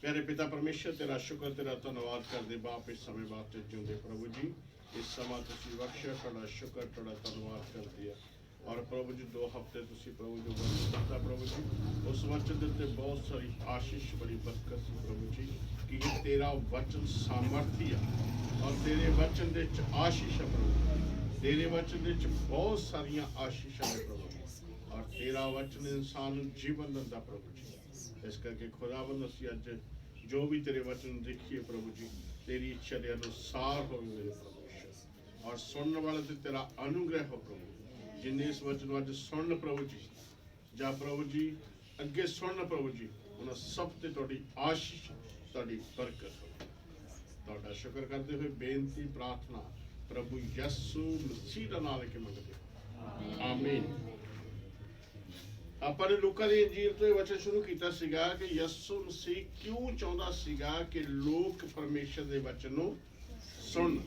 प्यारे पिता परमेश्वर तेरा शुक्र तेरा धन्यवाद करते बाप इस समय वास्ते जिंदे प्रभु जी इस समा तुसी बख्शा थोड़ा शुक्र थोड़ा धन्यवाद करते हैं और प्रभु जी 2 हफ्ते तुसी प्रभु जो वचन प्रभु जी उस वचन के बहुत सारी आशीष बड़ी बरकत सी प्रभु जी कि ये तेरा वचन सामर्थी है और तेरे वचन के आशीष है प्रभु तेरे वचन के बहुत सारिया आशीष है प्रभु और तेरा वचन इंसान जीवन दिता प्रभु जी इस करके खुदावंद असीं अज जो भी तेरे वचन देखिए प्रभु जी तेरी इच्छा के अनुसार हो मेरे प्रभु और सुनने वाले ते तेरा अनुग्रह हो प्रभु जिन्हें इस वचन अज सुन प्रभु जी जा प्रभु जी अगे सुन प्रभु जी उन्होंने सब ते तुहाडी आशीष तुहाडी बरकत हो तुहाडा शुक्र करते हुए बेनती प्रार्थना प्रभु यसू मसीह का नाम लेके मंगते आमीन। ਆਪਾਂ ਨੇ ਲੂਕਾ ਦੀ ਇੰਜੀਲ ਤੋਂ ਇਹ ਵਚਨ ਸ਼ੁਰੂ ਕੀਤਾ ਸੀਗਾ ਕਿ ਯਿਸੂ ਮਸੀਹ ਕਿਉਂ ਚਾਹੁੰਦਾ ਸੀਗਾ ਕਿ ਲੋਕ ਪਰਮੇਸ਼ਰ ਦੇ ਵਚਨ ਨੂੰ ਸੁਣਨ।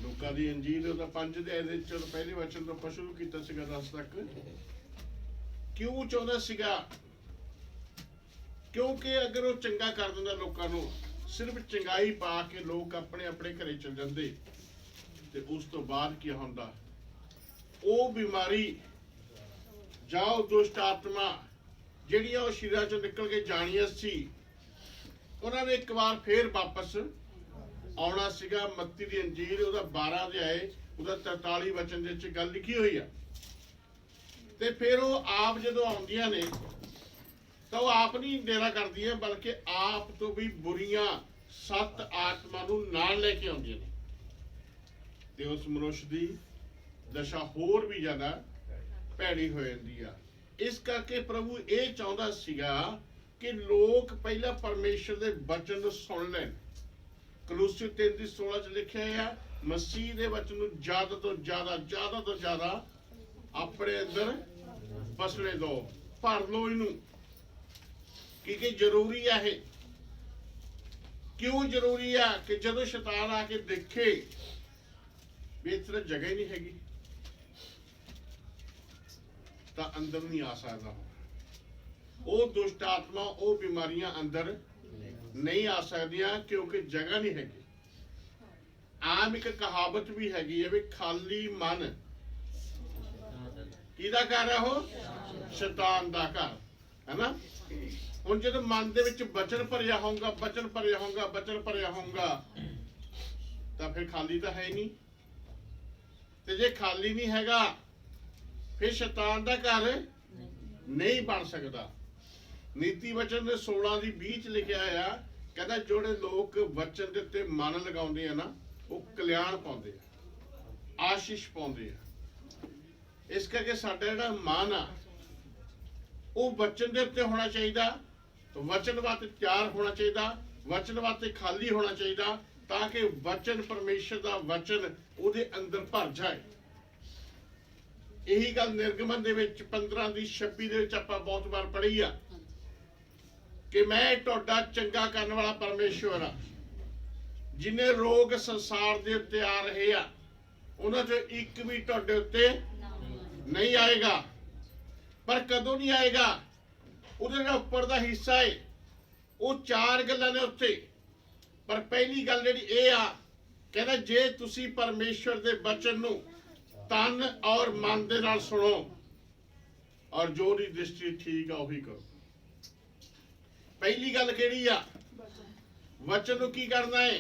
ਲੂਕਾ ਦੀ ਇੰਜੀਲ ਉਹਦਾ 5 ਅਧਿਆਇ ਦੇ ਵਿੱਚ ਪਹਿਲੇ ਵਚਨ ਤੋਂ ਆਪਾਂ ਸ਼ੁਰੂ ਕੀਤਾ ਸੀਗਾ 10 ਤੱਕ। ਕਿਉਂ ਚਾਹੁੰਦਾ ਸੀਗਾ? ਕਿਉਂਕਿ ਅਗਰ ਉਹ ਚੰਗਾ ਕਰ ਦਿੰਦਾ ਲੋਕਾਂ ਨੂੰ ਸਿਰਫ ਚੰਗਾਈ ਪਾ ਕੇ ਲੋਕ ਆਪਣੇ ਆਪਣੇ ਘਰੇ ਚਲ ਜਾਂਦੇ ਤੇ ਉਸ ਤੋਂ ਬਾਅਦ ਕੀ ਹੁੰਦਾ ਉਹ ਬਿਮਾਰੀ जाओ दुष्ट आत्मा ਜਿਹੜੀਆਂ ਉਹ ਸ਼ਰੀਰਾਂ ਚੋਂ ਨਿਕਲ ਕੇ ਜਾਣੀਆਂ ਸੀ ਉਹਨਾਂ ਨੇ ਇੱਕ ਵਾਰ ਫੇਰ ਵਾਪਸ ਆਉਣਾ ਸੀਗਾ। ਮੱਤੀ ਦੀ ਅੰਜੀਲ ਉਹਦਾ 12 ਅਧਿਆਏ ਉਹਦਾ 43 ਵਚਨ ਦੇ ਵਿੱਚ ਗੱਲ ਲਿਖੀ ਹੋਈ ਆ ਤੇ ਫਿਰ ਉਹ ਆਪ ਜਦੋਂ ਆਉਂਦੀਆਂ ਨੇ ਤਾਂ ਉਹ ਆਪ ਨਹੀਂ ਡੇਰਾ ਕਰਦੀਆਂ ਬਲਕਿ ਆਪ ਤੋਂ ਵੀ ਬੁਰੀਆਂ 7 ਆਤਮਾ ਨੂੰ ਨਾਲ ਲੈ ਕੇ ਆਉਂਦੀਆਂ ਨੇ ਤੇ ਉਸ ਮਨੁੱਖ ਦੀ ਦਸ਼ਾ ਹੋਰ ਵੀ ਜ਼ਿਆਦਾ ਭੈੜੀ ਹੋ ਜਾਂਦੀ ਆ। ਇਸ ਕਰਕੇ ਪ੍ਰਭੂ ਇਹ ਚਾਹੁੰਦਾ ਸੀਗਾ ਕਿ ਲੋਕ ਪਹਿਲਾਂ ਪਰਮੇਸ਼ਰ ਦੇ ਵਚਨ ਨੂੰ ਸੁਣ ਲੈਣ। ਕਲੋਸੀ 3:16 ਚ ਲਿਖਿਆ ਆ ਮਸੀਹ ਦੇ ਵਚਨ ਨੂੰ ਜ਼ਿਆਦਾ ਤੋਂ ਜ਼ਿਆਦਾ ਆਪਣੇ ਅੰਦਰ ਬਸਣੇ ਦਿਓ, ਭਰ ਲਓ ਇਹਨੂੰ ਕਿਉਂਕਿ ਜ਼ਰੂਰੀ ਆ ਇਹ। ਕਿਉਂ ਜ਼ਰੂਰੀ ਆ ਕਿ ਜਦੋਂ ਸ਼ੈਤਾਨ ਆ ਕੇ ਦੇਖੇ ਵੀ ਇਸ ਤਰ੍ਹਾਂ ਜਗ੍ਹਾ ਹੀ ਨਹੀਂ ਹੈਗੀ ਤਾਂ ਅੰਦਰ ਨਹੀਂ ਆ ਸਕਦਾ। ਉਹ ਦੁਸ਼ਟ ਆਤਮਾ ਉਹ ਬਿਮਾਰੀਆਂ ਅੰਦਰ ਨਹੀਂ ਆ ਸਕਦੀਆਂ ਕਿਉਂਕਿ ਜਗ੍ਹਾ ਨਹੀਂ ਹੈਗੀ। ਆਮ ਇੱਕ ਕਹਾਵਤ ਵੀ ਹੈਗੀ ਹੈ ਵੀ ਖਾਲੀ ਮਨ ਕਿਹਦਾ ਘਰ ਹੈ? ਉਹ ਸ਼ੈਤਾਨ ਦਾ ਘਰ ਹੈ ਨਾ। ਹੁਣ ਜਦੋਂ ਮਨ ਦੇ ਵਿੱਚ ਬਚਨ ਭਰਿਆ ਹੋਊਗਾ ਤਾਂ ਫਿਰ ਖਾਲੀ ਤਾਂ ਹੈ ਨਹੀਂ ਤੇ ਜੇ ਖਾਲੀ ਨਹੀਂ ਹੈਗਾ फिर शैतान का घर नहीं बन सकता। नीति वचन 16 की 20 लिखा है कहता जोड़े लोग वचन के उत्ते मन लगाते हैं ना वो कल्याण पाते आशीष पाते। इस करके साडा जिहड़ा मन आ वो वचन के उत्ते होना चाहिए, वचन वास्ते तैयार होना चाहिए, वचन वास्ते खाली होना चाहिए ताकि वचन परमेश्वर का वचन उहदे अंदर भर जाए। यही गल निर्गमन दे विच 15:26 दे विच आपां बहुत बार पढ़ी आ कि मैं तुहाडा चंगा करन वाला परमेश्वर आ। जिन्हें रोग संसार दे उत्ते आ रहे आ उन्हां चों एक भी तुहाडे उत्ते नहीं आएगा। पर कदों नहीं आएगा? उहदे जिहड़ा उपर दा हिस्सा है वो 4 गल्लां ने उत्ते। पर पहली गल जिहड़ी इह आ कहंदा जे तुसीं परमेश्वर दे वचन नूं तन और मन दे नाल सुनो और जो दी दृष्टि ठीक है वही करो। पहली गल केड़ी आ? वचन नूं की करना है?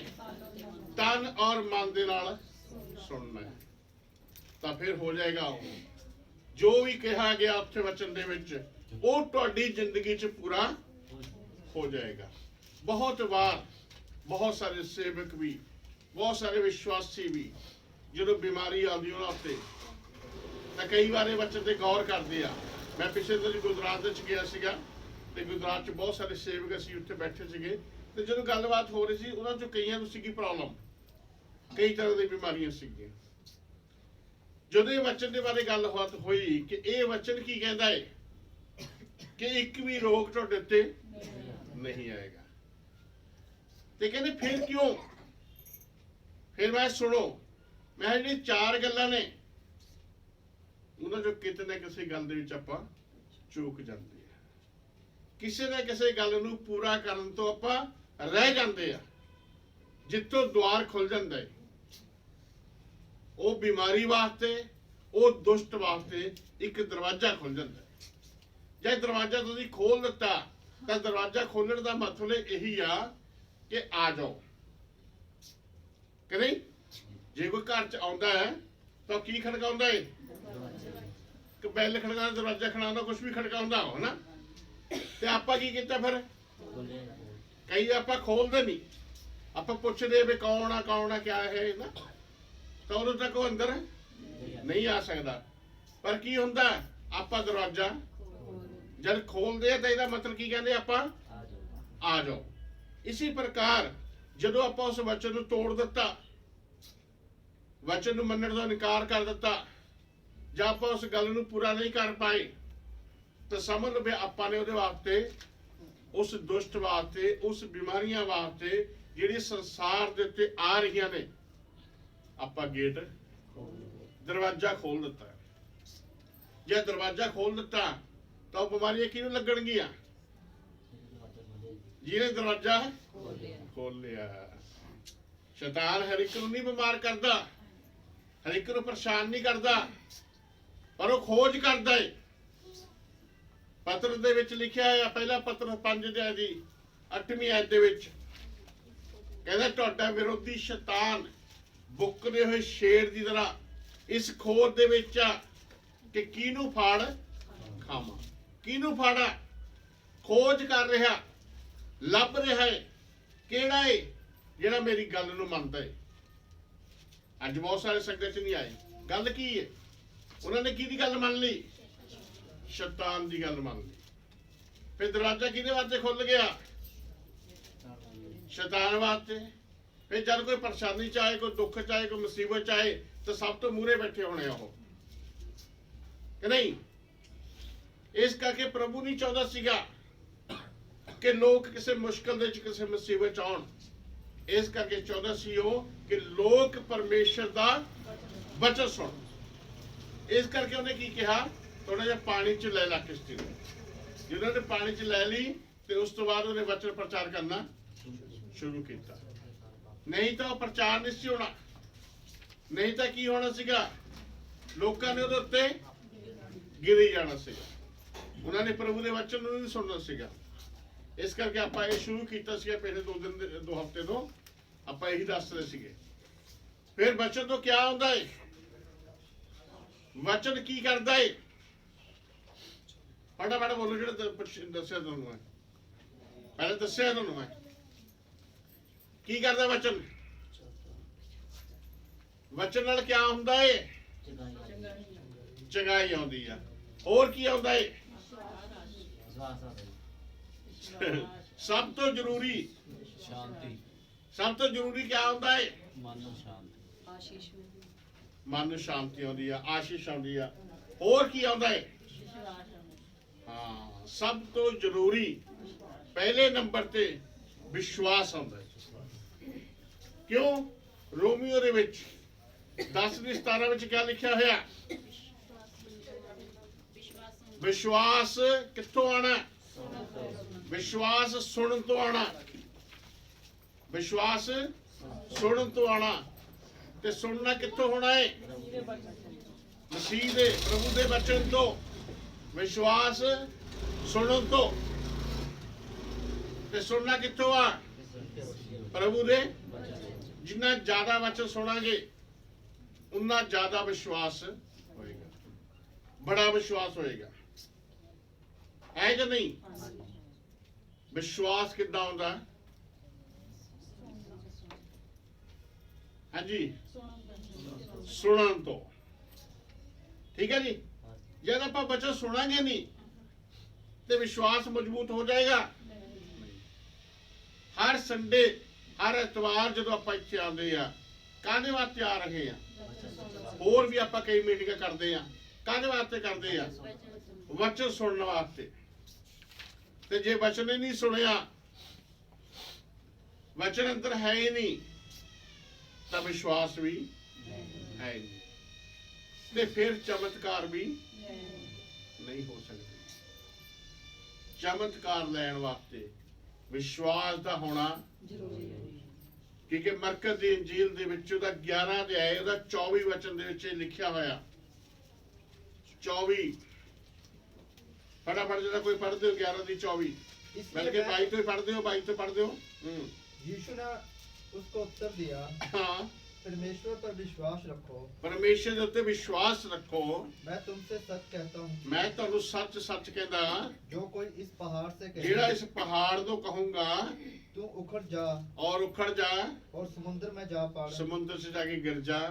तन और मन दे नाल सुनना है तो फिर हो जाएगा जो भी कहा गया उत्थे वचन दे विच वो तुहाडी जिंदगी च पूरा हो जाएगा। बहुत बार बहुत सारे सेवक भी बहुत सारे विश्वासी भी जो बीमारी आती उन्होंने तो कई बार बच्चे ते गौर करते हैं। मैं पिछले दिन गुजरात गया सीगा ते गुजरात बहुत सारे सेवक असीं उत्थे बैठे सीगे ते जो गलबात हो रही सी उन्हां चों कईयां नूं सीगी प्रॉब्लम, कई तरह की बीमारियां सीगियां। जदों ये वचन के बारे गलबात हुई कि ये वचन की कहता है कि एक भी रोग तुहाडे उत्ते नहीं आएगा ते कहंदे फिर क्यों? फिर मैं सुनो मैं जी 4 गल्लां ने उन्हां चों किते ना किसी गल दे विच आपां चूक जांदे आ। ਕਿਸੇ ਨਾ ਕਿਸੇ ਗੱਲ ਨੂੰ ਪੂਰਾ ਕਰਨ ਤੋਂ ਆਪਾਂ ਰਹਿ ਜਾਂਦੇ ਆ, ਜਿੱਥੋਂ ਦੁਆਰ ਖੁੱਲ ਜਾਂਦਾ ਹੈ। ਉਹ ਬਿਮਾਰੀ ਵਾਸਤੇ, ਉਹ ਦੁਸ਼ਟ ਵਾਸਤੇ ਇੱਕ ਦਰਵਾਜ਼ਾ ਖੁੱਲ ਜਾਂਦਾ ਹੈ। ਜੇ ਦਰਵਾਜ਼ਾ ਤੁਸੀਂ ਖੋਲ ਦਿੱਤਾ ਤਾਂ ਦਰਵਾਜ਼ਾ ਖੋਲਣ ਦਾ ਮਤਲਬ ਇਹੀ ਆ ਕਿ ਆ ਜਾਓ, ਕਿ ਨਹੀਂ? ਜੇ ਕੋਈ ਘਰ ਚ ਆਉਂਦਾ ਹੈ ਤਾਂ ਕੀ ਖੜਕਾਉਂਦਾ ਹੈ? ਕਿ ਬੈਲ ਖੜਕਾਉਂਦਾ, ਦਰਵਾਜ਼ਾ ਖੜਕਾਉਂਦਾ, ਕੁਝ ਵੀ ਖੜਕਾਉਂਦਾ ਹੋ ਨਾ। ਤੇ ਆਪਾਂ ਕੀ ਕੀਤਾ ਫਿਰ? ਕਈ ਆਪਾਂ ਖੋਲਦੇ ਨਹੀਂ, ਆਪਾਂ ਪੁੱਛਦੇ ਵੀ ਕੌਣ ਆ, ਕੌਣ ਆ, ਕਿਆ ਹੈ ਨਾ, ਤਾਂ ਉਦੋਂ ਤੱਕ ਉਹ ਅੰਦਰ ਨਹੀਂ ਆ ਸਕਦਾ। ਪਰ ਕੀ ਹੁੰਦਾ, ਆਪਾਂ ਦਰਵਾਜ਼ਾ ਜਦ ਖੋਲਦੇ ਆ ਤਾਂ ਇਹਦਾ ਮਤਲਬ ਕੀ ਕਹਿੰਦੇ ਆਪਾਂ? ਆ ਜਾਓ। ਇਸੇ ਪ੍ਰਕਾਰ ਜਦੋਂ ਆਪਾਂ ਉਸ ਵਚਨ ਨੂੰ ਤੋੜ ਦਿੱਤਾ, ਵਚਨ ਨੂੰ ਮੰਨਣ ਦਾ ਇਨਕਾਰ ਕਰ ਦਿੱਤਾ, ਜਾਂ ਆਪਾਂ ਉਸ ਗੱਲ ਨੂੰ ਪੂਰਾ ਨਹੀਂ ਕਰ ਪਾਏ, ਤਾਂ ਸਮਝ ਲਓ ਵੀ ਆਪਾਂ ਨੇ ਉਹਦੇ ਵਾਸਤੇ, ਉਸ ਦੁਸ਼ਟ ਵਾਸਤੇ, ਉਸ ਬਿਮਾਰੀਆਂ ਵਾਸਤੇ ਜਿਹੜੀ ਸੰਸਾਰ ਦੇ ਉੱਤੇ ਆ ਰਹੀਆਂ ਨੇ, ਆਪਾਂ ਗੇਟ, ਦਰਵਾਜ਼ਾ ਖੋਲ ਦਿੱਤਾ। ਜੇ ਦਰਵਾਜ਼ਾ ਖੋਲ ਦਿੱਤਾ ਤਾਂ ਉਹ ਬਿਮਾਰੀਆਂ ਕਿਹਨੂੰ ਲੱਗਣਗੀਆਂ? ਜਿਹਨੇ ਦਰਵਾਜ਼ਾ ਖੋਲ ਲਿਆ। ਸ਼ੈਤਾਨ ਹਰ ਇੱਕ ਨੂੰ ਨਹੀਂ ਬਿਮਾਰ ਕਰਦਾ, ਹਰ ਇੱਕ ਨੂੰ ਪਰੇਸ਼ਾਨ ਨਹੀਂ ਕਰਦਾ, ਪਰ ਉਹ ਖੋਜ ਕਰਦਾ ਹੈ। ਪੱਤਰ ਦੇ ਵਿੱਚ ਲਿਖਿਆ ਹੈ, ਪਹਿਲਾ ਪੱਤਰ 5 ਅਧਿਆਇ ਦੀ 8ਵੀਂ ਆਇਤ ਦੇ ਵਿੱਚ ਕਹਿੰਦਾ, ਤੁਹਾਡਾ ਵਿਰੋਧੀ ਸ਼ੈਤਾਨ ਬੁੱਕਦੇ ਹੋਏ ਸ਼ੇਰ ਦੀ ਤਰ੍ਹਾਂ ਇਸ ਖੋਜ ਦੇ ਵਿੱਚ ਆ ਕਿ ਕਿਹਨੂੰ ਫੜ ਖਾਵਾਂ। ਕਿਹਨੂੰ ਫਾੜਾ? ਖੋਜ ਕਰ ਰਿਹਾ, ਲੱਭ ਰਿਹਾ ਹੈ ਕਿਹੜਾ ਹੈ ਜਿਹੜਾ ਮੇਰੀ ਗੱਲ ਨੂੰ ਮੰਨਦਾ ਹੈ। ਅੱਜ ਬਹੁਤ ਸਾਰੇ ਸੰਗਤ ਚ ਨਹੀਂ ਆਏ। ਗੱਲ ਕੀ ਹੈ? ਉਹਨਾਂ ਨੇ ਕਿਹਦੀ ਗੱਲ ਮੰਨ ਲਈ? ਸ਼ੈਤਾਨ ਦੀ ਗੱਲ ਮੰਨ ਲਈ। ਫਿਰ ਦਰਵਾਜ਼ਾ ਕਿਹਦੇ ਵਾਸਤੇ ਖੁੱਲ ਗਿਆ? ਸ਼ੈਤਾਨ ਵਾਸਤੇ। ਫਿਰ ਜਦ ਕੋਈ ਪਰੇਸ਼ਾਨੀ ਚਾਹੇ, ਕੋਈ ਦੁੱਖ ਚਾਹੇ, ਕੋਈ ਮੁਸੀਬਤ ਚਾਹੇ, ਤਾਂ ਸਭ ਤੋਂ ਮੂਹਰੇ ਬੈਠੇ ਹੋਣੇ ਉਹ, ਕਿ ਨਹੀਂ? ਇਸ ਕਰਕੇ ਪ੍ਰਭੂ ਨਹੀਂ ਚਾਹੁੰਦਾ ਸੀਗਾ ਕਿ ਲੋਕ ਕਿਸੇ ਮੁਸ਼ਕਲ ਦੇ ਵਿੱਚ, ਕਿਸੇ ਮੁਸੀਬਤ ਚ ਆਉਣ। ਇਸ ਕਰਕੇ ਚਾਹੁੰਦਾ ਸੀ ਉਹ ਕਿ ਲੋਕ ਪਰਮੇਸ਼ਰ ਦਾ ਵਚਨ ਸੁਣ। ਇਸ ਕਰਕੇ ਉਹਨੇ ਕੀ ਕਿਹਾ? ਥੋੜਾ ਜਿਹਾ ਪਾਣੀ ਚ ਲੈ ਲਾ ਕਿਸ਼ਤੀ ਨੂੰ। ਜਦੋਂ ਉਹਨੇ ਪਾਣੀ ਚ ਲੈ ਲਈ ਤੇ ਉਸ ਤੋਂ ਬਾਅਦ ਉਹਨੇ ਵਚਨ ਪ੍ਰਚਾਰ ਕਰਨਾ ਸ਼ੁਰੂ ਕੀਤਾ। ਨਹੀਂ ਤਾਂ ਉਹ ਪ੍ਰਚਾਰ ਨਹੀਂ ਸੀ ਹੋਣਾ। ਨਹੀਂ ਤਾਂ ਕੀ ਹੋਣਾ ਸੀਗਾ? ਲੋਕਾਂ ਨੇ ਉਹਦੇ ਉੱਤੇ ਗਿਰੀ ਜਾਣਾ ਸੀਗਾ। ਉਹਨਾਂ ਨੇ ਪ੍ਰਭੂ ਦੇ ਵਚਨ ਨੂੰ ਨਹੀਂ ਸੁਣਨਾ ਸੀਗਾ। ਇਸ ਕਰਕੇ ਆਪਾਂ ਇਹ ਸ਼ੁਰੂ ਕੀਤਾ ਸੀਗਾ ਪਹਿਲੇ 2 ਹਫ਼ਤੇ ਤੋਂ ਆਪਾਂ ਇਹੀ ਦੱਸ ਰਹੇ ਸੀਗੇ। ਫਿਰ ਵਚਨ ਤੋਂ ਕਿਆ ਹੁੰਦਾ ਹੈ? ਵਚਨ ਕੀ ਕਰਦਾ ਹੈ? ਫਟਾਫਟ ਬੋਲੋ ਜਿਹੜਾ ਦੱਸਿਆ ਤੁਹਾਨੂੰ ਮੈਂ, ਪਹਿਲੇ ਦੱਸਿਆ ਤੁਹਾਨੂੰ ਮੈਂ। ਕੀ ਕਰਦਾ ਵਚਨ? ਵਚਨ ਨਾਲ ਕਿਆ ਹੁੰਦਾ ਹੈ? ਚੰਗਾਈ ਆਉਂਦੀ ਆ। ਹੋਰ ਕੀ ਆਉਂਦਾ ਹੈ? ਸਭ ਤੋਂ ਜ਼ਰੂਰੀ ਸ਼ਾਂਤੀ। ਸਭ ਤੋਂ ਜ਼ਰੂਰੀ ਕੀ ਹੁੰਦਾ ਹੈ? ਮਨ ਨੂੰ ਸ਼ਾਂਤੀ। ਆਸ਼ੀਸ਼, ਮਨ ਨੂੰ ਸ਼ਾਂਤੀ ਆਉਂਦੀ ਆ, ਆਸ਼ੀਸ਼ ਆਉਂਦੀ ਆ। ਹੋਰ ਕੀ ਆਉਂਦਾ ਹੈ? ਹਾਂ, ਸਭ ਤੋਂ ਜ਼ਰੂਰੀ ਪਹਿਲੇ ਨੰਬਰ ਤੇ ਵਿਸ਼ਵਾਸ ਆਉਂਦਾ ਹੈ। ਕਿਉਂ? ਰੋਮੀਓ ਦੇ ਵਿੱਚ 10:17 ਵਿੱਚ ਕਿਆ ਲਿਖਿਆ ਹੋਇਆ? ਵਿਸ਼ਵਾਸ ਕਿੱਥੋਂ ਆਣਾ? ਵਿਸ਼ਵਾਸ ਸੁਣਨ ਤੋਂ ਆਣਾ। ਵਿਸ਼ਵਾਸ ਸੁਣਨ ਤੋਂ ਆਣਾ। ਤੇ ਸੁਣਨਾ ਕਿੱਥੋਂ ਹੋਣਾ ਹੈ? ਮਸੀਹ ਦੇ, ਪ੍ਰਭੂ ਦੇ ਵਚਨ ਤੋਂ। ਵਿਸ਼ਵਾਸ ਸੁਣਨ ਤੋਂ। ਤੇ ਸੁਣਨਾ ਕਿੱਥੋਂ ਆ? ਪ੍ਰਭੂ ਦੇ। ਜਿੰਨਾ ਜ਼ਿਆਦਾ ਵਚਨ ਸੁਣਾਂਗੇ ਉਨਾ ਜ਼ਿਆਦਾ ਵਿਸ਼ਵਾਸ ਹੋਏਗਾ, ਬੜਾ ਵਿਸ਼ਵਾਸ ਹੋਏਗਾ। ਹੈ ਜਾਂ ਨਹੀਂ? ਵਿਸ਼ਵਾਸ ਕਿੱਦਾਂ ਹੁੰਦਾ? ਹਾਂਜੀ, ਸੁਣਨ ਤੋਂ। ਠੀਕ ਹੈ ਜੀ। ਜਦ ਆਪਾਂ ਵਚਨ ਸੁਣਾਂਗੇ ਨਹੀਂ ਤੇ ਵਿਸ਼ਵਾਸ ਮਜ਼ਬੂਤ ਹੋ ਜਾਏਗਾ। ਹਰ ਸੰਡੇ, ਹਰ ਐਤਵਾਰ ਜਦੋਂ ਆਪਾਂ ਇੱਥੇ ਆਉਂਦੇ ਆ, ਕਾਹਦੇ ਵਾਸਤੇ ਆ ਰਹੇ ਆ? ਹੋਰ ਵੀ ਆਪਾਂ ਕਈ ਮੀਟਿੰਗਾਂ ਕਰਦੇ ਆ। ਕਾਹਦੇ ਵਾਸਤੇ ਕਰਦੇ ਆ? ਵਚਨ ਸੁਣਨ ਵਾਸਤੇ। ਤੇ ਜੇ ਵਚਨ ਹੀ ਨਹੀਂ ਸੁਣਿਆ, ਵਚਨ ਅੰਦਰ ਹੈ ਹੀ ਨਹੀਂ, ਤਾਂ ਵਿਸ਼ਵਾਸ ਵੀ ਹੈ ਨਹੀਂ, ਤੇ ਫਿਰ ਚਮਤਕਾਰ ਵੀ ਨਹੀਂ ਹੋ ਸਕਦੇ। ਚਮਤਕਾਰ ਲੈਣ ਵਾਸਤੇ ਵਿਸ਼ਵਾਸ ਦਾ ਹੋਣਾ ਜ਼ਰੂਰੀ ਹੈ। ਕਿਉਂਕਿ ਮਰਕਸ ਦੀ ਇੰਜੀਲ ਦੇ ਵਿੱਚ ਉਹਦਾ 11 ਅਧਿਆਇ ਉਹਦਾ 24 ਵਚਨ ਦੇ ਵਿੱਚ ਇਹ ਲਿਖਿਆ ਹੋਇਆ 24 ਫਟਾਫਟ ਜਿਹੜਾ ਕੋਈ ਪੜ੍ਹਦੇ ਹੋ 11 ਦੀ 24 ਬਲਕਿ 22 ਤੋਂ ਹੀ ਪੜ੍ਹਦੇ ਹੋ 22 ਤੋਂ ਪੜ੍ਹਦੇ ਹੋ यीशु ने उसको उत्तर दिया, ਹਾਂ परमेश्वर पर विश्वास रखो। ਪਰਮੇਸ਼ਰ ਦੇ ਉੱਤੇ ਵਿਸ਼ਵਾਸ ਰੱਖੋ। मैं तुमसे सच कहता हूँ, ਮੈਂ ਤੁਹਾਨੂੰ ਸੱਚ ਸੱਚ ਕਹਿੰਦਾ जो कोई इस पहाड़ से ਜਿਹੜਾ कहे ਇਸ ਪਹਾੜ ਨੂੰ ਕਹੂੰਗਾ तू उखड़ जा और उखड़ जा और समुद्र में जा पड़, समुद्र से जाके गिर जा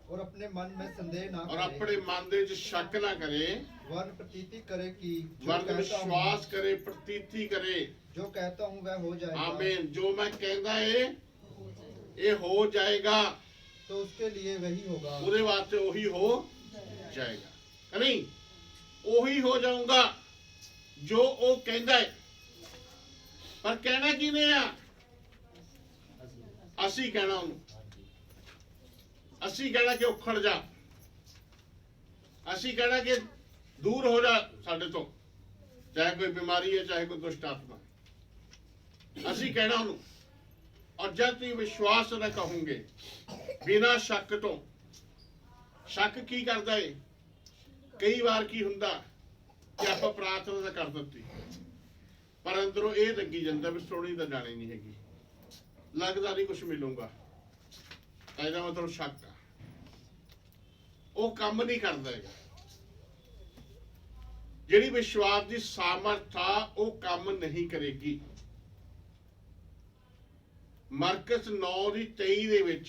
और अपने मन में संदेह ना और अपने करे, मन ਦੇ ਵਿੱਚ ਸ਼ੱਕ ਨਾ ਕਰੇ वरन प्रतीति करे कि जो ਵਰਨ कहता ਵਿਸ਼ਵਾਸ हूँ ਕਰੇ ਪ੍ਰਤੀਤੀ ਕਰੇ जो कहता हूँ वह हो जाएगा, ਆਮੀਨ ਜੋ ਮੈਂ ਕਹਿੰਦਾ ਇਹ ਹੋ ਜਾਏਗਾ तो उसके लिए वही होगा। ਉਹਦੇ ਵਾਸਤੇ ਉਹੀ ਹੋ ਜਾਏਗਾ ਕਿ ਨਹੀਂ ਉਹੀ ਹੋ ਜਾਊਗਾ ਜੋ ਉਹ ਕਹਿੰਦਾ ਹੈ ਪਰ ਕਹਿਣਾ ਕਿਨੇ ਆ ਅਸੀਂ ਕਹਿਣਾ ਉਹਨੂੰ ਅਸੀਂ ਕਹਿਣਾ ਕਿ ਉਖੜ ਜਾ ਅਸੀਂ ਕਹਿਣਾ ਕਿ ਦੂਰ ਹੋ ਜਾ ਸਾਡੇ ਤੋਂ ਚਾਹੇ ਕੋਈ ਬਿਮਾਰੀ ਹੈ ਚਾਹੇ ਕੋਈ ਦੁਸ਼ਟ ਆਤਮਾ ਅਸੀਂ ਕਹਿਣਾ ਉਹਨੂੰ और जब तुम विश्वास न कहोगे बिना शक तो शक की करता है कई बार की हुंदा कि आप प्रार्थना तो कर ਦਿੱਤੀ पर अंदरों ਇਹ ਲੱਗੀ ਜਾਂਦਾ ਵੀ ਸੋਣੀ ਤਾਂ ਜਾਣੀ ਨਹੀਂ ਹੈਗੀ ਲੱਗਦਾ ਨਹੀਂ ਕੁਝ ਮਿਲੂਗਾ ਇਹਦਾ ਮਤਲਬ ਸ਼ੱਕ ਆ ਉਹ ਕੰਮ ਨਹੀਂ ਕਰਦਾ ਹੈਗਾ ਜਿਹੜੀ ਵਿਸ਼ਵਾਸ ਦੀ ਸਾਮਰਥ ਆ ਉਹ ਕੰਮ ਨਹੀਂ ਕਰੇਗੀ ਮਰਕਸ 9 ਦੀ 23 ਦੇ ਵਿੱਚ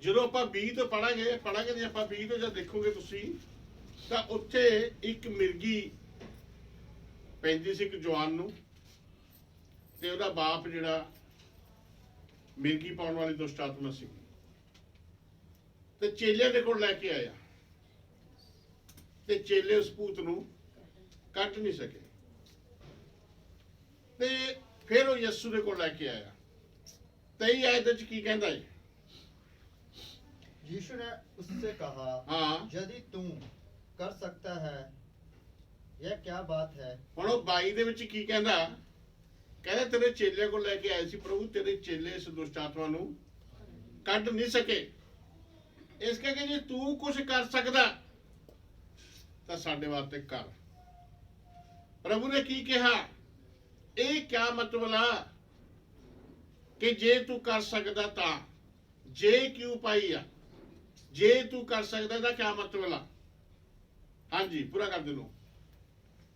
ਜਦੋਂ ਆਪਾਂ 20 ਤੋਂ ਪੜਾਂਗੇ ਨਹੀਂ ਆਪਾਂ 20 ਤੋਂ ਜਦ ਦੇਖੋਗੇ ਤੁਸੀਂ ਤਾਂ ਉੱਥੇ ਇੱਕ ਮਿਰਗੀ ਪੈਂਦੀ ਸੀ ਇੱਕ ਜਵਾਨ ਨੂੰ ਤੇ ਉਹਦਾ ਬਾਪ ਜਿਹੜਾ ਮਿਰਗੀ ਪਾਉਣ ਵਾਲੀ ਦੁਸ਼ਟ ਆਤਮਾ ਸੀ ਤੇ ਚੇਲਿਆਂ ਦੇ ਕੋਲ ਲੈ ਕੇ ਆਇਆ ਤੇ ਚੇਲੇ ਉਸ ਭੂਤ ਨੂੰ ਕੱਢ ਨਹੀਂ ਸਕੇ ਤੇ ਫਿਰ ਉਹ ਯਿਸੂ ਦੇ ਕੋਲ ਲੈ ਕੇ ਆਇਆ 23 ਆਇਤ ਵਿੱਚ ਕੀ ਕਹਿੰਦਾ ਹੈ यीशु ने उससे कहा, हाँ यदि तुम कर सकता है यह क्या बात है। ਹੁਣ ਉਹ 22 ਦੇ ਵਿੱਚ ਕੀ ਕਹਿੰਦਾ ਕਹਿੰਦਾ ਤੇਰੇ ਚੇਲੇ ਕੋਲ ਲੈ ਕੇ ਆਏ ਸੀ ਪ੍ਰਭੂ ਤੇਰੇ ਚੇਲੇ ਇਸ ਦੁਸ਼ਟ ਆਤਮਾ ਨੂੰ ਕੱਢ ਨਹੀਂ ਸਕੇ ਇਸ ਕਰਕੇ ਜੇ ਤੂੰ ਕੁਝ ਕਰ ਸਕਦਾ ਤਾਂ ਸਾਡੇ ਵਾਸਤੇ ਕਰ ਪ੍ਰਭੂ ਨੇ ਕੀ ਕਿਹਾ ਇਹ ਕਿਆ ਮਤਲਬ ਆ ਕਿ ਜੇ ਤੂੰ ਕਰ ਸਕਦਾ ਤਾਂ ਜੇ ਕਿਉਂ ਪਾਈ ਆ ਜੇ ਤੂੰ ਕਰ ਸਕਦਾ ਤਾਂ ਕਿਆ ਮਤਲਬ ਆ ਹਾਂਜੀ ਪੂਰਾ ਕਰ ਦੇ ਲੋ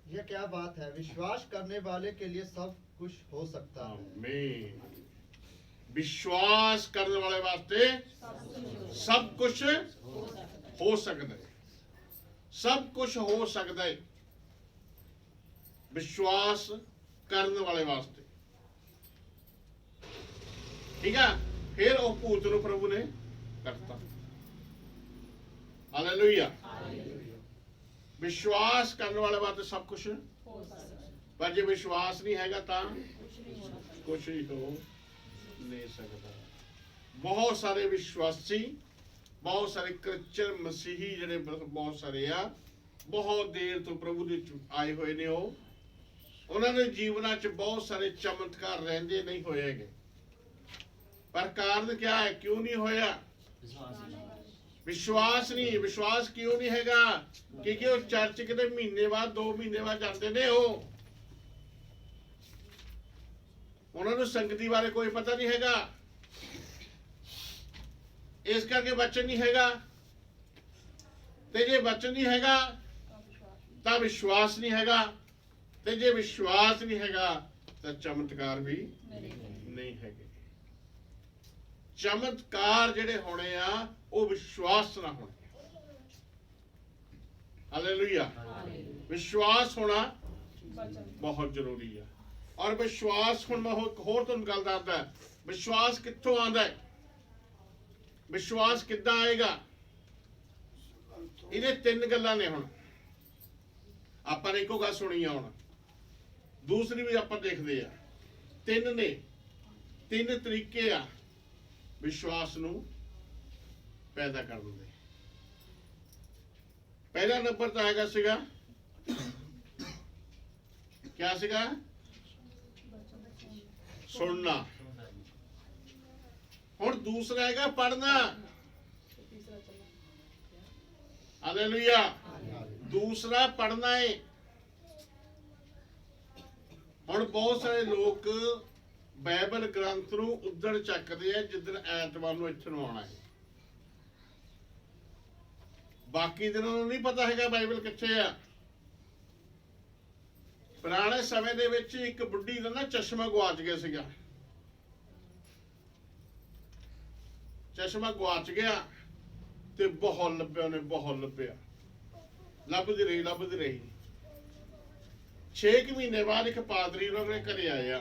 यह क्या बात है, विश्वास करने वाले के लिए सब कुछ हो सकता है। ਆਮੀਨ ਵਿਸ਼ਵਾਸ ਕਰਨ ਵਾਲੇ ਵਾਸਤੇ ਸਭ ਕੁਝ ਹੋ ਸਕਦਾ ਹੈ ਸਭ ਕੁਝ ਹੋ ਸਕਦਾ ਹੈ ਵਿਸ਼ਵਾਸ ਕਰਨ ਵਾਲੇ ਵਾਸਤੇ ਠੀਕ ਆ ਫਿਰ ਉਹ ਭੂਤ ਨੂੰ ਪ੍ਰਭੂ ਨੇ ਕਰਤਾ ਹਾਲੇਲੂਇਆ ਵਿਸ਼ਵਾਸ ਕਰਨ ਵਾਲੇ ਵਾਸਤੇ ਸਭ ਕੁਝ ਪਰ ਜੇ ਵਿਸ਼ਵਾਸ ਨਹੀਂ ਹੈਗਾ ਤਾਂ ਕੁਝ ਨਹੀਂ ਹੋ ਨਹੀਂ ਸਕਦਾ ਬਹੁਤ ਸਾਰੇ ਵਿਸ਼ਵਾਸੀ ਬਹੁਤ ਸਾਰੇ ਕ੍ਰਿਸਚਨ ਮਸੀਹੀ ਜਿਹੜੇ ਬਹੁਤ ਸਾਰੇ ਆ ਬਹੁਤ ਦੇਰ ਤੋਂ ਪ੍ਰਭੂ ਦੇ ਆਏ ਹੋਏ ਨੇ ਉਹਨਾਂ ਦੇ ਜੀਵਨਾਂ 'ਚ ਬਹੁਤ ਸਾਰੇ ਚਮਤਕਾਰ ਰਹਿੰਦੇ ਨਹੀਂ ਹੋਏ ਹੈਗੇ ਪਰ ਕਾਰਨ ਕੀ ਹੈ ਕਿਉਂ ਨਹੀਂ ਹੋਇਆ ਵਿਸ਼ਵਾਸ ਨਹੀਂ ਵਿਸ਼ਵਾਸ ਕਿਉਂ ਨਹੀਂ ਹੈਗਾ ਕਿਉਂਕਿ ਉਹ ਚਰਚ ਕਿਤੇ ਮਹੀਨੇ ਬਾਅਦ 2 ਮਹੀਨੇ ਬਾਅਦ ਜਾਂਦੇ ਨੇ ਉਹਨਾਂ ਨੂੰ ਸੰਗਤੀ ਬਾਰੇ ਕੋਈ ਪਤਾ ਨਹੀਂ ਹੈਗਾ ਇਸ ਕਰਕੇ ਵਚਨ ਨਹੀਂ ਹੈਗਾ ਤੇ ਜੇ ਵਚਨ ਨਹੀਂ ਹੈਗਾ ਤਾਂ ਵਿਸ਼ਵਾਸ ਨਹੀਂ ਹੈਗਾ ਤੇ ਜੇ ਵਿਸ਼ਵਾਸ ਨਹੀਂ ਹੈਗਾ ਤਾਂ ਚਮਤਕਾਰ ਵੀ ਨਹੀਂ ਹੈਗੇ ਚਮਤਕਾਰ ਜਿਹੜੇ ਹੋਣੇ ਆ ਉਹ ਵਿਸ਼ਵਾਸ ਨਾਲ ਹੋਣੇ ਹਾਲੇਲੂਇਆ ਵਿਸ਼ਵਾਸ ਹੋਣਾ ਬਹੁਤ ਜ਼ਰੂਰੀ ਆ ਔਰ ਵਿਸ਼ਵਾਸ ਹੁਣ ਮੈਂ ਹੋਰ ਤੁਹਾਨੂੰ ਗੱਲ ਦੱਸਦਾ ਵਿਸ਼ਵਾਸ ਕਿੱਥੋਂ ਆਉਂਦਾ ਹੈ ਵਿਸ਼ਵਾਸ ਕਿੱਦਾਂ ਆਏਗਾ ਇਹਦੇ 3 ਗੱਲਾਂ ਨੇ ਹੁਣ ਆਪਾਂ ਨੇ ਇੱਕੋ ਗੱਲ ਸੁਣੀ ਆ ਹੁਣ ਦੂਸਰੀ ਵੀ ਆਪਾਂ ਦੇਖਦੇ ਆ 3 ਨੇ 3 ਤਰੀਕੇ ਆ ਵਿਸ਼ਵਾਸ ਨੂੰ ਪੈਦਾ ਕਰਨ ਦੇ ਪਹਿਲਾ ਨੰਬਰ ਤਾਂ ਹੈਗਾ ਸੀਗਾ ਕਿਆ ਸੀਗਾ? ਸੁਣਨਾ। ਹੁਣ ਦੂਸਰਾ ਹੈਗਾ ਪੜਨਾ। ਹਾਲੇਲੂਇਆ। ਦੂਸਰਾ ਪੜਨਾ ਹੈ। ਹੁਣ ਬਹੁਤ ਸਾਰੇ ਲੋਕ ਬਾਈਬਲ ਗ੍ਰੰਥ ਨੂੰ ਉਦਣ ਚੱਕਦੇ ਆ ਜਿੱਦਣ ਐਤਵਾਰ ਨੂੰ ਇੱਥੇ ਨੂੰ ਆਉਣਾ ਹੈ। ਬਾਕੀ ਦਿਨਾਂ ਨੂੰ ਨਹੀਂ ਪਤਾ ਹੈਗਾ ਬਾਈਬਲ ਕਿੱਥੇ ਆ। ਪੁਰਾਣੇ ਸਮੇਂ ਦੇ ਵਿੱਚ ਇੱਕ ਬੁੱਢੀ ਦਾ ਨਾ ਚਸ਼ਮਾ ਗਵਾਚ ਗਿਆ ਸੀਗਾ। ਚਸ਼ਮਾ ਗਵਾਚ ਗਿਆ ਤੇ ਬਹੁਤ ਲੱਭਿਆ ਉਹਨੇ, ਬਹੁਤ ਲੱਭਿਆ, ਲੱਭਦੀ ਰਹੀ। 6 ਮਹੀਨੇ ਬਾਅਦ ਇੱਕ ਪਾਦਰੀ ਉਹਨੇ ਘਰੇ ਆਇਆ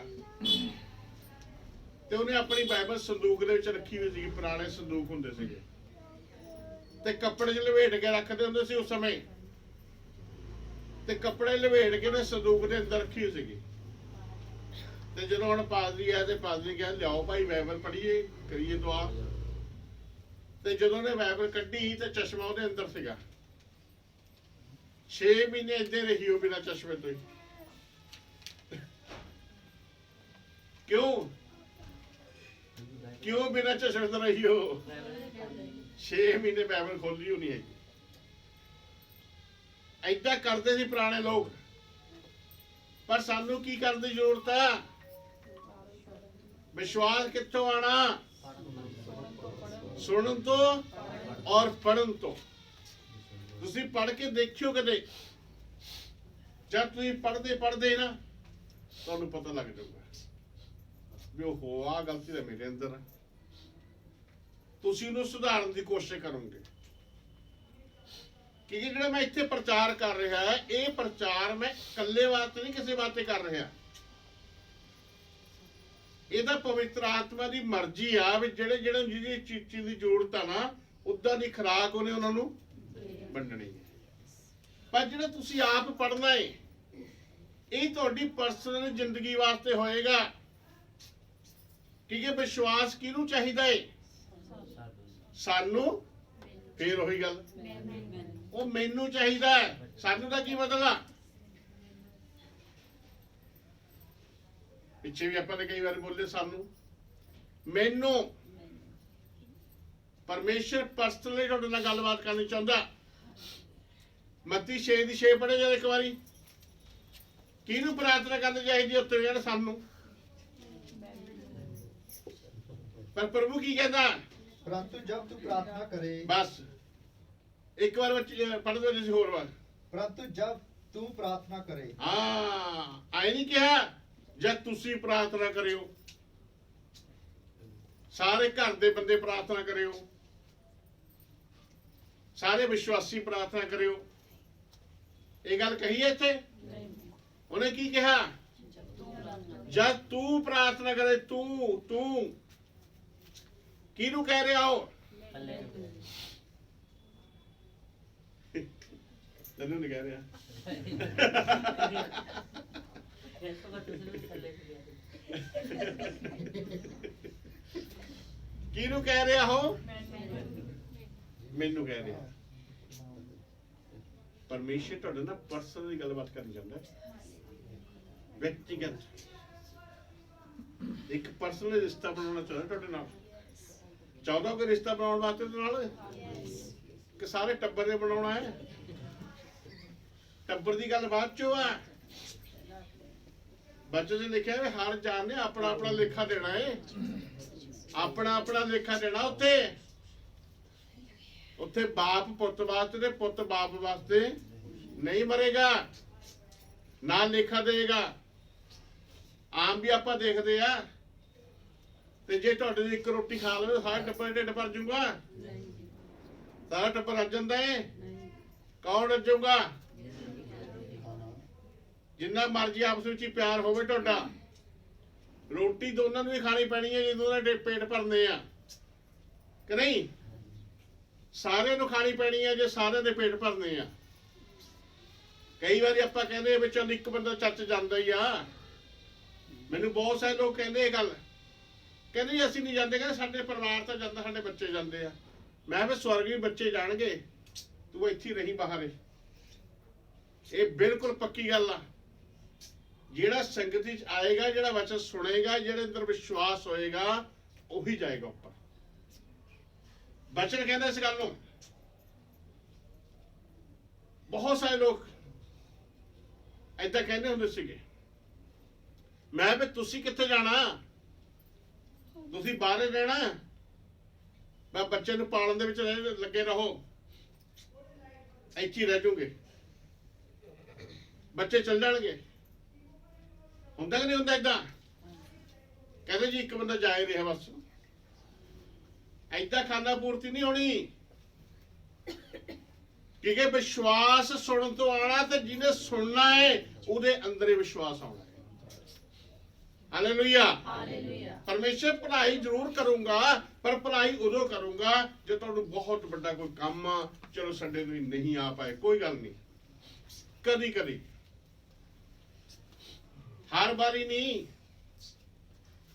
ਤੇ ਉਹਨੇ ਆਪਣੀ ਬਾਈਬਲ ਸੰਦੂਕ ਦੇ ਵਿੱਚ ਰੱਖੀ ਹੋਈ ਸੀ। ਪੁਰਾਣੇ ਸੰਦੂਕ ਹੁੰਦੇ ਸੀਗੇ ਤੇ ਕੱਪੜੇ 'ਚ ਲਵੇਟ ਕੇ ਰੱਖਦੇ ਹੁੰਦੇ ਸੀ ਉਸ ਸਮੇਂ, ਤੇ ਕੱਪੜੇ ਲਵੇਟ ਕੇ ਨੇ ਸੰਦੂਕ ਦੇ ਅੰਦਰ ਰੱਖੀ ਹੋਈ ਸੀਗੀ। ਤੇ ਜਦੋਂ ਹੁਣ ਪਾਦਰੀ ਆਇਆ ਤੇ ਪਾਦਰੀ ਕਹਿੰਦਾ ਲਿਆਓ ਭਾਈ ਬਾਈਬਲ ਪੜ੍ਹੀਏ, ਕਰੀਏ ਦੁਆ। ਤੇ ਜਦੋਂ ਉਹਨੇ ਬਾਈਬਲ ਕੱਢੀ ਤੇ ਚਸ਼ਮਾ ਉਹਦੇ ਅੰਦਰ ਸੀਗਾ। 6 ਮਹੀਨੇ ਏਦਾਂ ਰਹੀ ਉਹ ਬਿਨਾਂ ਚਸ਼ਮੇ ਤੋਂ ਹੀ। ਕਿਉਂ ਬਿਨਾਂ ਚਸ਼ਮੇ ਤੋਂ ਰਹੀ ਹੋ? 6 ਮਹੀਨੇ ਬਾਈਬਲ ਖੋਲੀ ਹੋਣੀ ਹੈਗੀ। ਏਦਾਂ ਕਰਦੇ ਸੀ ਪੁਰਾਣੇ ਲੋਕ। ਪਰ ਸਾਨੂੰ ਕੀ ਕਰਨ ਦੀ ਜ਼ਰੂਰਤ ਆ? ਵਿਸ਼ਵਾਸ ਕਿੱਥੋਂ ਆਣਾ? ਸੁਣਨ ਤੋਂ ਔਰ ਪੜਨ ਤੋਂ। ਤੁਸੀਂ ਪੜ ਕੇ ਦੇਖਿਓ ਕਦੇ? ਜਦ ਤੁਸੀਂ ਪੜਦੇ ਨਾ ਤੁਹਾਨੂੰ ਪਤਾ ਲੱਗ ਜਾਊਗਾ ਵੀ ਉਹ ਆ ਗਲਤੀ ਤਾਂ ਮੇਰੇ ਅੰਦਰ ਆ। ਤੁਸੀਂ ਉਹਨੂੰ ਸੁਧਾਰਨ ਦੀ ਕੋਸ਼ਿਸ਼ ਕਰੋਗੇ। ਕਿ ਜਿਹੜਾ ਮੈਂ ਇੱਥੇ ਪ੍ਰਚਾਰ ਕਰ ਰਿਹਾ ਇਹ ਪ੍ਰਚਾਰ ਮੈਂ ਇਕੱਲੇ ਵਾਸਤੇ ਨਹੀਂ, ਕਿਸੇ ਵਾਸਤੇ ਕਰ ਰਿਹਾ। ਇਹਦਾ ਪਵਿੱਤਰ ਆਤਮਾ ਦੀ ਮਰਜ਼ੀ ਆ ਵੀ ਜਿਹੜੇ ਜਿਹਦੀ ਚੀਜ਼ ਦੀ ਜ਼ਰੂਰਤ ਆ ਨਾ ਉਦਾਂ ਦੀ ਖੁਰਾਕ ਉਹਨੇ ਉਹਨਾਂ ਨੂੰ ਵੰਡਣੀ ਹੈ। ਪਰ ਜਿਹੜਾ ਤੁਸੀਂ ਆਪ ਪੜ੍ਹਨਾ ਹੈ ਇਹ ਤੁਹਾਡੀ ਪਰਸਨਲ ਜ਼ਿੰਦਗੀ ਵਾਸਤੇ ਹੋਏਗਾ। ਕਿਉਂਕਿ ਵਿਸ਼ਵਾਸ ਕਿਹਨੂੰ ਚਾਹੀਦਾ ਹੈ? ਸਾਨੂੰ। ਫੇਰ ਉਹੀ ਗੱਲ, ਉਹ ਮੈਨੂੰ ਚਾਹੀਦਾ। ਸਾਨੂੰ ਦਾ ਕੀ ਮਤਲਬ? ਪਿੱਛੇ ਵੀ ਆਪਾਂ ਨੇ ਕਈ ਵਾਰ ਬੋਲੇ ਸਾਨੂੰ, ਮੈਨੂੰ। ਪਰਮੇਸ਼ਰ ਪਰਸਨਲੀ ਤੁਹਾਡੇ ਨਾਲ ਗੱਲਬਾਤ ਕਰਨੀ ਚਾਹੁੰਦਾ। ਮੱਤੀ 6:6 ਪੜ੍ਹੇ ਜਦ ਇੱਕ ਵਾਰੀ। ਕਿਹਨੂੰ ਪ੍ਰਾਰਥਨਾ ਕਰਨੀ ਚਾਹੀਦੀ ਉੱਤੇ? ਜਿਹੜਾ ਸਾਨੂੰ। ਪਰ ਪ੍ਰਭੂ ਕੀ ਕਹਿੰਦਾ? परंतु जब तू प्रार्थना करे, बस एक बार बच्चे पढ़ दो जैसे और बार। परंतु जब तू प्रार्थना करे। हाँ, आए नहीं कहा जब तुसी प्रार्थना करियो, सारे घर दे बंदे प्रार्थना करियो, सारे विश्वासी प्रार्थना करियो। ये गल कही है इत्थे? उन्हें की कहा? जब तू प्रार्थना करे। तू किनू कह रहे हो? तैनू नहीं कह रहा। किनू कह रहे हो? मैनू कह रहे। परमेश्वर तुहाडे नाल पर्सनली गलबात करनी चाहुंदा है, व्यक्तिगत एक पर्सनल रिश्ता बनाना चाहुंदा तुहाडे नाल। चाहुंदा कोई रिश्ता बनाउण वास्ते ते नाल कि सारे टब्बर ने बनाउणा है? टब्बर दी गल बात चो आ। बच्चे ने लिखा है हर जान ने अपना अपना लेखा देना है, अपना अपना लेखा देना। उत्थे उत्थे बाप पुत वास्ते ते पुत बाप वास्ते नहीं मरेगा, ना लेखा देगा। आम भी आपां देखदे आ ते जे तुहाडे दी एक रोटी खा लवे सारा टब्बर ढिड भर जूगा? सारा टब्बर रज जांदा है? कौन रजूगा? जिन्ना मर्जी आपस में प्यार होवे तुहाडा, रोटी दोनों ही खानी पैनी है जो दोनों पेट भरने आ कि नहीं? सारे नूं खानी पैनी है जे सारे दे पेट भरने आ। कई बार आपां कहंदे भी चल एक बंदा चर्च जांदा ही आ। मैनूं बहुत सारे लोग कहंदे ये गल, कहंदे असीं नहीं जांदे, कहंदे साडे परिवार तां जांदा, साडे बच्चे जांदे आ। मैं फिर स्वर्गी बच्चे जाणगे, तू इत्थे ही रही बाहर। ये बिल्कुल पक्की गल आ। ਜਿਹੜਾ ਸੰਗਤੀ ਚ ਆਏਗਾ, ਜਿਹੜਾ ਵਚਨ ਸੁਣੇਗਾ, ਜਿਹੜੇ ਅੰਦਰ ਵਿਸ਼ਵਾਸ ਹੋਏਗਾ, ਉਹੀ ਜਾਏਗਾ ਉੱਪਰ। ਵਚਨ ਕਹਿੰਦਾ ਇਸ ਗੱਲ ਨੂੰ। ਬਹੁਤ ਸਾਰੇ ਲੋਕ ਏਦਾਂ ਕਹਿੰਦੇ ਹੁੰਦੇ ਸੀਗੇ, ਮੈਂ ਵੀ ਤੁਸੀਂ ਕਿੱਥੇ ਜਾਣਾ, ਤੁਸੀਂ ਬਾਹਰ ਰਹਿਣਾ, ਮੈਂ ਬੱਚੇ ਨੂੰ ਪਾਲਣ ਦੇ ਵਿੱਚ ਲੱਗੇ ਰਹੋ, ਇੱਥੇ ਹੀ ਰਹਿ ਜਾਓਗੇ, ਬੱਚੇ ਚੱਲ ਜਾਣਗੇ। ਹੁੰਦਾ ਕਿ ਨਹੀਂ ਹੁੰਦਾ ਏਦਾਂ? ਕਹਿੰਦੇ ਜੀ ਇੱਕ ਬੰਦਾ ਜਾ ਹੀ ਰਿਹਾ ਬਸ। ਏਦਾਂ ਖਾਨਾ ਪੂਰਤੀ ਨਹੀਂ ਹੋਣੀ, ਕਿਉਂਕਿ ਵਿਸ਼ਵਾਸ ਸੁਣਨ ਤੋਂ ਆਉਣਾ, ਤੇ ਜਿਹਨੇ ਸੁਣਨਾ ਹੈ ਉਹਦੇ ਅੰਦਰ ਹੀ ਵਿਸ਼ਵਾਸ ਆਉਣਾ ਹੈ। ਹਾਲੇਲੂਇਆ। ਪਰਮੇਸ਼ਰ ਭਲਾਈ ਜ਼ਰੂਰ ਕਰੂੰਗਾ, ਪਰ ਭਲਾਈ ਉਦੋਂ ਕਰੂੰਗਾ ਜੇ ਤੁਹਾਨੂੰ ਬਹੁਤ ਵੱਡਾ ਕੋਈ ਕੰਮ ਆ, ਚਲੋ ਸੰਡੇ ਨੂੰ ਨਹੀਂ ਆ ਪਾਏ, ਕੋਈ ਗੱਲ ਨਹੀਂ, ਕਦੀ ਕਦੀ, ਹਰ ਵਾਰੀ ਨਹੀਂ।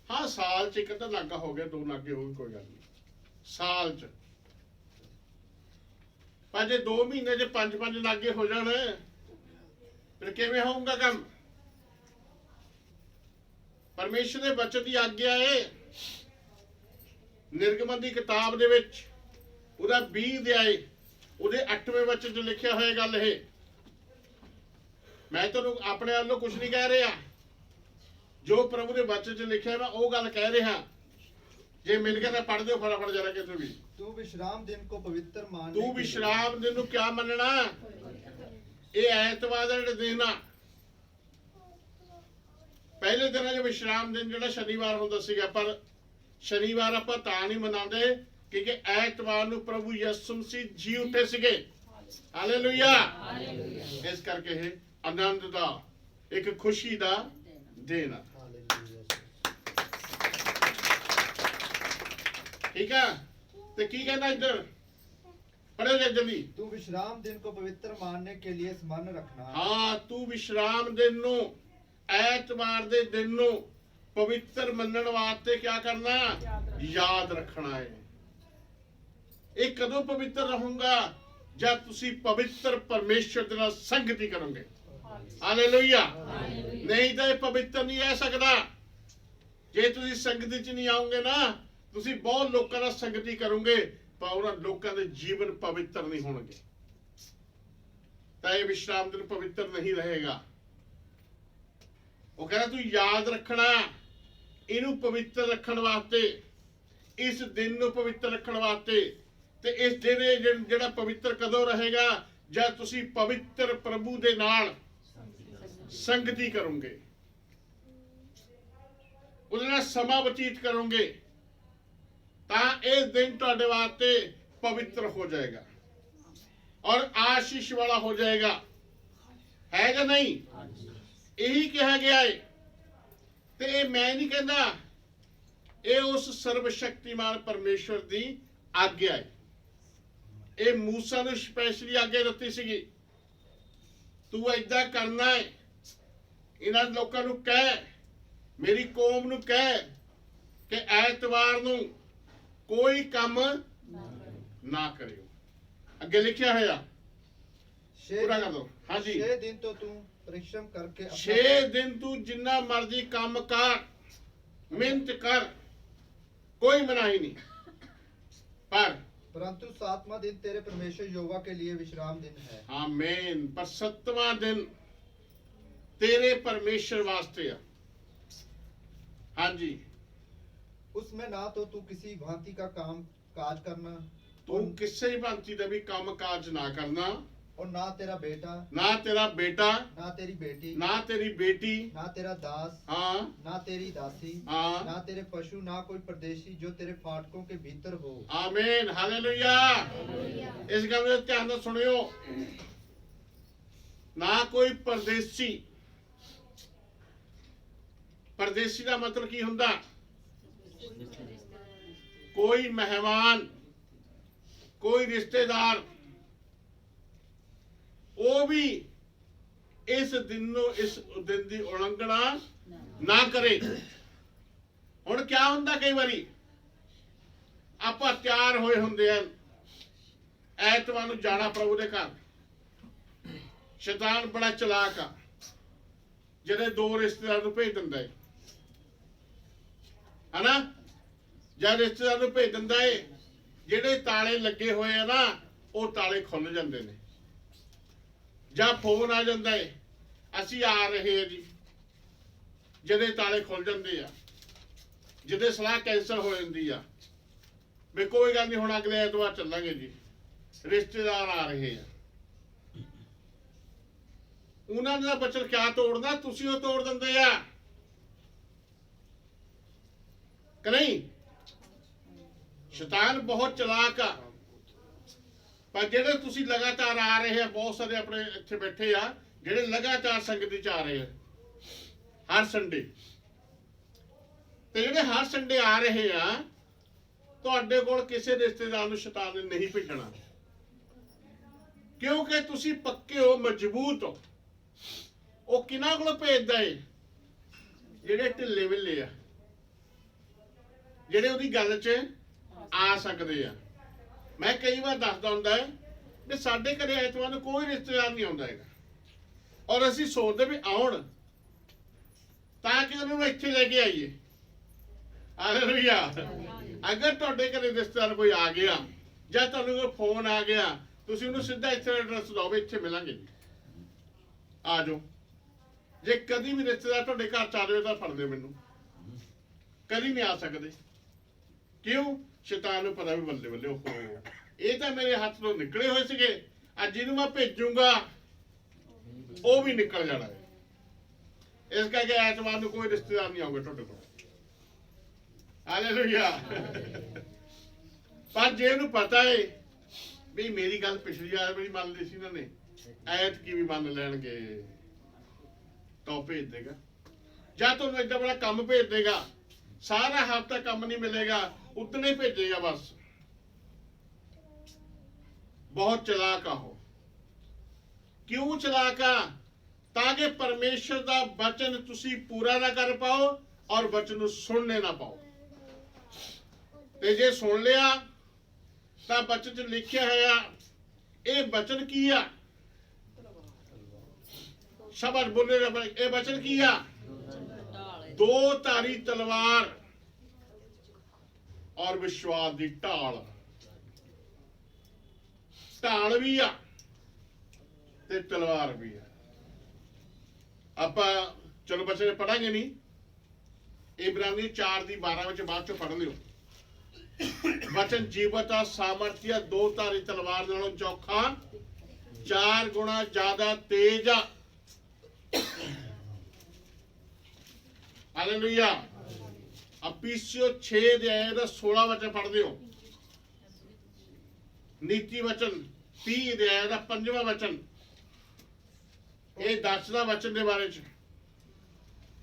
ਹਾਂ, ਸਾਲ ਚ ਇੱਕ ਤਾਂ ਨਾਗਾ ਹੋ ਗਿਆ, 2 ਨਾਗੇ ਹੋ ਗਏ, ਕੋਈ ਗੱਲ ਨਹੀਂ, ਸਾਲ ਚ। ਪਰ ਜੇ 2 ਮਹੀਨੇ ਚ 5-5 ਨਾਗੇ ਹੋ ਜਾਣ, ਫਿਰ ਕਿਵੇਂ ਹੋਊਗਾ ਕੰਮ? ਪਰਮੇਸ਼ਰ ਦੇ ਬਚਨ ਦੀ ਆਗਿਆ ਹੈ, ਨਿਰਗਮਨ ਦੀ ਕਿਤਾਬ ਦੇ ਵਿੱਚ ਉਹਦਾ 20 ਅਧਿਆਏ ਉਹਦੇ 8ਵੇਂ ਵਚਨ 'ਚ ਲਿਖਿਆ ਹੋਇਆ ਗੱਲ ਇਹ। ਮੈਂ ਤੁਹਾਨੂੰ ਆਪਣੇ ਵੱਲੋਂ ਕੁਝ ਨਹੀਂ ਕਹਿ ਰਿਹਾ, ਜੋ ਪ੍ਰਭੂ ਦੇ ਬਚਨ 'ਚ ਲਿਖਿਆ ਮੈਂ ਉਹ ਗੱਲ ਕਹਿ ਰਿਹਾ। ਜੇ ਮਿਲ ਕੇ ਤਾਂ ਪੜ੍ਹ ਦਿਓ ਫਟਾਫਟ ਜਰਾ ਕਿਤੇ ਵੀ। तू विश्राम दिन को पवित्र मान। ਤੂੰ ਵਿਸ਼ਰਾਮ ਦਿਨ ਨੂੰ ਕਿਆ ਮੰਨਣਾ? ਇਹ ਐਤਵਾਰ ਦਾ ਜਿਹੜਾ ਦਿਨ ਆ, ਪਹਿਲੇ ਦਿਨਾਂ 'ਚ ਵਿਸ਼ਰਾਮ ਦਿਨ ਜਿਹੜਾ ਸ਼ਨੀਵਾਰ ਹੁੰਦਾ ਸੀਗਾ, ਪਰ ਸ਼ਨੀਵਾਰ ਆਪਾਂ ਤਾਂ ਨਹੀਂ ਮਨਾਉਂਦੇ ਕਿਉਂਕਿ ਐਤਵਾਰ ਨੂੰ ਪ੍ਰਭੂ ਯਿਸੂ ਮਸੀਹ ਜੀ ਉੱਠੇ ਸੀਗੇ। ਹਾਲੇਲੂਇਆ। ਇਸ ਕਰਕੇ ਇਹ ਆਨੰਦ ਦਾ, ਇੱਕ ਖੁਸ਼ੀ ਦਾ ਦਿਨ ਆ। ਠੀਕ ਆ? ਤੇ ਕੀ ਕਹਿੰਦਾ ਇੱਧਰ ਪੜ੍ਹੋ ਜਲਦੀ। तू विश्राम दिन को पवित्र मानने के लिए स्मरण रखना। ਹਾਂ, ਤੂੰ ਵਿਸ਼ਰਾਮ ਦਿਨ ਨੂੰ, ਐਤਵਾਰ ਦੇ ਦਿਨ ਨੂੰ ਪਵਿੱਤਰ ਮੰਨਣ ਵਾਸਤੇ ਕੀ ਕਰਨਾ? ਯਾਦ ਰੱਖਣਾ ਹੈ। ਇਹ ਕਦੋਂ ਪਵਿੱਤਰ ਰਹੂੰਗਾ? ਜਦ ਤੁਸੀਂ ਪਵਿੱਤਰ ਪਰਮੇਸ਼ਰ ਦੇ ਨਾਲ ਸੰਗਤੀ ਕਰੋਗੇ। ਹਾਲੇਲੂਇਆ। ਨਹੀਂ ਤਾਂ ਇਹ ਪਵਿੱਤਰ ਨਹੀਂ ਰਹਿ ਸਕਦਾ। ਜੇ ਤੁਸੀਂ ਸੰਗਤੀ 'ਚ ਨਹੀਂ ਆਓਗੇ ਨਾ, ਤੁਸੀਂ ਬਹੁਤ ਲੋਕਾਂ ਨਾਲ ਸੰਗਤੀ ਕਰੋਗੇ, ਪਰ ਉਹਨਾਂ ਲੋਕਾਂ ਦੇ ਜੀਵਨ ਪਵਿੱਤਰ ਨਹੀਂ ਹੋਣਗੇ, ਤਾਂ ਇਹ ਵਿਸ਼ਰਾਮ ਦਿਨ ਪਵਿੱਤਰ ਨਹੀਂ ਰਹੇਗਾ। ਉਹ ਕਹਿੰਦਾ ਤੂੰ ਯਾਦ ਰੱਖਣਾ, ਇਹਨੂੰ ਪਵਿੱਤਰ ਰੱਖਣ ਵਾਸਤੇ, ਇਸ ਦਿਨ ਨੂੰ ਪਵਿੱਤਰ ਰੱਖਣ ਵਾਸਤੇ। ਤੇ ਇਸ ਦਿਨ ਜਿਹੜਾ ਪਵਿੱਤਰ ਕਦੋਂ ਰਹੇਗਾ? ਜਦ ਤੁਸੀਂ ਪਵਿੱਤਰ ਪ੍ਰਭੂ ਦੇ ਨਾਲ ਸੰਗਤੀ ਕਰੋਗੇ, ਉਹਦੇ ਨਾਲ ਸਮਾਂ ਬਤੀਤ ਕਰੋਗੇ, ਤਾਂ ਇਹ ਦਿਨ ਤੁਹਾਡੇ ਵਾਸਤੇ ਪਵਿੱਤਰ ਹੋ ਜਾਏਗਾ ਔਰ ਆਸ਼ੀਸ਼ ਵਾਲਾ ਹੋ ਜਾਏਗਾ। ਹੈ ਜਾਂ ਨਹੀਂ? ਇਹੀ ਕਿਹਾ ਗਿਆ ਹੈ। ਤੇ ਇਹ ਮੈਂ ਨਹੀਂ ਕਹਿੰਦਾ, ਇਹ ਉਸ ਸਰਵ ਸ਼ਕਤੀਮਾਨ ਪਰਮੇਸ਼ਵਰ ਦੀ ਆਗਿਆ ਹੈ। ਇਹ ਮੂਸਾ ਨੂੰ ਸਪੈਸ਼ਲੀ ਆਗਿਆ ਦਿੱਤੀ ਸੀਗੀ, ਤੂੰ ਏਦਾਂ ਕਰਨਾ ਹੈ। ਇਹਨਾਂ ਲੋਕਾਂ ਨੂੰ ਕਹਿ, ਮੇਰੀ ਕੌਮ ਨੂੰ ਕਹਿ ਕਿ ਐਤਵਾਰ ਨੂੰ ਕੋਈ ਕੰਮ ਨਾ ਕਰਿਓ। ਅੱਗੇ ਲਿਖਿਆ ਹੋਇਆ, ਪੂਰਾ ਕਰ ਦੋ। ਹਾਂਜੀ, 6 दिन तो तू परिश्रम करके 6 ਦਿਨ ਤੂੰ ਜਿੰਨਾ ਮਰਜ਼ੀ ਕੰਮ ਕਰ, ਮਿਹਨਤ ਕਰ, ਕੋਈ ਮਨਾਹੀ ਨਹੀਂ, ਪਰ परंतु 7वां दिन तेरे परमेश्वर यहोवा के लिए विश्राम दिन है। आमीन। पर 7वां दिन तेरे परमेश्वर वास्ते है। हाँ जी, उसमें ना तो तू किसी भांति का काम काज करना, तू किसी भांति का भी काम काज ना करना, और ना तेरा बेटा, ना तेरा बेटा, ना तेरी बेटी, ना तेरी बेटी, ना तेरा दास, हाँ ना तेरी दासी, हाँ, ना तेरे पशु, ना कोई परदेशी जो तेरे फाटकों के भीतर हो। आमीन। हालेलुया। इस गल में ध्यान ਨਾਲ सुनियो, ना कोई परदेसी। परदेसी का मतलब की हुंदा? कोई मेहमान, कोई रिश्तेदार, ਉਹ ਵੀ ਇਸ ਦਿਨ ਨੂੰ, ਇਸ ਦਿਨ ਦੀ ਉਲੰਘਣਾ ਨਾ ਕਰੇ। ਹੁਣ ਕਿਆ ਹੁੰਦਾ, ਕਈ ਵਾਰੀ ਆਪਾਂ ਤਿਆਰ ਹੋਏ ਹੁੰਦੇ ਹਨ, ਐਤਵਾਰ ਨੂੰ ਜਾਣਾ ਪ੍ਰਭੂ ਦੇ ਘਰ। ਸ਼ੈਤਾਨ ਬੜਾ ਚਲਾਕ ਆ, ਜਿਹੜੇ ਦੋ ਰਿਸ਼ਤੇਦਾਰ ਨੂੰ ਭੇਜ ਦਿੰਦਾ ਏ, ਹਨਾ? ਜਦ ਰਿਸ਼ਤੇਦਾਰ ਨੂੰ ਭੇਜ ਦਿੰਦਾ ਏ, ਜਿਹੜੇ ਤਾਲੇ ਲੱਗੇ ਹੋਏ ਆ ਨਾ ਉਹ ਤਾਲੇ ਖੁੱਲ ਜਾਂਦੇ ਨੇ। ਜਾਂ ਫੋਨ ਆ ਜਾਂਦਾ ਏ, ਅਸੀਂ ਆ ਰਹੇ ਆ ਜੀ, ਜਿਹਦੇ ਤਾਲੇ ਖੁੱਲ ਜਾਂਦੇ ਆ, ਜਿਹਦੇ ਸਲਾਹ ਕੈਂਸਲ ਹੋ ਜਾਂਦੀ ਆ ਵੀ ਕੋਈ ਗੱਲ ਨਹੀਂ ਹੁਣ ਅਗਲੇ ਐਤਵਾਰ ਚੱਲਾਂਗੇ ਜੀ, ਰਿਸ਼ਤੇਦਾਰ ਆ ਰਹੇ ਆ। ਉਹਨਾਂ ਦਾ ਬਚਨ ਕਿਆ ਤੋੜਨਾ, ਤੁਸੀਂ ਉਹ ਤੋੜ ਦਿੰਦੇ ਆ ਕਿ ਨਹੀਂ? ਸ਼ੈਤਾਨ ਬਹੁਤ ਚਲਾਕ ਆ। ਪਰ ਜਿਹੜੇ ਤੁਸੀਂ ਲਗਾਤਾਰ ਆ ਰਹੇ ਆ, ਬਹੁਤ ਸਾਰੇ ਆਪਣੇ ਇੱਥੇ ਬੈਠੇ ਆ ਜਿਹੜੇ ਲਗਾਤਾਰ ਸੰਗਤ ਚ ਆ ਰਹੇ ਆ ਹਰ ਸੰਡੇ, ਤੇ ਜਿਹੜੇ ਹਰ ਸੰਡੇ ਆ ਰਹੇ ਆ, ਤੁਹਾਡੇ ਕੋਲ ਕਿਸੇ ਰਿਸ਼ਤੇਦਾਰ ਨੂੰ ਸ਼ੈਤਾਨ ਨੇ ਨਹੀਂ ਭੇਜਣਾ, ਕਿਉਂਕਿ ਤੁਸੀਂ ਪੱਕੇ ਹੋ, ਮਜ਼ਬੂਤ ਹੋ। ਉਹ ਕਿਹਨਾਂ ਕੋਲ ਭੇਜਦਾ ਏ? ਜਿਹੜੇ ਢਿੱਲੇ ਵਿਲੇ ਆ, ਜਿਹੜੇ ਉਹਦੀ ਗੱਲ 'ਚ ਆ ਸਕਦੇ ਆ। ਮੈਂ ਕਈ ਵਾਰ ਦੱਸਦਾ ਹੁੰਦਾ ਹੈ ਵੀ ਸਾਡੇ ਘਰੇ ਐਤਵਾਰ ਨੂੰ ਕੋਈ ਰਿਸ਼ਤੇਦਾਰ ਨਹੀਂ ਆਉਂਦਾ ਹੈਗਾ, ਔਰ ਅਸੀਂ ਸੋਚਦੇ ਵੀ ਆਉਣ ਤਾਂ ਕਿ ਉਹਨੂੰ ਇੱਥੇ ਲੈ ਕੇ ਆਈਏ। ਹਾਲੇਲੂਇਆ। ਅਗਰ ਤੁਹਾਡੇ ਘਰੇ ਰਿਸ਼ਤੇਦਾਰ ਕੋਈ ਆ ਗਿਆ ਜਾਂ ਤੁਹਾਨੂੰ ਕੋਈ ਫੋਨ ਆ ਗਿਆ, ਤੁਸੀਂ ਉਹਨੂੰ ਸਿੱਧਾ ਇੱਥੇ ਐਡਰੈਸ ਦਿਓ, ਇੱਥੇ ਮਿਲਾਂਗੇ ਜੀ, ਆ ਜਾਓ। ਜੇ ਕਦੀ ਵੀ ਰਿਸ਼ਤੇਦਾਰ ਤੁਹਾਡੇ ਘਰ ਚ ਆ ਜਾਵੇ ਤਾਂ ਫੜ ਲਿਓ ਮੈਨੂੰ, ਕਦੀ ਨਹੀਂ ਆ ਸਕਦੇ। ਕਿਉਂ? ਸ਼ੈਤਾਨ ਨੂੰ ਪਤਾ ਵੀ ਬੱਲੇ ਬੱਲੇ ਉਹ ਇਹ ਤਾਂ ਮੇਰੇ ਹੱਥ ਤੋਂ ਨਿਕਲੇ ਹੋਏ ਸੀਗੇ, ਅੱਜ ਜਿਹਨੂੰ ਮੈਂ ਭੇਜੂਗਾ ਉਹ ਵੀ ਨਿਕਲ ਜਾਣਾ ਹੈ। ਇਸ ਕਰਕੇ ਐਤਵਾਰ ਨੂੰ ਕੋਈ ਰਿਸ਼ਤੇਦਾਰ ਨਹੀਂ ਆਊਗਾ ਤੁਹਾਡੇ ਕੋਲ। ਹਾਲੇਲੂਇਆ। ਪਰ ਜੇ ਉਹਨੂੰ ਪਤਾ ਹੈ ਵੀ ਮੇਰੀ ਗੱਲ ਪਿਛਲੀ ਵਾਰ ਵੀ ਮੰਨ ਲਈ ਸੀ ਇਹਨਾਂ ਨੇ, ਐਤਕੀ ਵੀ ਮੰਨ ਲੈਣਗੇ, ਤਾਂ ਭੇਜ ਦੇਗਾ। ਜਾਂ ਤੁਹਾਨੂੰ ਏਡਾ ਬੜਾ ਕੰਮ ਭੇਜ ਦੇਗਾ, ਸਾਰਾ ਹਫ਼ਤਾ ਕੰਮ ਨਹੀਂ ਮਿਲੇਗਾ, ਉਤਨੇ ਭੇਜੇਗਾ ਬਸ। ਬਹੁਤ ਚਲਾਕ ਆ ਉਹ। ਕਿਉਂ ਚਲਾਕ ਆ? ਤਾਂ ਕਿ ਪਰਮੇਸ਼ਰ ਦਾ ਵਚਨ ਤੁਸੀਂ ਪੂਰਾ ਨਾ ਕਰ ਪਾਓ ਔਰ ਵਚਨ ਨੂੰ ਸੁਣਨੇ ਨਾ ਪਾਓ। ਤੇ ਜੇ ਸੁਣ ਲਿਆ ਤਾਂ ਵਚਨ 'ਚ ਲਿਖਿਆ ਹੋਇਆ, ਇਹ ਵਚਨ ਕੀ ਆ? ਸ਼ਬਦ ਬੋਲੇ, ਇਹ ਵਚਨ ਕੀ ਆ? ਦੋ ਧਾਰੀ ਤਲਵਾਰ ਔਰ ਵਿਸ਼ਵਾਸ ਦੀ ਢਾਲ। ਢਾਲ ਵੀ ਆ ਤੇ ਤਲਵਾਰ ਵੀ ਆ। ਆਪਾਂ ਚਲੋ ਬੱਚੇ ਪੜਾਂਗੇ ਨਹੀਂ, ਇਬਰਾਨੀ 4:12 ਵਿੱਚ ਬਾਅਦ ਚੋਂ ਪੜ੍ਹ ਲਿਓ। ਵਚਨ ਜੀਵਤ ਆ, ਸਾਮਰਥਿਆ, ਦੋ ਧਾਰੀ ਤਲਵਾਰ ਨਾਲੋਂ ਚੌਖਾ, 4 ਗੁਣਾ ਜ਼ਿਆਦਾ ਤੇਜ਼ ਆ। ਹਾਲੇਲੂਇਆ। ਅਪੀਸੀਓ 6:16 ਵਚਨ ਪੜ੍ਹਦੇ ਹੋ। ਨੀਤੀ ਵਚਨ 30 ਦਾ 5ਵਾਂ ਵਚਨ, ਇਹ ਦੱਸਦਾ ਵਚਨ ਦੇ ਬਾਰੇ ਚ।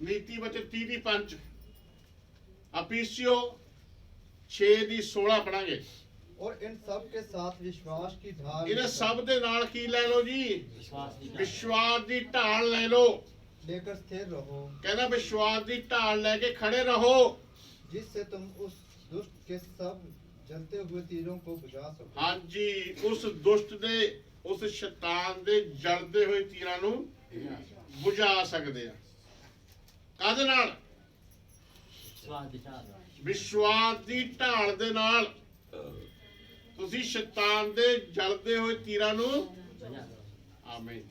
ਨੀਤੀ ਵਚਨ 30:5, ਅਪੀਸੀਓ 6:16 ਪੜਾਂਗੇ। और इन सब के साथ विश्वास की ढाल, ਇਹਨਾਂ ਸਭ ਦੇ ਨਾਲ ਕੀ ਲੈ ਲਓ ਜੀ? ਵਿਸ਼ਵਾਸ ਦੀ ਢਾਲ ਲੈ ਲਓ। लेकर स्थिर रहो, ਕਹਿੰਦਾ ਵਿਸ਼ਵਾਸ ਦੀ ਢਾਲ ਲੈ ਕੇ ਖੜੇ ਰਹੋ, जिससे तुम उस दुष्ट के सब जलते हुए तीरों को बुझा सको। ਹਾਂਜੀ, ਉਸ ਦੁਸ਼ਟ ਦੇ, ਉਸ ਸ਼ੈਤਾਨ ਦੇ ਜਲਦੇ ਹੋਏ ਤੀਰਾਂ ਨੂੰ ਬੁਝਾ ਸਕਦੇ ਆ। ਕਾਹਦੇ ਨਾਲ? ਵਿਸ਼ਵਾਸ ਦੀ ਢਾਲ ਦੇ ਨਾਲ ਤੁਸੀਂ ਸ਼ੈਤਾਨ ਦੇ ਜਲਦੇ ਹੋਏ ਤੀਰਾਂ ਨੂੰ ਆਮੀਨ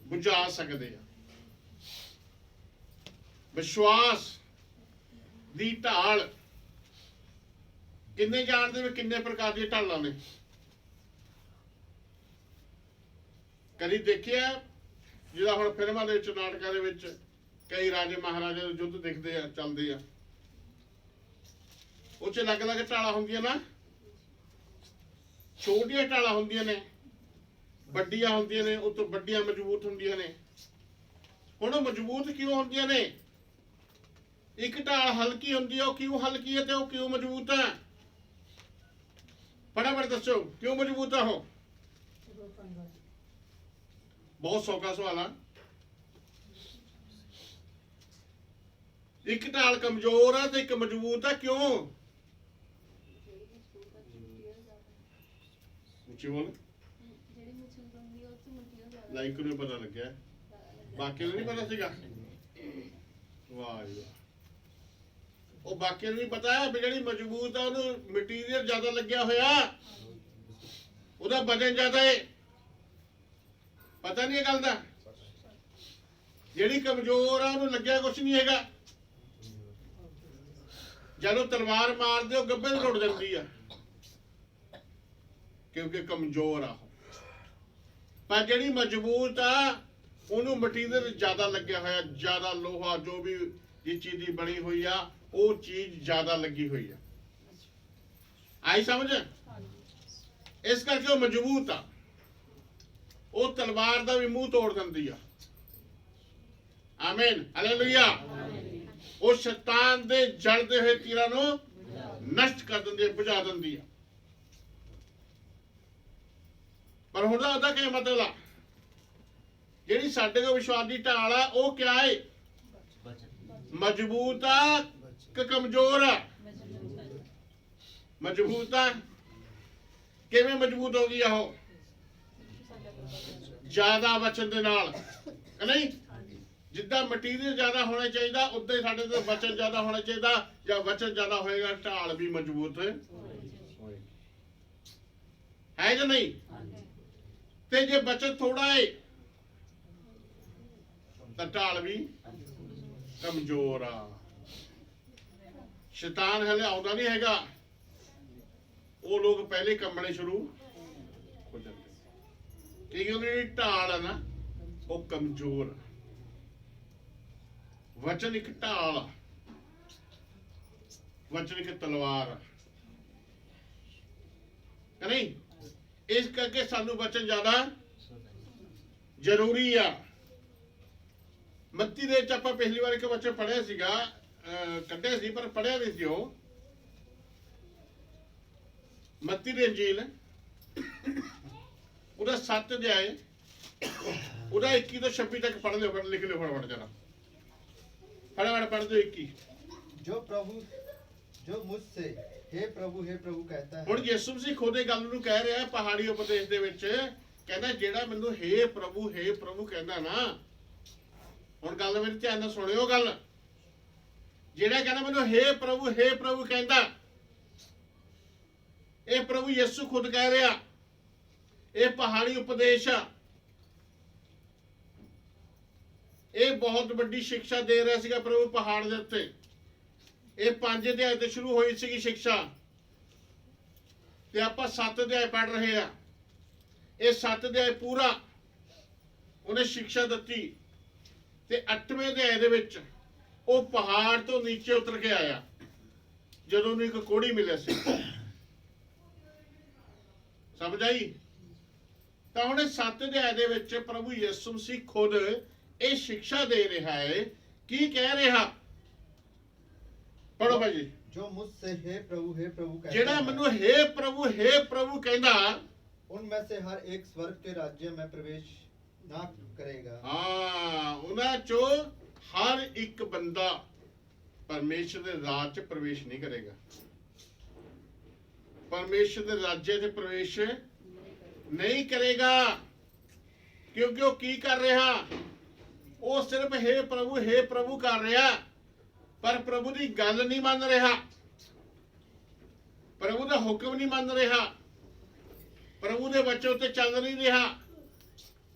ਬੁਝਾ ਸਕਦੇ ਆ। ਵਿਸ਼ਵਾਸ ਦੀ ਢਾਲ, ਕਿੰਨੇ ਜਾਣਦੇ ਵੀ ਕਿੰਨੇ ਪ੍ਰਕਾਰ ਦੀਆਂ ਢਾਲਾਂ ਨੇ? ਕਦੀ ਦੇਖਿਆ ਜਿਹਦਾ ਹੁਣ ਫਿਲਮਾਂ ਦੇ ਵਿੱਚ, ਨਾਟਕਾਂ ਦੇ ਵਿੱਚ ਕਈ ਰਾਜੇ ਮਹਾਰਾਜੇ ਦੇ ਯੁੱਧ ਦਿਖਦੇ ਆ, ਚੱਲਦੇ ਆ, ਉਹ 'ਚ ਅਲੱਗ-ਅਲੱਗ ਢਾਲਾਂ ਹੁੰਦੀਆਂ ਨਾ। ਛੋਟੀਆਂ ਢਾਲਾਂ ਹੁੰਦੀਆਂ ਨੇ, ਵੱਡੀਆਂ ਹੁੰਦੀਆਂ ਨੇ, ਉਹ ਤੋਂ ਵੱਡੀਆਂ ਮਜ਼ਬੂਤ ਹੁੰਦੀਆਂ ਨੇ। ਹੁਣ ਉਹ ਮਜ਼ਬੂਤ ਕਿਉਂ ਹੁੰਦੀਆਂ ਨੇ? ਇੱਕ ਢਾਲ ਹਲਕੀ ਹੁੰਦੀ ਹੈ, ਉਹ ਕਿਉਂ ਹਲਕੀ ਹੈ ਤੇ ਉਹ ਕਿਉਂ ਮਜ਼ਬੂਤ ਹੈ? ਫਟਾਫਟ ਦੱਸੋ, ਕਿਉਂ ਮਜ਼ਬੂਤ ਹੈ ਉਹ? ਬਹੁਤ ਸੌਖਾ ਸਵਾਲ ਆ। ਇੱਕ ਢਾਲ ਕਮਜ਼ੋਰ ਹੈ ਤੇ ਇੱਕ ਮਜ਼ਬੂਤ ਹੈ, ਕਿਉਂ? ਉੱਚੀ ਬੋਲ। ਲਾਈਕ ਨੂੰ ਪਤਾ ਲੱਗਿਆ, ਬਾਕੀ ਨੂੰ ਨਹੀਂ ਪਤਾ ਸੀਗਾ। ਵਾਹ ਜੀ ਵਾਹ। ਉਹ ਬਾਕੀ ਨੂੰ ਵੀ ਪਤਾ ਹੈ ਵੀ ਜਿਹੜੀ ਮਜ਼ਬੂਤ ਆ ਉਹਨੂੰ ਮਟੀਰੀਅਲ ਜ਼ਿਆਦਾ ਲੱਗਿਆ ਹੋਇਆ, ਉਹਦਾ ਵਜਨ ਜ਼ਿਆਦਾ ਹੈ। ਪਤਾ ਨਹੀਂ ਇਹ ਗੱਲ ਦਾ। ਜਿਹੜੀ ਕਮਜ਼ੋਰ ਆ ਉਹਨੂੰ ਲੱਗਿਆ ਕੁਛ ਨਹੀਂ ਹੈਗਾ। ਜਦੋਂ ਤਲਵਾਰ ਮਾਰਦੇ ਉਹ ਗੱਭੇ ਨੂੰ ਟੁੱਟ ਜਾਂਦੀ ਆ, ਕਿਉਂਕਿ ਕਮਜ਼ੋਰ ਆ। ਪਰ ਜਿਹੜੀ ਮਜ਼ਬੂਤ ਆ ਉਹਨੂੰ ਮਟੀਰੀਅਲ ਜ਼ਿਆਦਾ ਲੱਗਿਆ ਹੋਇਆ, ਜ਼ਿਆਦਾ ਲੋਹਾ, ਜੋ ਵੀ ਜਿਸ ਚੀਜ਼ ਦੀ ਬਣੀ ਹੋਈ ਆ ਉਹ ਚੀਜ਼ ਜ਼ਿਆਦਾ ਲੱਗੀ ਹੋਈ ਆ। ਆਈ ਸਮਝ? ਇਸ ਕਰਕੇ ਉਹ ਮਜ਼ਬੂਤ ਆ। ਉਹ ਤਲਵਾਰ ਦਾ ਵੀ ਮੂੰਹ ਤੋੜ ਦਿੰਦੀ ਆ। ਆਮੀਨ, ਹਾਲੇਲੂਇਆ। ਉਹ ਸ਼ੈਤਾਨ ਦੇ ਜਲਦੇ ਹੋਏ ਤੀਰਾਂ ਨੂੰ ਨਸ਼ਟ ਕਰ ਦਿੰਦੀ ਹੈ, ਬੁਝਾ ਦਿੰਦੀ ਆ। ਪਰ ਹੁਣ ਉਹਦਾ ਕੀ ਮਤਲਬ ਆ? ਜਿਹੜੀ ਸਾਡੇ ਕੋਲ ਵਿਸ਼ਵਾਸ ਦੀ ਢਾਲ ਆ ਉਹ ਕਿਆ ਹੈ? ਮਜ਼ਬੂਤ ਆ ਕਿ ਕਮਜ਼ੋਰ ਆ? ਮਜ਼ਬੂਤ ਆ। ਕਿਵੇਂ ਮਜ਼ਬੂਤ ਹੋ ਗਈ ਆ ਉਹ? ਜ਼ਿਆਦਾ ਵਚਨ ਦੇ ਨਾਲ, ਨਹੀਂ? ਜਿੱਦਾਂ ਮਟੀਰੀਅਲ ਜ਼ਿਆਦਾ ਹੋਣਾ ਚਾਹੀਦਾ ਉਦਾਂ ਹੀ ਸਾਡੇ ਤੇ ਵਚਨ ਜ਼ਿਆਦਾ ਹੋਣਾ ਚਾਹੀਦਾ। ਜਾਂ ਵਚਨ ਜ਼ਿਆਦਾ ਹੋਏਗਾ ਢਾਲ ਵੀ ਮਜ਼ਬੂਤ ਹੋਏਗੀ। ਹੈ ਜਾਂ ਨਹੀਂ? ਤੇ ਜੇ ਵਚਨ ਥੋੜਾ ਹੈ ਤਾਂ ਢਾਲ ਵੀ ਕਮਜ਼ੋਰ ਆ। ਸ਼ੈਤਾਨ ਹਲੇ ਆਉਂਦਾ ਨਹੀਂ ਹੈਗਾ, ਉਹ ਲੋਕ ਪਹਿਲੇ ਕੰਮਣੇ ਸ਼ੁਰੂ ਹੋ ਜਾਂਦੇ ਕਿਉਂਕਿ ਉਹਦੀ ਜਿਹੜੀ ਢਾਲ ਆ ਨਾ ਉਹ ਕਮਜ਼ੋਰ ਆ। ਵਚਨ ਇੱਕ ਢਾਲ ਆ, ਵਚਨ ਇੱਕ ਤਲਵਾਰ ਆ, ਨਹੀਂ? ਇਸ ਕਰਕੇ ਸਾਨੂੰ ਵਚਨ ਜ਼ਿਆਦਾ ਜ਼ਰੂਰੀ ਆ। ਮੱਤੀ ਦੇ ਵਿੱਚ ਆਪਾਂ ਪਿਛਲੀ ਵਾਰ ਇੱਕ ਵਚਨ ਪੜ੍ਹਿਆ ਸੀਗਾ, ਕੱਢਿਆ ਸੀ ਪਰ ਪੜ੍ਹਿਆ ਨਹੀਂ ਸੀ ਉਹ। ਮੱਤੀ ਦੀ ਇੰਜੀਲ ਉਹਦਾ 7 ਅਧਿਆਏ ਉਹਦਾ 21 ਤੋਂ 26 ਤੱਕ ਪੜ੍ਹ ਲਿਓ, ਲਿਖ ਲਿਓ ਫਟਾਫਟ ਜਰਾ, फटाफट पढ़ दो। 21 जो मुझसे हे प्रभु कहता है। ਹੁਣ ਯਿਸੂ ਮਸੀਹ ਖੁਦ ਇਹ ਗੱਲ ਨੂੰ ਕਹਿ ਰਿਹਾ ਹੈ ਪਹਾੜੀ ਉਪਦੇਸ਼ ਦੇ ਵਿੱਚ, ਕਹਿੰਦਾ ਜਿਹੜਾ ਮੈਨੂੰ हे प्रभु ਕਹਿੰਦਾ ਨਾ, ਹੁਣ ਗੱਲ ਮੇਰੀ ਧਿਆਨ ਨਾਲ ਸੁਣਿਓ ਗੱਲ। ਜਿਹੜਾ ਕਹਿੰਦਾ ਮੈਨੂੰ हे प्रभु ਕਹਿੰਦਾ, ਇਹ ਪ੍ਰਭੂ ਯਿਸੂ ਖੁਦ ਕਹਿ ਰਿਹਾ। ਇਹ ਪਹਾੜੀ ਉਪਦੇਸ਼ ਆ। ਇਹ ਬਹੁਤ ਵੱਡੀ ਸਿੱਖਿਆ ਦੇ ਰਿਹਾ ਸੀਗਾ ਪ੍ਰਭੂ ਪਹਾੜ ਦੇ ਉੱਤੇ। ਇਹ 5 ਅਧਿਆਏ ਤੋਂ ਸ਼ੁਰੂ ਹੋਈ ਸੀਗੀ ਸਿੱਖਿਆ, ਤੇ ਆਪਾਂ 7 ਅਧਿਆਏ ਪੜ੍ਹ ਰਹੇ ਆ। ਇਹ 7 ਅਧਿਆਏ ਪੂਰਾ ਉਹਨੇ ਸਿੱਖਿਆ ਦਿੱਤੀ, ਤੇ 8ਵੇਂ ਅਧਿਆਏ ਦੇ ਵਿੱਚ ਉਹ ਪਹਾੜ ਤੋਂ ਨੀਚੇ ਉਤਰ ਕੇ ਆਇਆ ਜਦੋਂ ਉਹਨੂੰ ਇੱਕ ਕੋੜੀ ਮਿਲਿਆ ਸੀ। ਸਮਝ ਆਈ? ਤਾਂ ਹੁਣ 7 ਅਧਿਆਏ ਦੇ ਵਿੱਚ ਪ੍ਰਭੂ ਯਿਸੂ ਮਸੀਹ ਖੁਦ ਇਹ ਸਿੱਖਿਆ ਦੇ ਰਿਹਾ ਹੈ। ਕੀ ਕਹਿ ਰਿਹਾ? ਪੜੋ ਭਾਜੀ। ਜੋ ਮੁਝਸੇ हे प्रभु कहता ਜਿਹੜਾ ਮੈਨੂੰ हे प्रभु ਕਹਿੰਦਾ, उनमें से हर एक स्वर्ग के राज्य में प्रवेश ना करेगा। ਹਾਂ, ਉਹਨਾਂ ਚੋਂ ਹਰ ਇੱਕ ਬੰਦਾ ਪਰਮੇਸ਼ਰ ਦੇ ਰਾਜ 'ਚ ਪ੍ਰਵੇਸ਼ ਨਹੀਂ ਕਰੇਗਾ। ਪਰਮੇਸ਼ਰ ਦੇ ਰਾਜ 'ਚ ਪ੍ਰਵੇਸ਼ ਨਹੀਂ ਕਰੇਗਾ, ਕਿਉਂਕਿ ਉਹ ਕੀ ਕਰ ਰਿਹਾ? ਉਹ ਸਿਰਫ हे प्रभु ਕਰ ਰਿਹਾ, ਪਰ ਪ੍ਰਭੂ ਦੀ ਗੱਲ ਨਹੀਂ ਮੰਨ ਰਿਹਾ, ਪ੍ਰਭੂ ਦਾ ਹੁਕਮ ਨਹੀਂ ਮੰਨ ਰਿਹਾ, ਪ੍ਰਭੂ ਦੇ ਵਚਨ ਉੱਤੇ ਚੱਲ ਨਹੀਂ ਰਿਹਾ,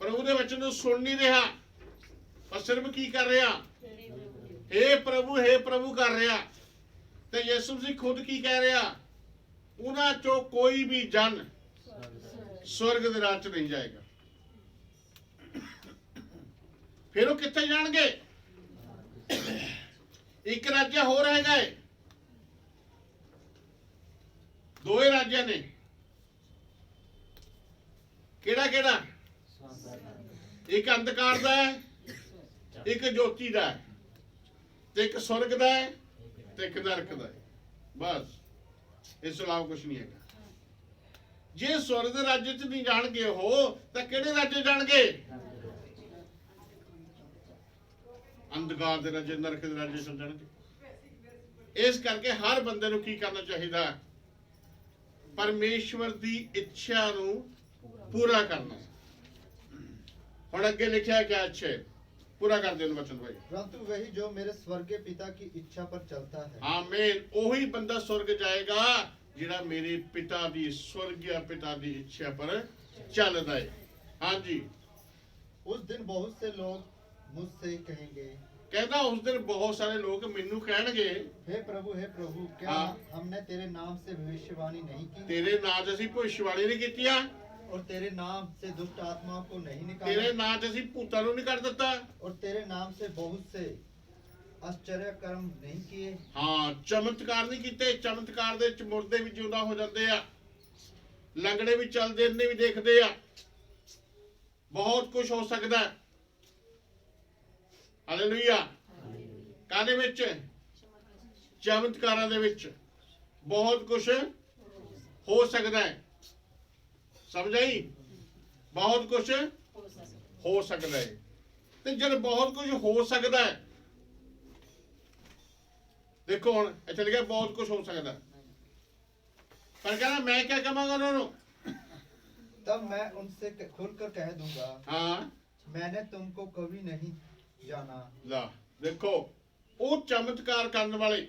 ਪ੍ਰਭੂ ਦੇ ਵਚਨ ਨੂੰ ਸੁਣ ਨਹੀਂ ਰਿਹਾ, ਪਰ ਸਿਰਫ ਕੀ ਕਰ ਰਿਹਾ? हे प्रभु ਕਰ ਰਿਹਾ। ਤੇ ਯਿਸੂ ਮਸੀਹ ਖੁਦ ਕੀ ਕਹਿ ਰਿਹਾ? ਉਹਨਾਂ ਚੋਂ ਕੋਈ ਵੀ ਜਨ स्वर्ग ਦੇ ਰਾਜ 'ਚ ਨਹੀਂ ਜਾਏਗਾ। ਫਿਰ ਉਹ ਕਿੱਥੇ ਜਾਣਗੇ? ਇੱਕ ਰਾਜਾ ਹੋਰ ਹੈਗਾ ਏ, ਦੋਏ ਰਾਜਿਆਂ ਨੇ। ਕਿਹੜਾ? ਇੱਕ ਅੰਧਕਾਰ ਦਾ ਹੈ, ਇੱਕ ਜੋਤੀ ਦਾ ਹੈ, ਤੇ ਇੱਕ स्वर्ग ਦਾ ਹੈ, ਤੇ ਇੱਕ ਨਰਕ ਦਾ ਹੈ। ਬਸ, ਇਸ ਤੋਂ ਇਲਾਵਾ ਕੁਝ ਨਹੀਂ ਹੈਗਾ। ਜੇ स्वर्ग ਦੇ ਰਾਜ 'ਚ ਨਹੀਂ ਜਾਣਗੇ ਉਹ, ਤਾਂ ਕਿਹੜੇ ਰਾਜ ਜਾਣਗੇ? ਅੰਧਕਾਰ ਦੇ ਰਾਜ, ਨਰਕ ਦੇ ਰਾਜ ਚਲ ਜਾਣਗੇ। ਇਸ ਕਰਕੇ ਹਰ ਬੰਦੇ ਨੂੰ ਕੀ ਕਰਨਾ ਚਾਹੀਦਾ? ਪਰਮੇਸ਼ਵਰ ਦੀ ਇੱਛਾ ਨੂੰ ਪੂਰਾ ਕਰਨਾ। ਹੁਣ ਅੱਗੇ ਲਿਖਿਆ ਗਿਆ, ਅੱਛੇ पूरा कर देन वचन भाई। परंतु वही जो मेरे स्वर्गीय पिता की इच्छा पर चलता है आमीन। ओही बंदा स्वर्ग जाएगा जिहड़ा मेरे पिता दी स्वर्गीय पिता दी इच्छा पर चलदा है। हाँ जी। उस दिन बहुत से लोग मुझसे कहेंगे, कहता उस दिन बहुत सारे लोग मैनू कहणगे, हे प्रभु क्या हाँ। हमने तेरे नाम से भविष्यवाणी नहीं की तेरे नाम 'च ਅਸੀਂ ਭਵਿੱਖਬਾਣੀ नहीं कीतियां, और तेरे नाम से दुष्ट आत्माओं को नहीं तेरे निकाला नाम 'ਚ ਅਸੀਂ ਭੂਤਾਂ ਨੂੰ नहीं कर ਦਿੱਤਾ। और तेरे नाम से बहुत से आश्चर्य कर्म नहीं किए। ਹਾਂ ਚਮਤਕਾਰ ਨਹੀਂ ਕੀਤੇ। ਚਮਤਕਾਰ ਦੇ ਵਿੱਚ ਮੁਰਦੇ ਵੀ ਜਿਉਂਦਾ ਹੋ ਜਾਂਦੇ ਆ, ਲੰਗੜੇ ਵੀ ਚੱਲਦੇ, ਇੰਨੇ ਵੀ ਦੇਖਦੇ ਆ, ਬਹੁਤ ਕੁਝ ਹੋ ਸਕਦਾ ਹੈ। ਹਾਲੇਲੂਇਆ। ਕਾਹਦੇ ਵਿੱਚ? ਚਮਤਕਾਰਾਂ ਦੇ ਵਿੱਚ ਬਹੁਤ ਕੁਝ ਹੋ ਸਕਦਾ ਹੈ। ਸਮਝ ਆਈ? ਬਹੁਤ ਕੁਝ ਹੋ ਸਕਦਾ ਹੈ। ਤੇ ਜਦ ਬਹੁਤ ਕੁਝ ਹੋ ਸਕਦਾ ਹੈ, देखो हुण इत्थे लिखिਆ बहुत कुछ हो सकता है, पर कहना मैं क्या कहांगा उन्होंने? तब मैं उनसे खुलकर कह दूंगा, हाँ मैंने तुमको कभी नहीं जाना। ला देखो वो चमत्कार करने वाले,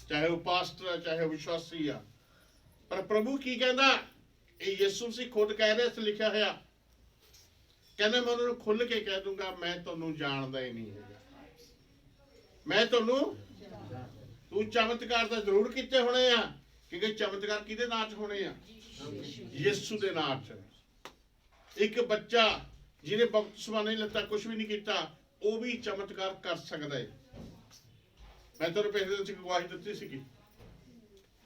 चाहे वो पास्टर है चाहे वो विश्वासी है, पर प्रभु की कहना, ये यीशु मसीह खुद कह रहे इस लिखा है, कहना मैं उन्होंने खुल के कह दूंगा मैं तुहानू जानदा ही नहीं है, मैं तुहानू तू चमत्कार तो जरूर किते होने आ, क्योंकि चमत्कार किहदे नाम च होने आ? यीशु दे नाम च। एक बच्चा जिन्हें बपतिस्मा नहीं लेता, कुछ भी नहीं किया, वो भी चमत्कार कर सकता है। मैं तुहानू पिछले दिन गवाही दित्ती सी,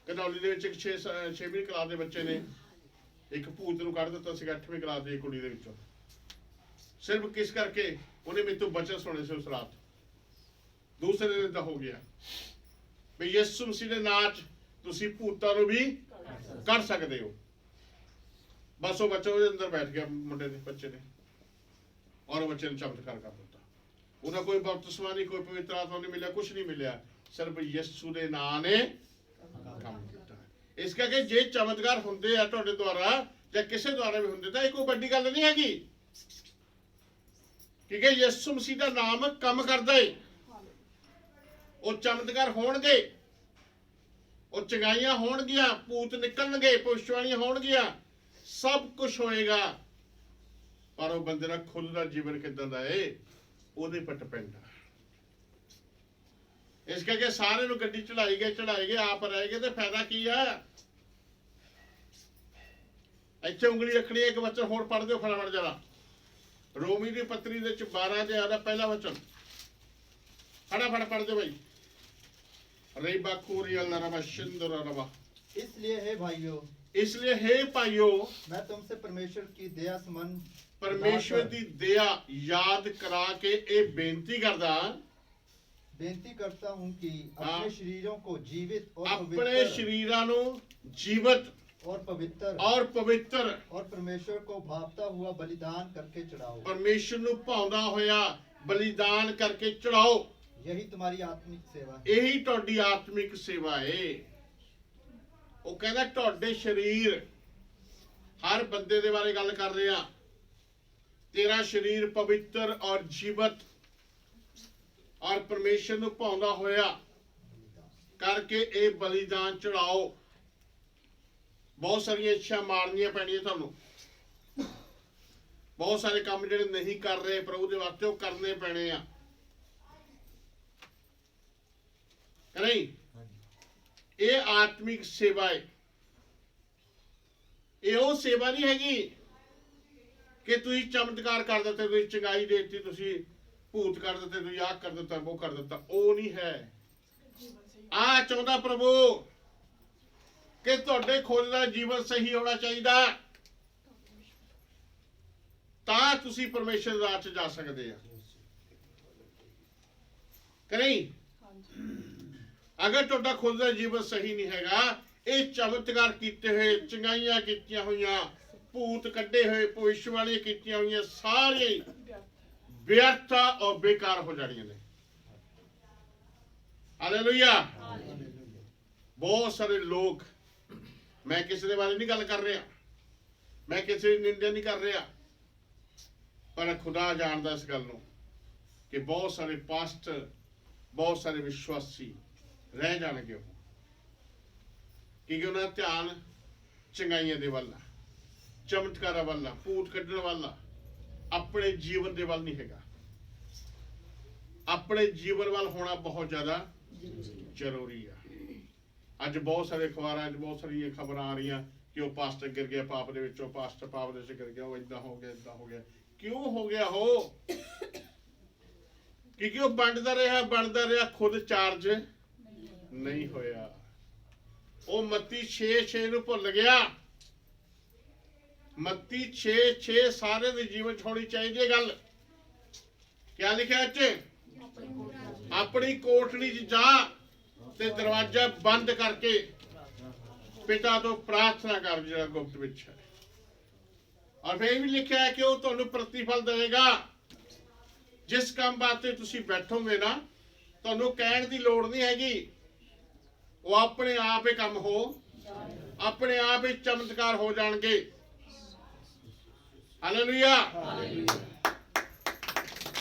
कनौली दे विच 6वीं क्लास के बच्चे ने एक भूत नूं कढ दित्ता सीगा 8वीं क्लास की कुड़ी दे विचों, सिर्फ किस करके उन्हें मेरे तो बचन सुने से उस रात। दूसरे दिन दा हो गया भी यीशु मसीह दे नाम च तुसीं भूतां नूं भी कर सकते हो। बस वो बच्चा ਉਹਦੇ अंदर बैठ गया, मुंडे ने बच्चे ने, और बच्चे ने चमत्कार कर दिता। उन्हें कोई बपतिस्मा नहीं, कोई पवित्र आत्मा नहीं मिलिया, कुछ नहीं मिलिया, सिर्फ यीशु दे नाम ने काम किया। इस करके जे चमत्कार हुंदे आ तुहाडे द्वारा ਜਾਂ ਕਿਸੇ द्वारा भी हुंदे ਤਾਂ ਇਹ ਕੋਈ ਵੱਡੀ ਗੱਲ नहीं हैगी, क्योंकि यीशु मसीह ਦਾ नाम ਕੰਮ ਕਰਦਾ है। ਉਹ ਚਮਤਕਾਰ ਹੋਣਗੇ, ਉਹ ਚੰਗਾਈਆਂ ਹੋਣਗੀਆਂ, ਭੂਤ ਨਿਕਲਣਗੇ, ਭਵਿੱਖਬਾਣੀਆਂ ਹੋਣਗੀਆਂ, ਸਭ ਕੁਝ ਹੋਏਗਾ, ਪਰ ਉਹ ਬੰਦੇ ਦਾ ਖੁਦ ਦਾ ਜੀਵਨ ਕਿਦਾਂ ਦਾ ਏ ਉਹਦੇ ਪਰ ਡਿਪੈਂਡ ਆ। ਇਸ ਕਰਕੇ ਸਾਰੇ ਨੂੰ ਗੱਡੀ ਚੜਾਈ ਗਏ ਆਪ ਰਹਿ ਗਏ ਤੇ ਫਾਇਦਾ ਕੀ ਆ? ਇੱਥੇ ਉਂਗਲੀ ਰੱਖਣੀ, ਇੱਕ ਵਚਨ ਹੋਰ ਪੜ੍ਹ ਦਿਓ ਫਟਾਫਟ ਜਰਾ। ਰੋਮੀ ਦੀ ਪੱਤਰੀ ਦੇ ਵਿੱਚ 12 ਅਧਿਆਇ ਦਾ ਪਹਿਲਾ ਵਚਨ फटाफट पढ़ दो भाई। इसलिए हे भाइयों मैं तुमसे परमेश्वर की दया समान परमेश्वर की दया याद करा के ए बेनती करता हूं कि अपने शरीरों को जीवित और अपने शरीरां नूं जीवित और पवित्र और परमेश्वर को भावता हुआ बलिदान करके चढ़ाओ। परमेश्वर नूं भाउंदा होया बलिदान करके चढ़ाओ। यही तुम्हारी आत्मिक सेवा है। यही तुहाडी आत्मिक सेवा है। वो कहता तुहाडे शरीर, हर बंदे दे बारे गल कर रहे हैं, तेरा शरीर पवित्र और जीवित और परमेश्वर नूं भाउंदा होया करके ए बलिदान चढ़ाओ। बहुत सारी इच्छा मारनियां पैणियां तुहानूं, बहुत सारे काम जिहड़े नहीं कर रहे प्रभु दे वास्ते वो करने पैणे आ, नहीं? ये आत्मिक सेवा है। ये वो सेवा नहीं हैगी कि तुसीं चमत्कार कर दिते, तुसीं चंगाई देती, तुसीं भूत कर दिते, तुसीं आह कर दिता, वो कर दिता, वो नहीं है। आ चाहता प्रभु कि तुहाडे खुद दा जीवन सही होना चाहिए, तां तुसीं परमेश्वर दे राह च जा सकदे आ, कि नहीं? अगर तुहाडा खुद का जीवन सही नहीं हैगा, ये चमत्कार किए हुए, चंगाइयां कीतियां हुई, भूत कड्ढे हुए, भविष्यवाणी कीतियां हुई, सारी व्यर्थ और बेकार हो जानियां ने। हालेलुया। बहुत सारे लोग, मैं किसी के बारे नहीं गल कर रहा, मैं किसी की निंदा नहीं कर रहा, पर खुदा जानता इस गल नूं ਕਿ ਬਹੁਤ ਸਾਰੇ ਪਾਸਟਰ, ਬਹੁਤ ਸਾਰੇ ਵਿਸ਼ਵਾਸੀ ਰਹਿ ਜਾਣਗੇ ਉਹ, ਕਿਉਂਕਿ ਉਹਨਾਂ ਦਾ ਧਿਆਨ ਚੰਗਾਈਆਂ ਦੇ ਵੱਲ ਆ, ਚਮਤਕਾਰਾਂ ਵੱਲ ਆ, ਭੂਤ ਕੱਢਣ ਵੱਲ ਆ, ਆਪਣੇ ਜੀਵਨ ਦੇ ਵੱਲ ਨਹੀਂ ਹੈਗਾ। ਆਪਣੇ ਜੀਵਨ ਵੱਲ ਹੋਣਾ ਬਹੁਤ ਜ਼ਿਆਦਾ ਜ਼ਰੂਰੀ ਆ। ਅੱਜ ਬਹੁਤ ਸਾਰੇ ਅਖਬਾਰਾਂ 'ਚ ਬਹੁਤ ਸਾਰੀਆਂ ਖਬਰਾਂ ਆ ਰਹੀਆਂ ਕਿ ਉਹ ਪਾਸਟਰ ਗਿਰ ਗਿਆ ਪਾਪ ਦੇ ਵਿੱਚ, ਉਹ ਪਾਸਟਰ ਪਾਪ ਦੇ ਵਿੱਚ ਗਿਰ ਗਿਆ, ਉਹ ਏਦਾਂ ਹੋ ਗਿਆ, ਏਦਾਂ ਹੋ ਗਿਆ। ਕਿਉਂ ਹੋ ਗਿਆ ਉਹ? ਕਿਉਂਕਿ ਉਹ ਬਣਦਾ ਰਿਹਾ, ਖੁਦ ਚਾਰਜ ਨਹੀਂ ਹੋਇਆ। ਉਹ ਮੱਤੀ 6:6 ਨੂੰ ਭੁੱਲ ਗਿਆ। ਮੱਤੀ 6:6 ਸਾਰੇ ਦੇ ਜੀਵਨ 'ਚ ਹੋਣੀ ਚਾਹੀਦੀ ਹੈ ਗੱਲ। ਕਿਆ ਲਿਖਿਆ ਇੱਥੇ? ਆਪਣੀ ਕੋਠੜੀ 'ਚ ਜਾ ਤੇ ਦਰਵਾਜ਼ਾ ਬੰਦ ਕਰਕੇ ਪਿਤਾ ਤੋਂ ਪ੍ਰਾਰਥਨਾ ਕਰ ਜਿਹੜਾ ਗੁਪਤ ਵਿੱਚ ਹੈ। ਔਰ ਫਿਰ ਵੀ ਲਿਖਿਆ ਹੈ ਕਿ ਉਹ ਤੁਹਾਨੂੰ ਪ੍ਰਤੀਫਲ ਦੇਵੇਗਾ। ਜਿਸ ਕੰਮ ਵਾਸਤੇ ਤੁਸੀਂ ਬੈਠੋਗੇ ਨਾ, ਤੁਹਾਨੂੰ ਕਹਿਣ ਦੀ ਲੋੜ ਨਹੀਂ ਹੈਗੀ, ਉਹ ਆਪਣੇ ਆਪ ਹੀ ਕੰਮ ਆਪਣੇ ਆਪ ਹੀ ਚਮਤਕਾਰ ਹੋ ਜਾਣਗੇ। ਹਾਲੇਲੂਇਆ।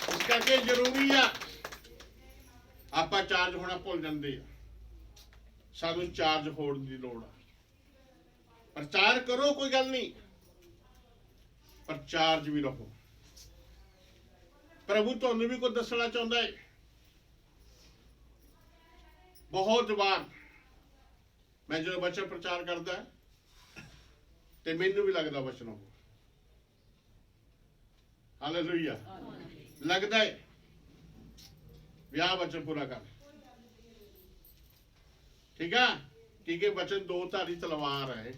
ਇਸ ਕਰਕੇ ਜ਼ਰੂਰੀ ਆ, ਆਪਾਂ ਚਾਰਜ ਹੋਣਾ ਭੁੱਲ ਜਾਂਦੇ ਆ। ਸਾਨੂੰ ਚਾਰਜ ਹੋਣ ਦੀ ਲੋੜ ਆ। ਪ੍ਰਚਾਰ ਕਰੋ, ਕੋਈ ਗੱਲ ਨਹੀਂ, ਪਰ ਚਾਰਜ ਵੀ ਰਹੋ। ਪ੍ਰਭੂ ਤੁਹਾਨੂੰ ਵੀ ਕੁਝ ਦੱਸਣਾ ਚਾਹੁੰਦਾ ਹੈ। ਬਹੁਤ ਵਾਰ ਮੈਂ ਜਦੋਂ ਵਚਨ ਪ੍ਰਚਾਰ ਕਰਦਾ ਤੇ ਮੈਨੂੰ ਵੀ ਲੱਗਦਾ ਵਚਨ ਉਹ, ਹਾਲੇਲੂਇਆ, ਲੱਗਦਾ ਹੈ ਵਿਆਹ ਵਚਨ ਪੂਰਾ ਕਰ। ਠੀਕ ਆ, ਕਿਉਂਕਿ ਵਚਨ ਦੋ ਧਾਰੀ ਤਲਵਾਰ ਹੈ।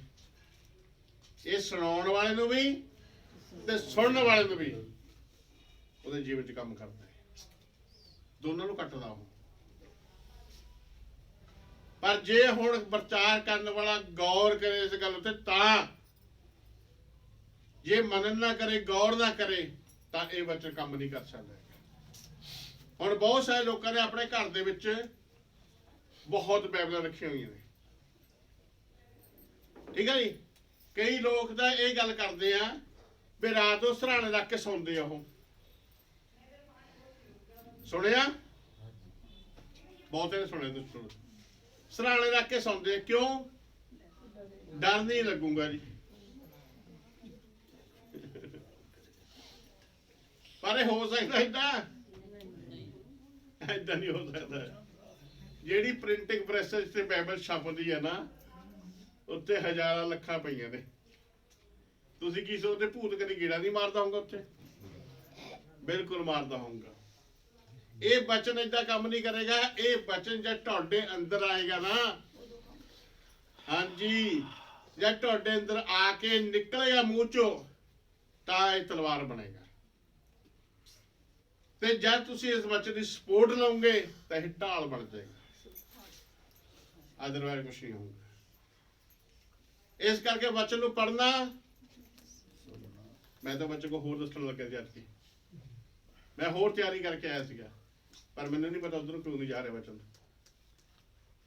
ਇਹ ਸੁਣਾਉਣ ਵਾਲੇ ਨੂੰ ਵੀ ਤੇ ਸੁਣਨ ਵਾਲੇ ਨੂੰ ਵੀ ਉਹਦੇ ਜੀਵਨ 'ਚ ਕੰਮ ਕਰਦਾ ਹੈ, ਦੋਨਾਂ ਨੂੰ ਕੱਟਦਾ ਉਹ। ਪਰ ਜੇ ਹੁਣ ਪ੍ਰਚਾਰ ਕਰਨ ਵਾਲਾ ਗੌਰ ਕਰੇ ਇਸ ਗੱਲ ਉੱਤੇ, ਤਾਂ ਜੇ ਮਨਨ ਨਾ ਕਰੇ, ਗੌਰ ਨਾ ਕਰੇ, ਤਾਂ ਇਹ ਵਚਨ ਕੰਮ ਨਹੀਂ ਕਰ ਸਕਦਾ। ਹੁਣ ਬਹੁਤ ਸਾਰੇ ਲੋਕਾਂ ਨੇ ਆਪਣੇ ਘਰ ਦੇ ਵਿੱਚ ਬਹੁਤ ਬਾਈਬਲਾਂ ਰੱਖੀਆਂ ਹੋਈਆਂ ਨੇ। ਠੀਕ ਹੈ ਜੀ। ਕਈ ਲੋਕ ਤਾਂ ਇਹ ਗੱਲ ਕਰਦੇ ਆ ਵੀ ਰਾਤ ਨੂੰ ਸਿਰਹਾਣੇ ਰੱਖ ਕੇ ਸੌਂਦੇ ਆ। ਉਹ ਸੁਣਿਆ? ਬਹੁਤੇ ਨੇ ਸੁਣਿਆ। ਤੁਸੀਂ ਸਿਰਹਾਣੇ ਰੱਖ ਕੇ ਸੌਂਦੇ ਆ, ਕਿਉਂ? ਡਰ ਨਹੀਂ ਲੱਗੂਗਾ ਜੀ। ਪਰ ਇਹ ਹੋ ਸਕਦਾ ਏਦਾਂ ਨਹੀਂ ਹੋ ਸਕਦਾ। ਜਿਹੜੀ ਪ੍ਰਿੰਟਿੰਗ ਪ੍ਰੈਸ ਤੇ ਬਾਈਬਲ ਛਪਦੀ ਹੈ ਨਾ, ਉੱਤੇ ਹਜ਼ਾਰਾਂ ਲੱਖਾਂ ਪਈਆਂ ਨੇ। ਤੁਸੀਂ ਕੀ ਸੋਚਦੇ ਭੂਤ ਕਦੀ ਗੇੜਾ ਨਹੀਂ ਮਾਰਦਾ ਹੋਊਗਾ ਉੱਥੇ? ਬਿਲਕੁਲ ਮਾਰਦਾ ਹੋਊਗਾ। ਇਹ ਬਚਨ ਏਦਾਂ ਕੰਮ ਨਹੀਂ ਕਰੇਗਾ। ਇਹ ਬਚਨ ਜਦ ਤੁਹਾਡੇ ਅੰਦਰ ਆਏਗਾ ਨਾ, ਹਾਂਜੀ, ਜਦ ਤੁਹਾਡੇ ਅੰਦਰ ਆ ਕੇ ਨਿਕਲੇਗਾ ਮੂੰਹ ਚੋਂ, ਤਾਂ ਇਹ ਤਲਵਾਰ ਬਣੇਗਾ। ਤੇ ਜਦ ਤੁਸੀਂ ਇਸ ਬਚਨ ਦੀ ਸਪੋਰਟ ਲਓਗੇ ਤਾਂ ਇਹ ਢਾਲ ਬਣ ਜਾਏਗਾ। ਅਦਰਵਾਇਜ਼ ਕੁਛ ਨਹੀਂ ਹੋਊਗਾ। ਇਸ ਕਰਕੇ ਬਚਨ ਨੂੰ ਪੜ੍ਹਨਾ, ਮੈਂ ਤਾਂ ਬੱਚੇ ਕੋ ਹੋਰ ਦੱਸਣ ਲੱਗਿਆ ਸੀ। ਅੱਜ ਮੈਂ ਹੋਰ ਤਿਆਰੀ ਕਰਕੇ ਆਇਆ ਸੀਗਾ, ਪਰ ਮੈਨੂੰ ਨਹੀਂ ਪਤਾ ਉਧਰ ਕਿਉਂ ਨਹੀਂ ਜਾ ਰਿਹਾ ਬਚਨ।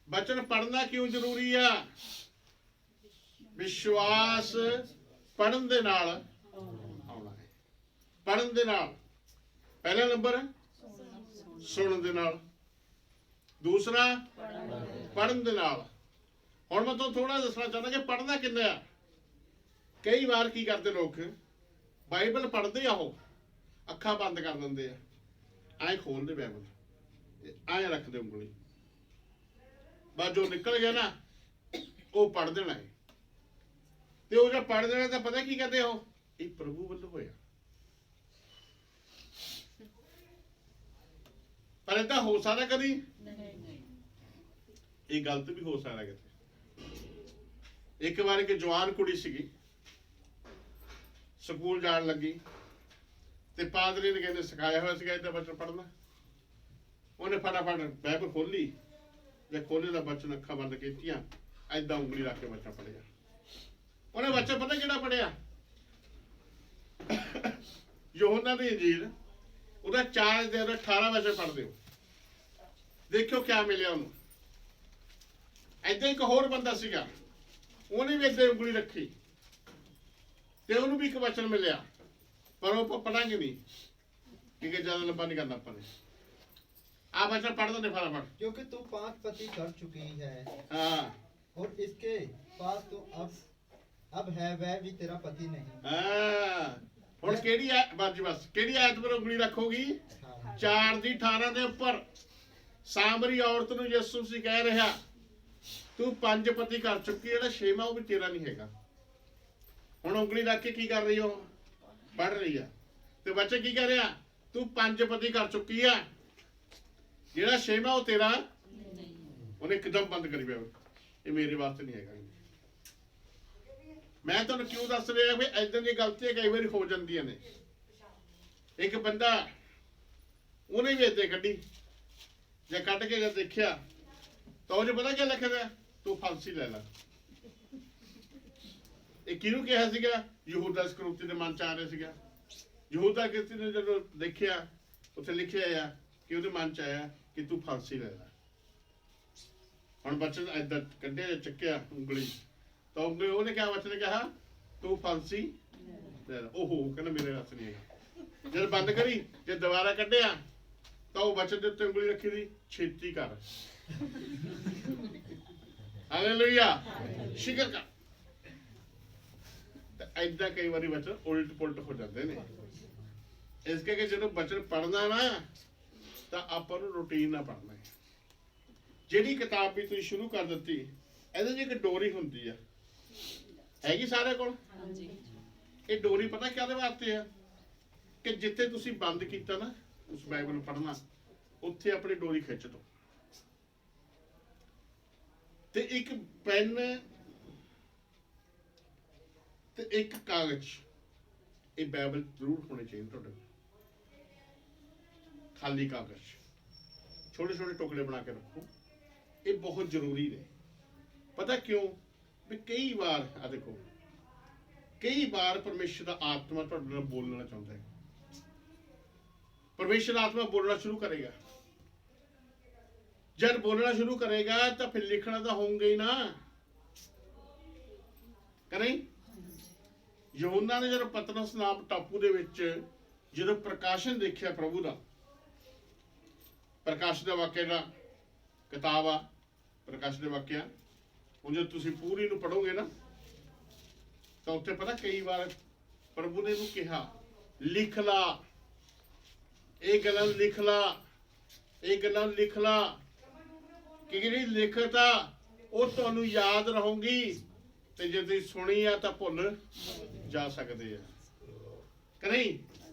ਬਚਨ ਪੜ੍ਹਨਾ ਕਿਉਂ ਜ਼ਰੂਰੀ ਆ? ਵਿਸ਼ਵਾਸ ਪੜ੍ਹਨ ਦੇ ਨਾਲ ਆਉਣਾ ਹੈ। ਪੜ੍ਹਨ ਦੇ ਨਾਲ, ਪਹਿਲਾ ਨੰਬਰ ਸੁਣਨ ਦੇ ਨਾਲ, ਦੂਸਰਾ ਪੜ੍ਹਨ ਦੇ ਨਾਲ। ਹੁਣ ਮੈਂ ਤੁਹਾਨੂੰ ਥੋੜਾ ਦੱਸਣਾ ਚਾਹੁੰਦਾ ਕਿ ਪੜ੍ਹਨਾ ਕਿੰਨਾ ਆ। ਕਈ ਵਾਰ ਕੀ ਕਰਦੇ ਲੋਕ, ਬਾਈਬਲ ਪੜ੍ਹਦੇ ਆ, ਉਹ ਅੱਖਾਂ ਬੰਦ ਕਰ ਦਿੰਦੇ ਆ, ਐਂ ਖੋਲਦੇ ਬਾਈਬਲ, ਐਂ ਰੱਖਦੇ ਉਂਗਲੀ, ਬਸ ਜੋ ਨਿਕਲ ਗਿਆ ਨਾ ਉਹ ਪੜ੍ਹ ਦੇਣਾ ਹੈ। ਤੇ ਉਹ ਜੇ ਪੜ੍ਹ ਦੇਣਾ ਤਾਂ ਪਤਾ ਕੀ ਕਹਿੰਦੇ ਉਹ, ਇਹ ਪ੍ਰਭੂ ਵੱਲੋਂ ਹੋਇਆ। ਪਰ ਏਦਾਂ ਹੋ ਸਕਦਾ ਕਦੀ? ਇਹ ਗਲਤ ਵੀ ਹੋ ਸਕਦਾ ਕਿਤੇ। ਇੱਕ ਵਾਰ ਇੱਕ ਜਵਾਨ ਕੁੜੀ ਸੀਗੀ, ਸਕੂਲ ਜਾਣ ਲੱਗੀ, ਤੇ ਪਾਦਰੀ ਨੇ ਕਹਿੰਦੇ ਸਿਖਾਇਆ ਹੋਇਆ ਸੀਗਾ ਏਦਾਂ ਬਚਨ ਪੜ੍ਹਨਾ। ਉਹਨੇ ਫਟਾਫਟ ਬਾਈਬਲ ਖੋਲੀ, ਜੇ ਖੋਲੇ ਦਾ ਬਚਨ ਅੱਖਾਂ ਬੰਦ ਕੀਤੀਆਂ, ਏਦਾਂ ਉਂਗਲੀ ਰੱਖ ਕੇ ਬਚਨ ਪੜ੍ਹਿਆ। ਉਹਨੇ ਬਚਨ ਪਤਾ ਕਿਹੜਾ ਪੜ੍ਹਿਆ? ਯੋਹੰਨਾ ਦੀ ਇੰਜੀਲ, ਉਹਦਾ 4 ਦੇ 18 ਵਚਨ ਪੜ੍ਹਦੇ ਹੋ, ਦੇਖਿਓ ਕਿਆ ਮਿਲਿਆ ਉਹਨੂੰ। ਏਦਾਂ ਇੱਕ ਹੋਰ ਬੰਦਾ ਸੀਗਾ, ਉਹਨੇ ਵੀ ਏਦਾਂ ਉਂਗਲੀ ਰੱਖੀ ਤੇ ਉਹਨੂੰ ਵੀ ਇੱਕ ਵਚਨ ਮਿਲਿਆ, ਪਰ ਉਹ ਪੜਾਂਗੇ ਨਹੀਂ। ठीक है, ज्यादा लंबा नहीं करना अपन ने। आप अच्छा पढ़ दो फटाफट। क्योंकि तू 5 पति कर चुकी है हाँ और इसके पास तो अब है वह भी तेरा पति नहीं। हाँ ਹੁਣ ਕਿਹੜੀ ਆ ਬਸ ਕਿਹੜੀ ਆਇਤ ਪਰ ਉਂਗਲੀ ਰੱਖੋਗੀ? 4 ਦੀ 18 ਦੇ ਉੱਪਰ ਸਾਮਰੀ ਔਰਤ ਨੂੰ ਯਿਸੂ ਸੀ ਕਹਿ ਰਿਹਾ ਤੂੰ 5 ਪਤੀ ਕਰ ਚੁੱਕੀ, ਜਿਹੜਾ 6ਵਾਂ ਉਹ ਵੀ ਤੇਰਾ ਨਹੀਂ ਹੈਗਾ। ਹੁਣ ਉਂਗਲੀ ਰੱਖ ਕੇ ਕੀ ਕਰ ਰਹੀ ਹੋ? ਪੜ ਰਹੀ ਆ। ਤੇ ਬੱਚੇ ਕੀ ਕਹਿ ਰਿਹਾ? ਤੂੰ 5 ਪਤੀ ਕਰ ਚੁੱਕੀ ਆ, ਜਿਹੜਾ 6ਵਾਂ ਉਹ ਤੇਰਾ ਉਹਨੇ ਇੱਕਦਮ ਬੰਦ ਕਰੀ ਪਿਆ, ਇਹ ਮੇਰੇ ਵਾਸਤੇ ਨਹੀਂ ਹੈਗਾ। ਮੈਂ ਤੁਹਾਨੂੰ ਕਿਉਂ ਦੱਸ ਰਿਹਾ ਵੀ ਏਦਾਂ ਦੀਆਂ ਗਲਤੀਆਂ ਕਈ ਵਾਰੀ ਹੋ ਜਾਂਦੀਆਂ ਨੇ। ਇੱਕ ਬੰਦਾ ਉਹਨੇ ਵੀ ਏਦਾਂ ਕੱਢੀ, ਜੇ ਕੱਢ ਕੇ ਜਦ ਦੇਖਿਆ ਤਾਂ ਉਹਨੇ ਪਤਾ ਕੀ ਲਿਖਿਆ? ਤੂੰ ਫਾਂਸੀ ਲੈ ਲੈ। ਇਹ ਕਿਹਨੂੰ ਕਿਹਾ ਸੀਗਾ? ਯਹੂਦਾ ਇਸਕਰੀਓਤੀ ਦੇ ਮਨ ਚ ਆ ਰਿਹਾ ਸੀਗਾ। ਯਹੂਦਾ ਇਸਕਰੀਓਤੀ ਨੇ ਜਦੋਂ ਦੇਖਿਆ ਉੱਥੇ ਲਿਖਿਆ ਆ ਕਿ ਉਹਦੇ ਮਨ ਚ ਆਇਆ ਕਿ ਤੂੰ ਫਾਂਸੀ ਲੈ ਲੈ। ਹੁਣ ਬੱਚੇ ਨੇ ਏਦਾਂ ਕੱਢਿਆ, ਚੱਕਿਆ ਉਂਗਲੀ, ਤਾਂ ਉਂਗਲੀ ਉਹਨੇ ਕਿਹਾ, ਬੱਚੇ ਨੇ ਕਿਹਾ ਤੂੰ ਫਾਂਸੀ ਲੈ ਲੈ। ਓਹੋ ਕਹਿੰਦਾ ਮੇਰੇ ਹੱਥ ਨਹੀਂ ਹੈਗਾ। ਜਦ ਬੰਦ ਕਰੀ, ਜੇ ਦੁਬਾਰਾ ਕੱਢਿਆ ਤਾਂ ਉਹ ਬੱਚੇ ਦੇ ਉੱਤੇ ਉਂਗਲੀ ਰੱਖੀ ਦੀ, ਛੇਤੀ ਕਰ। ਹਾਲੇਲੂਇਆ, ਸ਼ੁਕਰ ਕਰ। ਤਾਂ ਏਦਾਂ ਕਈ ਵਾਰੀ ਬੱਚੇ ਉਲਟ ਪੁਲਟ ਹੋ ਜਾਂਦੇ ਨੇ। ਇਸ ਕਰਕੇ ਜਦੋਂ ਬੱਚੇ ਪੜ੍ਹਨਾ ਨਾ ਤਾਂ ਆਪਾਂ ਨੂੰ ਰੂਟੀਨ ਨਾਲ ਪੜ੍ਹਨਾ ਹੈ। ਜਿਹੜੀ ਕਿਤਾਬ ਵੀ ਤੁਸੀਂ ਸ਼ੁਰੂ ਕਰ ਦਿੱਤੀ, ਇਹਦੇ 'ਚ ਇੱਕ ਡੋਰੀ ਹੁੰਦੀ ਆ, ਹੈਗੀ ਸਾਰਿਆਂ ਕੋਲ? ਇਹ ਡੋਰੀ ਪਤਾ ਕਾਹਦੇ ਵਾਸਤੇ ਆ? ਕਿ ਜਿੱਥੇ ਤੁਸੀਂ ਬੰਦ ਕੀਤਾ ਨਾ ਉਸ ਬਾਈਬਲ ਨੂੰ ਪੜ੍ਹਨਾ, ਉੱਥੇ ਆਪਣੀ ਡੋਰੀ ਖਿੱਚ ਦੋ। ਤੇ ਇੱਕ ਪੈਨ ਤੇ ਇੱਕ ਕਾਗਜ਼, ਇਹ ਬਾਈਬਲ ਜ਼ਰੂਰ ਹੋਣੇ ਚਾਹੀਦੇ ਤੁਹਾਡੇ ਕੋਲ। ਖਾਲੀ ਕਾਗਜ਼, ਛੋਟੇ ਛੋਟੇ ਟੁਕੜੇ ਬਣਾ ਕੇ ਰੱਖੋ, ਇਹ ਬਹੁਤ ਜ਼ਰੂਰੀ ਨੇ। ਪਤਾ ਕਿਉਂ? ਵੀ ਕਈ ਵਾਰ ਆ ਦੇਖੋ, ਕਈ ਵਾਰ ਪਰਮੇਸ਼ਰ ਦਾ ਆਤਮਾ ਤੁਹਾਡੇ ਨਾਲ ਬੋਲਣਾ ਚਾਹੁੰਦਾ ਹੈ। ਪਰਮੇਸ਼ਰ ਦਾ ਆਤਮਾ ਬੋਲਣਾ ਸ਼ੁਰੂ ਕਰੇਗਾ। ਜਦ ਬੋਲਣਾ ਸ਼ੁਰੂ ਕਰੇਗਾ ਤਾਂ ਫਿਰ ਲਿਖਣਾ ਤਾਂ ਹੋਊਗਾ ਹੀ ਨਾ, ਕਿ ਨਹੀਂ? ਯਹੋਨਾ ਨੇ ਜਦੋਂ ਪਤਰਸ ਨਾਮ ਟਾਪੂ ਦੇ ਵਿੱਚ ਜਦੋਂ ਪ੍ਰਕਾਸ਼ਨ ਦੇਖਿਆ ਪ੍ਰਭੂ ਦਾ, ਪ੍ਰਕਾਸ਼ ਦੇ ਵਾਕਿਆ ਦਾ ਕਿਤਾਬ ਆ, ਪ੍ਰਕਾਸ਼ ਦੇ ਵਾਕਿਆ, ਹੁਣ ਜੇ ਤੁਸੀਂ ਪੂਰੀ ਨੂੰ ਪੜੋਗੇ ਨਾ ਤਾਂ ਉੱਥੇ ਪਤਾ ਕਈ ਵਾਰ ਪ੍ਰਭੂ ਨੇ ਇਹਨੂੰ ਕਿਹਾ ਲਿਖ ਲਾ, ਇਹ ਗੱਲਾਂ ਲਿਖ ਲਾ, ਇਹ ਗੱਲਾਂ ਲਿਖ ਲਾ, ਕਿ ਜਿਹੜੀ ਲਿਖਤ ਆ ਉਹ ਤੁਹਾਨੂੰ ਯਾਦ ਰਹੂਗੀ, ਤੇ ਜੇ ਤੁਸੀਂ ਸੁਣੀ ਆ ਤਾਂ ਭੁੱਲ ਜਾ ਸਕਦੇ ਆ, ਕਿ ਨਹੀਂ?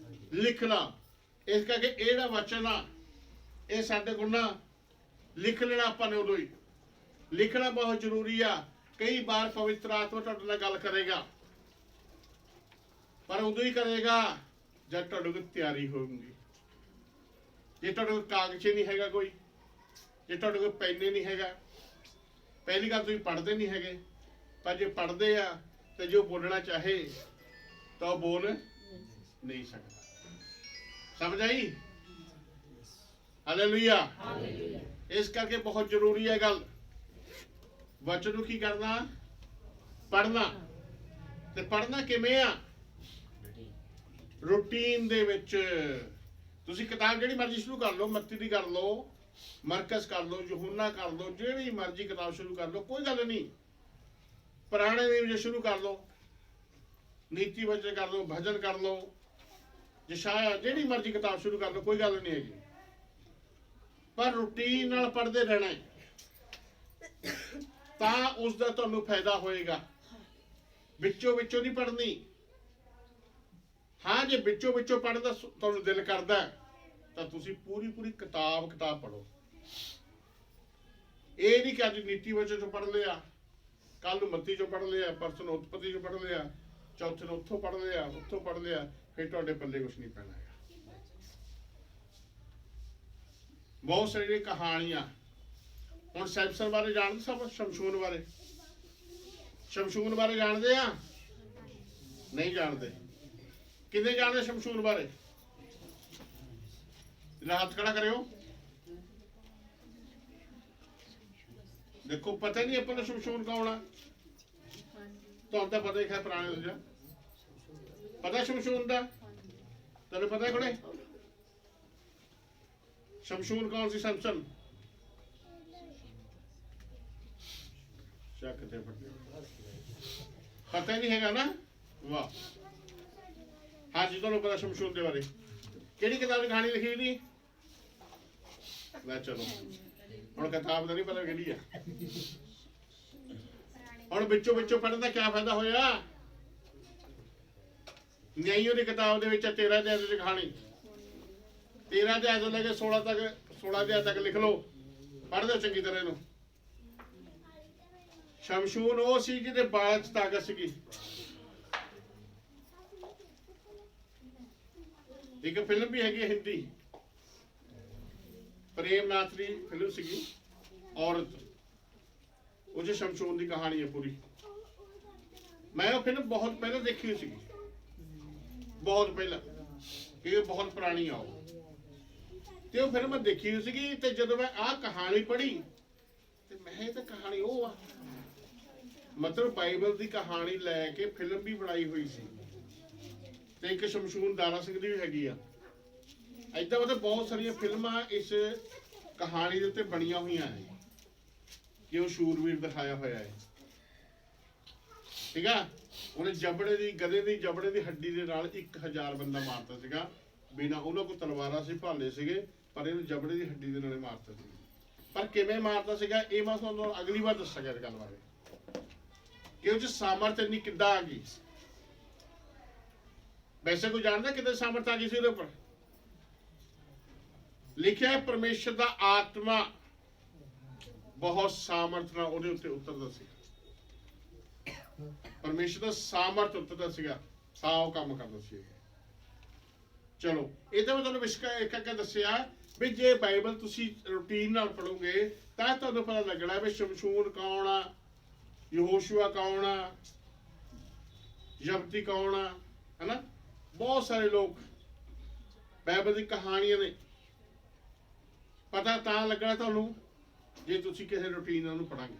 ਲਿਖ ਲਾ। ਇਸ ਕਰਕੇ ਇਹ ਜਿਹੜਾ ਵਚਨ ਆ ਇਹ ਸਾਡੇ ਕੋਲ ਨਾ ਲਿਖ ਲੈਣਾ ਆਪਾਂ ਨੇ, ਉਦੋਂ ਹੀ ਲਿਖਣਾ ਬਹੁਤ ਜ਼ਰੂਰੀ ਆ। ਕਈ ਵਾਰ ਪਵਿੱਤਰ ਆਤਮਾ ਤੁਹਾਡੇ ਨਾਲ ਗੱਲ ਕਰੇਗਾ, ਪਰ ਉਦੋਂ ਹੀ ਕਰੇਗਾ ਜਦ ਤੁਹਾਡੇ ਕੋਲ ਤਿਆਰੀ ਹੋਊਗੀ। ਜੇ ਤੁਹਾਡੇ ਕੋਲ ਕਾਗਜ਼ ਨਹੀਂ ਹੈਗਾ ਕੋਈ, ਜੇ ਤੁਹਾਡੇ ਕੋਲ ਪੈਨ ਨਹੀਂ ਹੈਗਾ, ਪਹਿਲੀ ਗੱਲ ਤੁਸੀਂ ਪੜ੍ਹਦੇ ਨਹੀਂ ਹੈਗੇ, ਪਰ ਜੇ ਪੜ੍ਹਦੇ ਆ ਤੇ ਜੋ ਬੋਲਣਾ ਚਾਹੇ ਤਾਂ ਉਹ ਬੋਲ ਨਹੀਂ ਸਕਦਾ। ਸਮਝ ਆਈ? ਹਾਲੇਲੂਇਆ। ਇਸ ਕਰਕੇ ਬਹੁਤ ਜ਼ਰੂਰੀ ਹੈ ਗੱਲ, ਵਚਨ ਨੂੰ ਕੀ ਕਰਨਾ? ਪੜ੍ਹਨਾ। ਤੇ ਪੜ੍ਹਨਾ ਕਿਵੇਂ ਆ? ਰੂਟੀਨ ਦੇ ਵਿੱਚ। ਤੁਸੀਂ ਕਿਤਾਬ ਜਿਹੜੀ ਮਰਜ਼ੀ ਸ਼ੁਰੂ ਕਰ ਲਓ, ਮੱਤੀ ਦੀ ਕਰ ਲਓ, ਮਰਕਸ ਕਰ ਲਓ, ਯਹੋਨਾ ਕਰ ਲਓ, ਜਿਹੜੀ ਮਰਜ਼ੀ ਕਿਤਾਬ ਸ਼ੁਰੂ ਕਰ ਲਓ, ਕੋਈ ਗੱਲ ਨਹੀਂ। ਪੁਰਾਣੇ ਨਿਯਮ ਸ਼ੁਰੂ ਕਰ ਲਓ, ਨੀਤੀ ਵਚਨ ਕਰ ਲਓ, ਭਜਨ ਕਰ ਲਓ, ਯਸ਼ਾਇਆ, ਜਿਹੜੀ ਮਰਜ਼ੀ ਕਿਤਾਬ ਸ਼ੁਰੂ ਕਰ ਲਓ, ਕੋਈ ਗੱਲ ਨਹੀਂ ਹੈਗੀ। ਪਰ ਰੂਟੀਨ ਨਾਲ ਪੜ੍ਹਦੇ ਰਹਿਣਾ ਤਾਂ ਉਸ ਦਾ ਤੁਹਾਨੂੰ ਫਾਇਦਾ ਹੋਏਗਾ। ਵਿੱਚੋਂ ਵਿੱਚੋਂ ਨਹੀਂ ਪੜ੍ਹਨੀ। ਹਾਂ, ਜੇ ਵਿੱਚੋਂ ਵਿੱਚੋਂ ਪੜ੍ਹਨ ਦਾ ਤੁਹਾਨੂੰ ਦਿਲ ਕਰਦਾ ਤਾਂ ਤੁਸੀਂ ਪੂਰੀ ਪੂਰੀ ਕਿਤਾਬ ਪੜ੍ਹੋ। ਇਹ ਨਹੀਂ ਕਿ ਅੱਜ ਨੀਤੀ ਵਚਨ ਚੋਂ ਪੜ੍ਹ ਲਿਆ, ਕੱਲ ਨੂੰ ਮੱਤੀ ਚੋਂ ਪੜ੍ਹ ਲਿਆ, ਪਰਸੋਂ ਨੂੰ ਉਤਪਤੀ ਚੋਂ ਪੜ੍ਹ ਲਿਆ, ਚੌਥੇ ਨੂੰ ਉੱਥੋਂ ਪੜ੍ਹ ਲਿਆ, ਉੱਥੋਂ ਪੜ੍ਹ ਲਿਆ, ਫਿਰ ਤੁਹਾਡੇ ਪੱਲੇ ਕੁਛ ਨਹੀਂ ਪੈਣਾ ਹੈਗਾ। ਬਹੁਤ ਸਾਰੀਆਂ ਕਹਾਣੀਆਂ, ਹੁਣ ਸੈਮਸਨ ਬਾਰੇ ਜਾਣਦੇ ਸਭ? ਸ਼ਮਸ਼ੂਨ ਬਾਰੇ, ਸ਼ਮਸ਼ੂਨ ਬਾਰੇ ਜਾਣਦੇ ਆ? ਨਹੀਂ ਜਾਣਦੇ? ਕਿੰਨੇ ਜਾਣਦੇ ਸ਼ਮਸ਼ੂਨ ਬਾਰੇ? ਹੱਥ ਖੜਾ ਕਰਿਓ। ਦੇਖੋ, ਪਤਾ ਨਹੀਂ ਆਪਾਂ ਨੂੰ ਸ਼ਮਸ਼ੂਨ ਕੌਣ ਆ? ਤੁਹਾਨੂੰ ਤਾਂ ਪਤਾ ਹੀ ਹੈ, ਪੁਰਾਣੇ ਦਾ ਪਤਾ ਸ਼ਮਸ਼ੂਨ ਦਾ? ਤੈਨੂੰ ਪਤਾ ਕੋਲੇ? ਸ਼ਮਸ਼ੂਨ ਕੌਣ ਸੀ? ਸੈਮਸਨ। ਚੱਕ ਤੇ ਪਤਾ ਹੀ ਨਹੀਂ ਹੈਗਾ ਨਾ? ਵਾਹ। ਹਾਂਜੀ, ਤੁਹਾਨੂੰ ਪਤਾ ਸ਼ਮਸ਼ੂਨ ਦੇ ਬਾਰੇ? ਕਿਹੜੀ ਕਿਤਾਬ ਦੀ ਕਹਾਣੀ ਲਿਖੀ ਨਹੀਂ? ਲੈ ਚਲੋ, ਹੁਣ ਕਿਤਾਬ ਦਾ ਨਹੀਂ ਪਤਾ ਕਿਹੜੀ ਆ। ਹੁਣ ਵਿੱਚੋਂ ਪੜ੍ਹਨ ਦਾ ਕਿਆ ਫਾਇਦਾ ਹੋਇਆ? ਨਿਆਈਓ ਦੀ ਕਿਤਾਬ ਦੇ ਵਿੱਚ 13 ਅਧਿਆਇ ਦੀ ਕਹਾਣੀ, 13 ਅਧਿਆਇ ਤੋਂ ਲੈ ਕੇ 16 ਅਧਿਆਇ ਤੱਕ ਲਿਖ ਲਓ, ਪੜ੍ਹ ਦਿਓ ਚੰਗੀ ਤਰ੍ਹਾਂ ਇਹਨੂੰ। ਸ਼ਮਸ਼ੂਨ ਉਹ ਸੀ ਜਿਹਦੇ ਬਾਲਾਂ 'ਚ ਤਾਕਤ ਸੀਗੀ। ਇੱਕ ਫਿਲਮ ਵੀ ਹੈਗੀ ਹਿੰਦੀ, ਪ੍ਰੇਮ ਨਾਥ ਦੀ ਫਿਲਮ ਸੀਗੀ ਔਰਤ, ਉਹ 'ਚ ਸ਼ਮਸ਼ੂਨ ਦੀ ਕਹਾਣੀ ਹੈ ਪੂਰੀ। ਮੈਂ ਉਹ ਫਿਲਮ ਬਹੁਤ ਪਹਿਲਾਂ ਦੇਖੀ ਹੋਈ ਸੀਗੀ, ਬਹੁਤ ਪਹਿਲਾਂ, ਇਹ ਬਹੁਤ ਪੁਰਾਣੀ ਆ ਉਹ, ਤੇ ਉਹ ਫਿਲਮ ਮੈਂ ਦੇਖੀ ਹੋਈ ਸੀਗੀ। ਤੇ ਜਦੋਂ ਮੈਂ ਆਹ ਕਹਾਣੀ ਪੜ੍ਹੀ ਤੇ ਮੈਂ ਇਹ ਤਾਂ ਕਹਾਣੀ ਉਹ ਆ, ਮਤਲਬ ਬਾਈਬਲ ਦੀ ਕਹਾਣੀ ਲੈ ਕੇ ਫਿਲਮ ਵੀ ਬਣਾਈ ਹੋਈ ਸੀ। ਤੇ ਇੱਕ ਸ਼ਮਸ਼ੂਨ ਦਾਰਾ ਸਿੰਘ ਦੀ ਵੀ ਹੈਗੀ ਆ। ਏਦਾਂ ਮਤਲਬ ਬਹੁਤ ਸਾਰੀਆਂ ਫਿਲਮਾਂ ਇਸ ਕਹਾਣੀ ਦੇ ਉੱਤੇ ਬਣੀਆਂ ਹੋਈਆਂ ਨੇ ਕਿ ਉਹ ਸ਼ੂਰਵੀਰ ਦਿਖਾਇਆ ਹੋਇਆ ਹੈ। ਠੀਕ ਆ? ਉਹਨੇ ਗਧੇ ਦੀ ਜਬੜੇ ਦੀ ਹੱਡੀ ਦੇ ਨਾਲ 1000 ਬੰਦਾ ਮਾਰਤਾ ਸੀਗਾ, ਬਿਨਾਂ ਉਹਨਾਂ ਕੋਲ ਤਲਵਾਰਾਂ ਸੀ, ਭਾਲੇ ਸੀਗੇ, ਪਰ ਇਹਨੂੰ ਜਬੜੇ ਦੀ ਹੱਡੀ ਦੇ ਨਾਲ ਮਾਰਤਾ ਸੀ। ਪਰ ਕਿਵੇਂ ਮਾਰਤਾ ਸੀਗਾ ਇਹ ਮੈਂ ਤੁਹਾਨੂੰ ਅਗਲੀ ਵਾਰ ਦੱਸਾਂਗਾ ਇਸ ਗੱਲ ਬਾਰੇ, ਕਿ ਉਹ 'ਚ ਸਾਮਰਥ ਇੰਨੀ ਕਿੱਦਾਂ ਆ ਗਈ। ਵੈਸੇ ਕੋਈ ਜਾਣਦਾ ਕਿੱਦਾਂ ਸਾਮਰਥ ਆ ਗਈ ਸੀ ਉਹਦੇ ਉੱਪਰ? ਲਿਖਿਆ ਪਰਮੇਸ਼ਰ ਦਾ ਆਤਮਾ ਬਹੁਤ ਸਾਮਰਥ ਨਾਲ ਉਹਦੇ ਉੱਤੇ ਉਤਰਦਾ ਸੀ। ਪਰਮੇਸ਼ਰ ਦਾ ਸਾਮਰਥ ਉਤਰਦਾ ਸੀਗਾ, ਸਾਹ ਕੰਮ ਕਰਦਾ ਸੀ। ਚਲੋ, ਇਹ ਤਾਂ ਮੈਂ ਤੁਹਾਨੂੰ ਇੱਕ ਦੱਸਿਆ ਵੀ ਜੇ ਬਾਈਬਲ ਤੁਸੀਂ ਰੂਟੀਨ ਨਾਲ ਪੜੋਗੇ ਤਾਂ ਤੁਹਾਨੂੰ ਪਤਾ ਲੱਗਣਾ ਵੀ ਸ਼ਮਸ਼ੂਨ ਕੌਣ ਆ, ਯਹੋਸ਼ੂਆ ਕੌਣ ਆ, ਯਬਤੀ ਕੌਣ ਆ, ਹਨਾ? ਬਹੁਤ ਸਾਰੇ ਲੋਕ ਬਾਈਬਲ ਦੀ ਕਹਾਣੀਆਂ ਨੇ। ਪਤਾ ਤਾਂ ਲੱਗਣਾ ਤੁਹਾਨੂੰ ਜੇ ਤੁਸੀਂ ਕਿਸੇ ਰੂਟੀਨ ਨਾਲ ਨੂੰ ਪੜਾਂਗੇ,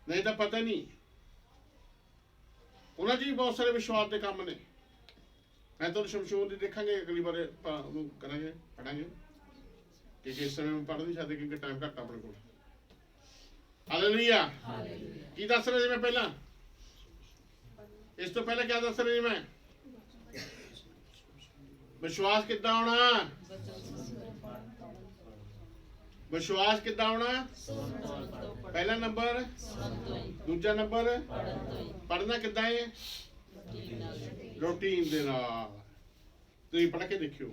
ਨਹੀਂ ਤਾਂ ਪਤਾ ਨਹੀਂ। ਉਹਨਾਂ 'ਚ ਵੀ ਬਹੁਤ ਸਾਰੇ ਵਿਸ਼ਵਾਸ ਦੇ ਕੰਮ ਨੇ। ਮੈਂ ਤੁਹਾਨੂੰ ਸ਼ਮਸ਼ੂਨ ਦੀ ਦੇਖਾਂਗੇ ਅਗਲੀ ਵਾਰ, ਉਹਨੂੰ ਕਰਾਂਗੇ, ਪੜਾਂਗੇ, ਕਿ ਇਸ ਸਮੇਂ ਪੜ੍ਹ ਨਹੀਂ ਸਕਦੇ ਕਿਉਂਕਿ ਟਾਈਮ ਘੱਟ ਆਪਣੇ ਕੋਲ। ਹਾਲੇਲੂਇਆ। ਕੀ ਦੱਸ ਰਿਹਾ ਜੀ ਮੈਂ ਪਹਿਲਾਂ? ਇਸ ਤੋਂ ਪਹਿਲਾਂ ਕਿਆ ਦੱਸ ਰਿਹਾ ਜੀ ਮੈਂ? ਵਿਸ਼ਵਾਸ ਕਿੱਦਾਂ ਆਉਣਾ? ਵਿਸ਼ਵਾਸ ਕਿੱਦਾਂ ਆਉਣਾ? ਪਹਿਲਾ ਨੰਬਰ। ਦੂਜਾ ਨੰਬਰ ਪੜ੍ਹਨਾ ਕਿੱਦਾਂ ਹੈ? ਰੂਟੀਨ ਦੇ ਨਾਲ। ਤੁਸੀਂ ਪੜ੍ਹ ਕੇ ਦੇਖਿਓ।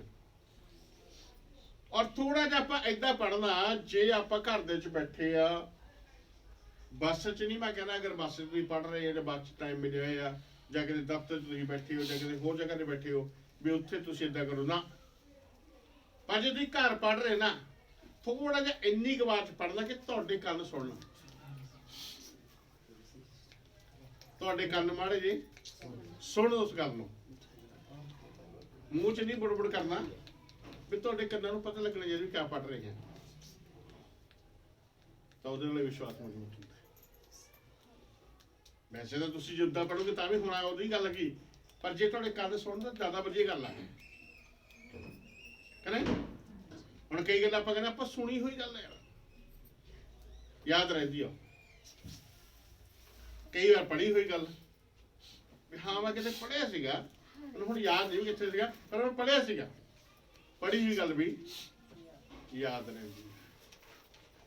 ਔਰ ਥੋੜਾ ਜਿਹਾ ਆਪਾਂ ਏਦਾਂ ਪੜ੍ਹਨਾ, ਜੇ ਆਪਾਂ ਘਰ ਦੇ ਵਿੱਚ ਬੈਠੇ ਆ, ਬੱਸ 'ਚ ਨਹੀਂ ਮੈਂ ਕਹਿੰਦਾ, ਅਗਰ ਬੱਸ 'ਚ ਤੁਸੀਂ ਪੜ੍ਹ ਰਹੇ ਹੋ ਜਾਂ ਬੱਸ 'ਚ ਟਾਈਮ ਮਿਲਿਆ ਹੋਇਆ, ਜਾਂ ਕਿਤੇ ਦਫ਼ਤਰ 'ਚ ਤੁਸੀਂ ਬੈਠੇ ਹੋ, ਜਾਂ ਕਿਤੇ ਹੋਰ ਜਗ੍ਹਾ ਤੇ ਬੈਠੇ ਹੋ, ਵੀ ਉੱਥੇ ਤੁਸੀਂ ਏਦਾਂ ਕਰੋ ਨਾ। ਪਰ ਜੇ ਤੁਸੀਂ ਘਰ ਪੜ੍ਹ ਰਹੇ ਨਾ, ਥੋੜਾ ਜਿਹਾ ਇੰਨੀ ਕੁ ਆਵਾਜ਼ 'ਚ ਪੜ੍ਹਨਾ ਕਿ ਤੁਹਾਡੇ ਕੰਨ ਸੁਣਨ, ਤੁਹਾਡੇ ਕੰਨ ਮਾੜੇ ਜੇ ਸੁਣ ਉਸ ਗੱਲ ਨੂੰ। ਮੂੰਹ 'ਚ ਨਹੀਂ ਬੁੜਬੁੜ ਕਰਨਾ, ਵੀ ਤੁਹਾਡੇ ਕੰਨਾਂ ਨੂੰ ਪਤਾ ਲੱਗਣਾ ਚਾਹੀਦਾ ਵੀ ਕਿਆ ਪੜ੍ਹ ਰਹੇ ਹੈ, ਤਾਂ ਉਹਦੇ ਨਾਲ ਵਿਸ਼ਵਾਸ ਮਜ਼ਬੂਤ ਹੁੰਦਾ। ਵੈਸੇ ਤਾਂ ਤੁਸੀਂ ਜਿੱਦਾਂ ਪੜ੍ਹੋਗੇ ਤਾਂ ਵੀ ਹੋਣਾ ਉਹਦੀ ਗੱਲ ਕੀ, ਪਰ ਜੇ ਤੁਹਾਡੇ ਕੰਨ ਸੁਣਨ ਤਾਂ ਜ਼ਿਆਦਾ ਵਧੀਆ ਗੱਲ ਆ। ਕਹਿੰਦੇ ਹੁਣ ਕਈ ਗੱਲ ਆਪਾਂ ਕਹਿੰਦੇ ਆਪਾਂ ਸੁਣੀ ਹੋਈ ਗੱਲ ਹੈ, ਯਾਦ ਰਹਿੰਦੀ ਆ। ਕਈ ਵਾਰ ਪੜ੍ਹੀ ਹੋਈ ਗੱਲ ਵੀ ਹਾਂ ਮੈਂ ਕਿਤੇ ਪੜ੍ਹਿਆ ਸੀਗਾ, ਹੁਣ ਯਾਦ ਨਹੀਂ ਕਿੱਥੇ ਸੀਗਾ, ਪਰ ਮੈਂ ਪੜ੍ਹਿਆ ਸੀਗਾ। ਪੜ੍ਹੀ ਹੋਈ ਗੱਲ ਵੀ ਯਾਦ ਰਹਿੰਦੀ।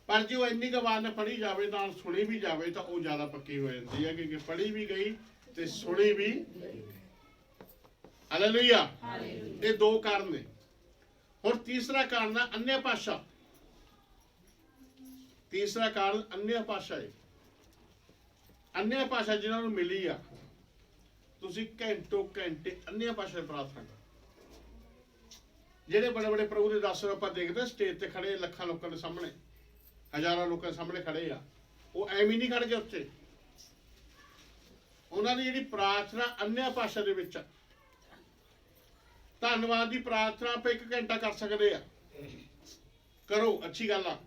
ਪਰ ਜੇ ਉਹ ਇੰਨੀ ਕੁ ਆਵਾਜ਼ ਨਾਲ ਪੜ੍ਹੀ ਜਾਵੇ, ਨਾਲ ਸੁਣੀ ਵੀ ਜਾਵੇ, ਤਾਂ ਉਹ ਜ਼ਿਆਦਾ ਪੱਕੀ ਹੋ ਜਾਂਦੀ ਹੈ, ਕਿਉਂਕਿ ਪੜ੍ਹੀ ਵੀ ਗਈ ਤੇ ਸੁਣੀ ਵੀ। ਹਾਲੇਲੂਇਆ। ਇਹ ਦੋ ਕਾਰਨ ਨੇ। ਹੁਣ ਤੀਸਰਾ ਕਾਰਨ ਹੈ ਅੰਨ੍ਹਿਆ ਭਾਸ਼ਾ। ਤੀਸਰਾ ਕਾਰਨ ਅੰਨ੍ਹਿਆ ਭਾਸ਼ਾ ਹੈ। ਅੰਨ੍ਹਿਆ ਭਾਸ਼ਾ ਜਿਹਨਾਂ ਨੂੰ ਮਿਲੀ ਆ, ਤੁਸੀਂ ਘੰਟੋ ਘੰਟੇ ਅੰਨ੍ਹਿਆ ਭਾਸ਼ਾ ਦੀ ਪ੍ਰਾਰਥਨਾ ਕਰੋ। ਜਿਹੜੇ ਬੜੇ ਬੜੇ ਪ੍ਰਭੂ ਦੇ ਦਾਸ ਆਪਾਂ ਦੇਖਦੇ ਸਟੇਜ ਤੇ ਖੜੇ, ਲੱਖਾਂ ਲੋਕਾਂ ਦੇ ਸਾਹਮਣੇ, ਹਜ਼ਾਰਾਂ ਲੋਕਾਂ ਦੇ ਸਾਹਮਣੇ ਖੜੇ ਆ, ਉਹ ਐਵੇਂ ਨਹੀਂ ਖੜ ਗਏ ਉੱਥੇ। ਉਹਨਾਂ ਦੀ ਜਿਹੜੀ ਪ੍ਰਾਰਥਨਾ ਅੰਨ੍ਹਿਆ ਭਾਸ਼ਾ ਦੇ ਵਿੱਚ ਆ। ਧੰਨਵਾਦ ਦੀ ਪ੍ਰਾਰਥਨਾ ਆਪਾਂ 1 ਘੰਟਾ ਕਰ ਸਕਦੇ ਆ, ਕਰੋ, ਅੱਛੀ ਗੱਲ ਆ।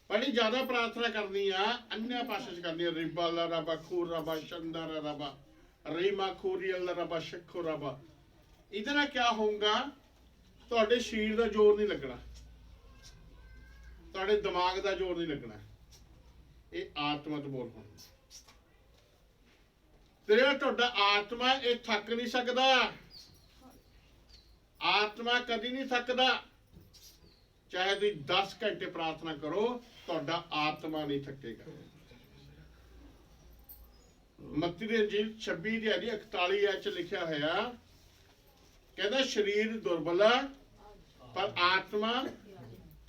ਬੜੀ ਜ਼ਿਆਦਾ ਪ੍ਰਾਰਥਨਾ ਕਰਨੀ ਆ ਅੰਨ੍ਹਿਆ ਭਾਸ਼ਾ 'ਚ ਕਰਨੀ ਆ। ਰਿਬਾ ਲਾ ਰਬਾ ਖੂਰ ਰਬਾ ਸ਼ੰਦਰ ਰਬਾ ਰੀਮਾ ਖੂਰੀਅਲ ਰਬਾ ਸ਼ਖੋ ਰਬਾ। ਇਹਦੇ ਨਾਲ ਕਿਆ ਹੋਊਗਾ? ਤੁਹਾਡੇ ਸਰੀਰ ਦਾ ਜ਼ੋਰ ਨਹੀਂ ਲੱਗਣਾ, ਤੁਹਾਡੇ ਦਿਮਾਗ ਦਾ ਜ਼ੋਰ ਨਹੀਂ ਲੱਗਣਾ, ਇਹ ਆਤਮਾ ਤੋਂ ਬੋਲ ਪਾਉਣਾ। ਤੇ ਜਿਹੜਾ ਤੁਹਾਡਾ ਆਤਮਾ ਇਹ ਥੱਕ ਨਹੀਂ ਸਕਦਾ, ਆਤਮਾ ਕਦੀ ਨਹੀਂ ਥੱਕਦਾ। ਚਾਹੇ ਤੁਸੀਂ 10 ਘੰਟੇ ਪ੍ਰਾਰਥਨਾ ਕਰੋ, ਤੁਹਾਡਾ ਆਤਮਾ ਨਹੀਂ ਥੱਕੇਗਾ। ਮੱਤੀ ਦੀ ਇੰਜੀਲ 26 ਦੀ ਅਧਿਆਇ 41 ਚ ਲਿਖਿਆ ਹੋਇਆ, ਕਹਿੰਦਾ ਸਰੀਰ ਦੁਰਬਲ ਆ ਪਰ ਆਤਮਾ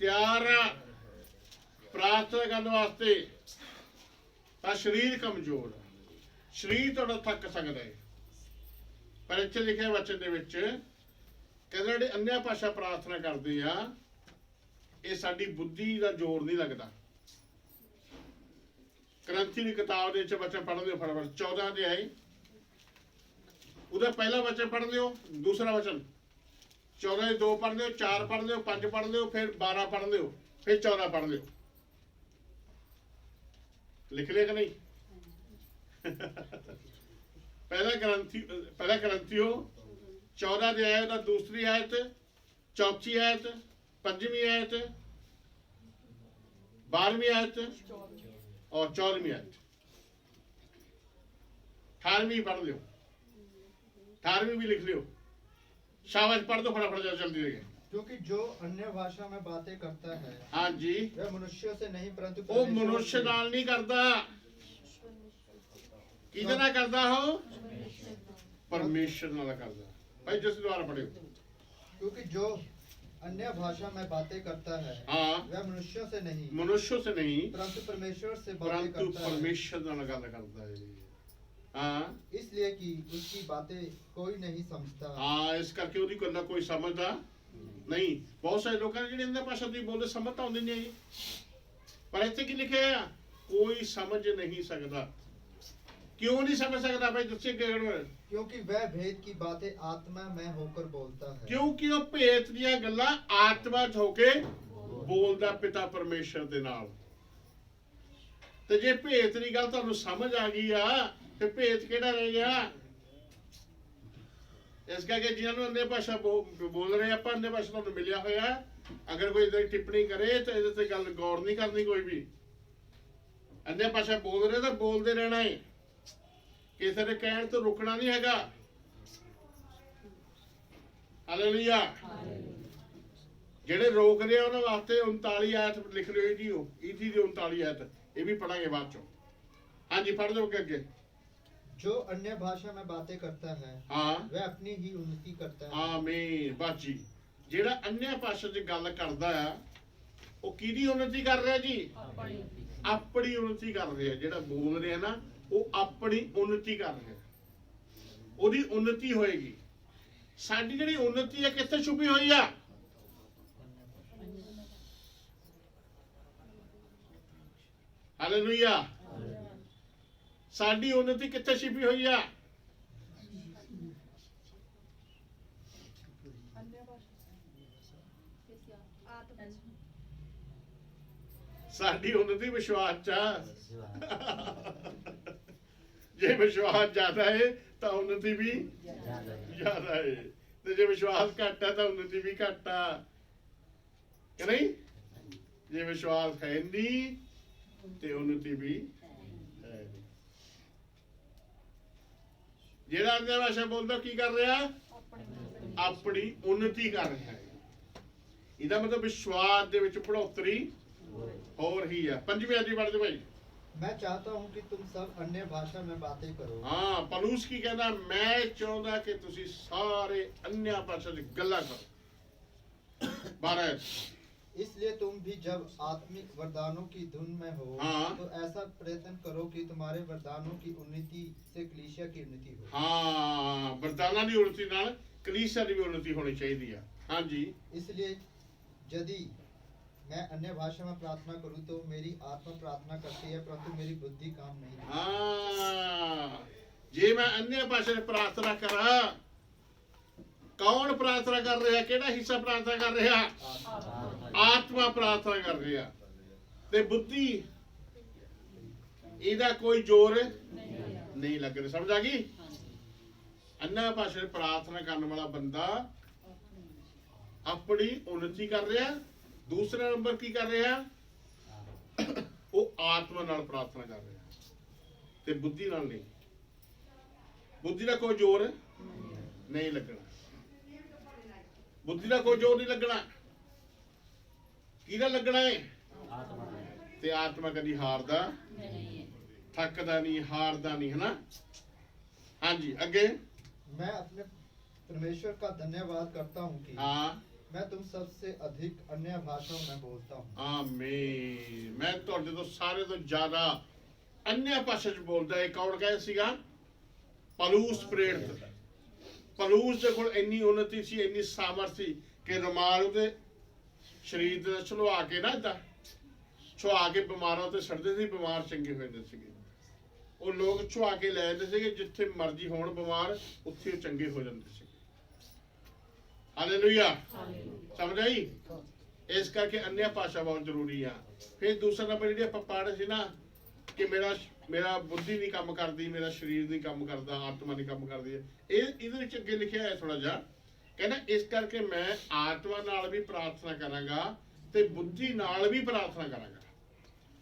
ਤਿਆਰ ਆ ਪ੍ਰਾਰਥਨਾ ਕਰਨ ਵਾਸਤੇ। ਤਾਂ ਸਰੀਰ ਕਮਜ਼ੋਰ ਆ, ਸਰੀਰ ਤੁਹਾਡਾ ਥੱਕ ਸਕਦਾ ਹੈ। ਪਰ ਇੱਥੇ ਲਿਖਿਆ ਵਚਨ ਦੇ ਵਿੱਚ, ਕਹਿੰਦਾ ਜਿਹੜੇ ਅੰਨ੍ਹਿਆ ਭਾਸ਼ਾ ਪ੍ਰਾਰਥਨਾ ਕਰਦੇ ਆ, ਇਹ ਸਾਡੀ ਬੁੱਧੀ ਦਾ ਜ਼ੋਰ ਨਹੀਂ ਲੱਗਦਾ। ਕਰੰਥੀ ਦੀ ਕਿਤਾਬ ਦੇ ਵਿੱਚ ਵਚਨ ਪੜ੍ਹ ਲਿਓ ਫਟਾਫਟ, 14 ਅਧਿਆਇ ਉਹਦਾ ਪਹਿਲਾ ਵਚਨ ਪੜ੍ਹ ਲਿਓ, ਦੂਸਰਾ ਵਚਨ 14 ਦੇ 2 ਪੜ੍ਹ ਲਿਓ, 4 ਪੜ੍ਹ ਲਿਓ, 5 ਪੜ੍ਹ ਲਿਓ, ਫਿਰ 12 ਪੜ੍ਹ ਲਿਓ, ਫਿਰ 14 ਪੜ੍ਹ ਲਿਓ। ਲਿਖ ਲਿਆ ਕਿ ਨਹੀਂ? ਪਹਿਲਾ ਕਰੰਥੀਓ 14 ਅਧਿਆਇ ਦਾ ਦੂਸਰੀ ਆਇਤ, ਚੌਥੀ ਆਇਤ, 5ਵੀਂ ਆਇਤ, 12ਵੀਂ आयत और 14वीं आयत। 18वीं पढ़ लियो, 18वीं भी लिख लियो। शाबाश, पढ़ दो फटाफट जल्दी देंगे। क्योंकि जो अन्य भाषा में बातें करता है, हाँ जी, वह मनुष्यों से नहीं परंतु वो मनुष्य नाल नहीं करता। किदे नाल करता हो? परमेश्वर नाल करता। भाई जिस द्वारा पढ़े, क्योंकि जो अन्य भाषा में बातें करता है, हाँ, वह मनुष्यों से नहीं परंतु परमेश्वर से बातें करता है। परमेश्वर नाल गल करता है। हाँ, इसलिए कि उसकी बातें कोई नहीं समझता। हाँ, इस करके ਉਹਦੀ ਗੱਲਾਂ ਕੋਈ ਸਮਝਦਾ ਨਹੀਂ। ਬਹੁਤ ਸਾਰੇ ਲੋਕਾਂ ਨੇ ਜਿਹੜੇ ਇਹਨਾਂ ਭਾਸ਼ਾ ਦੀ ਬੋਲਦੇ ਸਮਝ ਤਾਂ ਆਉਂਦੀ ਨਹੀਂ, ਪਰ ਇੱਥੇ ਕੀ ਲਿਖਿਆ ਆ? ਕੋਈ ਸਮਝ ਨਹੀਂ ਸਕਦਾ। क्यों नहीं समझ सकता भाई? दस्से क्योंकि वह भेद की बातें आत्मा में होकर बोलता है। क्योंकि वो भेद ਦੀਆਂ ਗੱਲਾਂ ਆਤਮਾ 'ਚ ਹੋ ਕੇ ਬੋਲਦਾ ਪਿਤਾ ਪਰਮੇਸ਼ਰ ਦੇ ਨਾਲ। ਤੇ ਜੇ ਭੇਤ ਦੀ ਗੱਲ ਤੁਹਾਨੂੰ ਸਮਝ ਆ ਗਈ ਆ, ਤੇ ਭੇਤ ਕਿਹੜਾ ਰਹਿ ਗਿਆ? ਇਸ ਕਰਕੇ ਜਿਹਨਾਂ ਨੂੰ ਅੰਨੇ ਭਾਸ਼ਾ ਬੋਲ ਰਹੇ ਆਪਾਂ, ਅੰਨੇ ਭਾਸ਼ਾ ਤੁਹਾਨੂੰ ਮਿਲਿਆ ਹੋਇਆ, ਅਗਰ ਕੋਈ ਇਹਦੀ ਟਿੱਪਣੀ ਕਰੇ ਤਾਂ ਇਹਦੇ ਤੇ ਗੱਲ ਗੌਰ ਨਹੀਂ ਕਰਨੀ ਕੋਈ ਵੀ। ਅੰਨੇ ਭਾਸ਼ਾ ਬੋਲ ਰਹੇ ਤਾਂ ਬੋਲਦੇ ਰਹਿਣਾ ਹੈ, ਕਿਸੇ ਦੇ ਕਹਿਣ ਤੋਂ ਰੁਕਣਾ ਨਹੀਂ ਹੈਗਾ। ਹਾਲੇਲੂਇਆ। ਜਿਹੜੇ ਰੋਕ ਰਹੇ ਉਹਨਾਂ ਵਾਸਤੇ 39 ਆਇਤ ਲਿਖ ਲਿਓ ਜੀ, ਉਹ ਈਦੀ ਦੀ 39 ਆਇਤ, ਇਹ ਵੀ ਪੜਾਂਗੇ ਬਾਅਦ ਚੋਂ। ਹਾਂਜੀ, ਪੜ੍ਹ ਦਿਓ ਅੱਗੇ। जो अन्य भाषा में बातें करता है, हाँ, वह अपनी ही उन्नति करता है। आमीन। बाजी ਜਿਹੜਾ ਅੰਨ੍ਹਿਆ ਭਾਸ਼ਾ 'ਚ ਗੱਲ ਕਰਦਾ ਆ, ਉਹ ਕਿਹਦੀ ਉન્નਤੀ ਕਰ ਰਿਹਾ ਜੀ? ਆਪਣੀ ਉન્નਤੀ ਕਰ ਰਿਹਾ। ਜਿਹੜਾ ਬੋਲ ਰਿਹਾ ਨਾ, ਉਹ ਆਪਣੀ ਉન્નਤੀ ਕਰ ਰਿਹਾ, ਉਹਦੀ ਉન્નਤੀ ਹੋਏਗੀ। ਸਾਡੀ ਜਿਹੜੀ ਉન્નਤੀ ਹੈ ਕਿੱਥੇ ਛੁਪੀ ਹੋਈ ਆ? ਹਾਲੇਲੂਇਆ। ਸਾਡੀ ਉન્નਤੀ ਕਿੱਥੇ ਛੁਪੀ ਹੋਈ ਆ? ਸਾਡੀ ਉન્નਤੀ ਵਿਸ਼ਵਾਸ 'ਚ ਆ। ਜੇ ਵਿਸ਼ਵਾਸ ਜ਼ਿਆਦਾ ਹੈ ਤਾਂ ਉન્નਤੀ ਵੀ ਜ਼ਿਆਦਾ ਹੈ, ਤੇ ਜੇ ਵਿਸ਼ਵਾਸ ਘੱਟ ਹੈ ਤਾਂ ਉન્નਤੀ ਵੀ ਘੱਟ ਆ, ਕਿ ਨਹੀਂ? ਜੇ ਵਿਸ਼ਵਾਸ ਹੈ ਨਹੀਂ ਤੇ ਉન્નਤੀ ਵੀ ਹੈ ਨਹੀਂ। ਜਿਹੜਾ ਅੰਦਰ ਭਾਸ਼ਾ ਬੋਲਦਾ ਕੀ ਕਰ ਰਿਹਾ? ਆਪਣੀ ਉન્નਤੀ ਕਰ ਰਿਹਾ ਹੈ। ਇਹਦਾ ਮਤਲਬ ਵਿਸ਼ਵਾਸ ਦੇ ਵਿੱਚ बढ़ोतरी ਹੋਰ ਹੀ ਆ। 5ਵੀਂ ਆਇਤ ਪੜ੍ਹ ਦਿਓ ਭਾਈ। मैं चाहता हूं कि तुम सब अन्य भाषा में बातें करो। हाँ, पलूस की कहना, मैं चाहता कि तुसी सारे अन्य भाषा की गल्ला करो। 12 इसलिए तुम भी जब आत्मिक वरदानों की धुन में हो, हाँ, तो ऐसा प्रयत्न करो कि तुम्हारे वरदानों की उन्नति से कलीसिया की उन्नति हो। हाँ, वरदाना की उन्नति नाल कलीसिया की भी उन्नति होनी चाहिए। हाँ जी। इसलिए यदि मैं अन्य भाषा में प्रार्थना करूं तो मेरी आत्मा प्रार्थना करती है, परंतु मेरी बुद्धि काम नहीं करती। हाँ, जे मैं अन्य भाषा में प्रार्थना करा, कौन प्रार्थना कर रहा? केड़ा हिस्सा प्रार्थना कर रहा? आत्मा प्रार्थना कर रहा, ते बुद्धि ਇਹਦਾ ਕੋਈ ਜ਼ੋਰ ਨਹੀਂ ਲੱਗ ਰਿਹਾ। ਸਮਝ ਆ ਗਈ? ਅੰਨਾ ਭਾਸ਼ਾ ਵਿੱਚ ਪ੍ਰਾਰਥਨਾ ਕਰਨ ਵਾਲਾ ਬੰਦਾ ਆਪਣੀ ਉન્નਤੀ ਕਰ ਰਿਹਾ। ਦੂਸਰਾ ਨੰਬਰ ਕੀ ਕਰ ਰਿਹਾ? ਉਹ ਆਤਮਾ ਨਾਲ ਪ੍ਰਾਰਥਨਾ ਕਰ ਰਿਹਾ ਤੇ ਬੁੱਧੀ ਨਾਲ ਨਹੀਂ। ਬੁੱਧੀ ਦਾ ਕੋਈ ਜ਼ੋਰ ਨਹੀਂ ਲੱਗਣਾ। ਬੁੱਧੀ ਦਾ ਕੋਈ ਜ਼ੋਰ ਨਹੀਂ ਲੱਗਣਾ। ਕਿਹਦਾ ਲੱਗਣਾ ਹੈ? ਤੇ ਆਤਮਾ ਕਦੀ ਹਾਰਦਾ ਥੱਕਦਾ नहीं, हारदा नहीं, है ना। हाँ जी, अगे। मैं अपने परमेश्वर का धन्यवाद करता हूँ कि हाँ, मैं तुम सबसे अधिक अन्य भाषाओं में बोलता हूँ। आमीन। मैं तुहाडे तो सारे तो ज्यादा अन्य भाषा च बोलदा है। कौन कहे सीगा? पलूस प्रेरित। पलूस दे कोल इन्नी उन्नति सी, इन्नी सामर्थ सी कि रुमाल उहदे शरीर दे छुलवा के ना इदां छुआ के बीमारां ते छड्डदे सी, बीमार चंगे होए सीगे। ਉਹ ਲੋਕ ਛੁਆ ਕੇ ਲੈ ਜਾਂਦੇ ਸੀਗੇ, ਜਿੱਥੇ ਮਰਜ਼ੀ ਹੋਣ ਬਿਮਾਰ ਉੱਥੇ ਉਹ ਚੰਗੇ ਹੋ ਜਾਂਦੇ ਸੀ। ਹਾਲੇਲੂਇਆ, ਸਮਝ ਆਈ? ਇਸ ਕਰਕੇ ਅੰਨ੍ਹਿਆ ਭਾਸ਼ਾ ਬਹੁਤ ਜ਼ਰੂਰੀ ਆ। ਫਿਰ ਦੂਸਰਾ ਨੰਬਰ ਜਿਹੜੀ ਆਪਾਂ ਪੜ੍ਹ ਸੀ ਨਾ ਕਿ ਮੇਰਾ ਬੁੱਧੀ ਨਹੀਂ ਕੰਮ ਕਰਦੀ, ਮੇਰਾ ਸਰੀਰ ਨਹੀਂ ਕੰਮ ਕਰਦਾ, ਆਤਮਾ ਨਹੀਂ ਕੰਮ ਕਰਦੀ। ਇਹਦੇ ਵਿੱਚ ਅੱਗੇ ਲਿਖਿਆ ਹੈ ਥੋੜਾ ਜਿਹਾ, ਕਹਿੰਦਾ ਇਸ ਕਰਕੇ ਮੈਂ ਆਤਮਾ ਨਾਲ ਵੀ ਪ੍ਰਾਰਥਨਾ ਕਰਾਂਗਾ ਤੇ ਬੁੱਧੀ ਨਾਲ ਵੀ ਪ੍ਰਾਰਥਨਾ ਕਰਾਂਗਾ।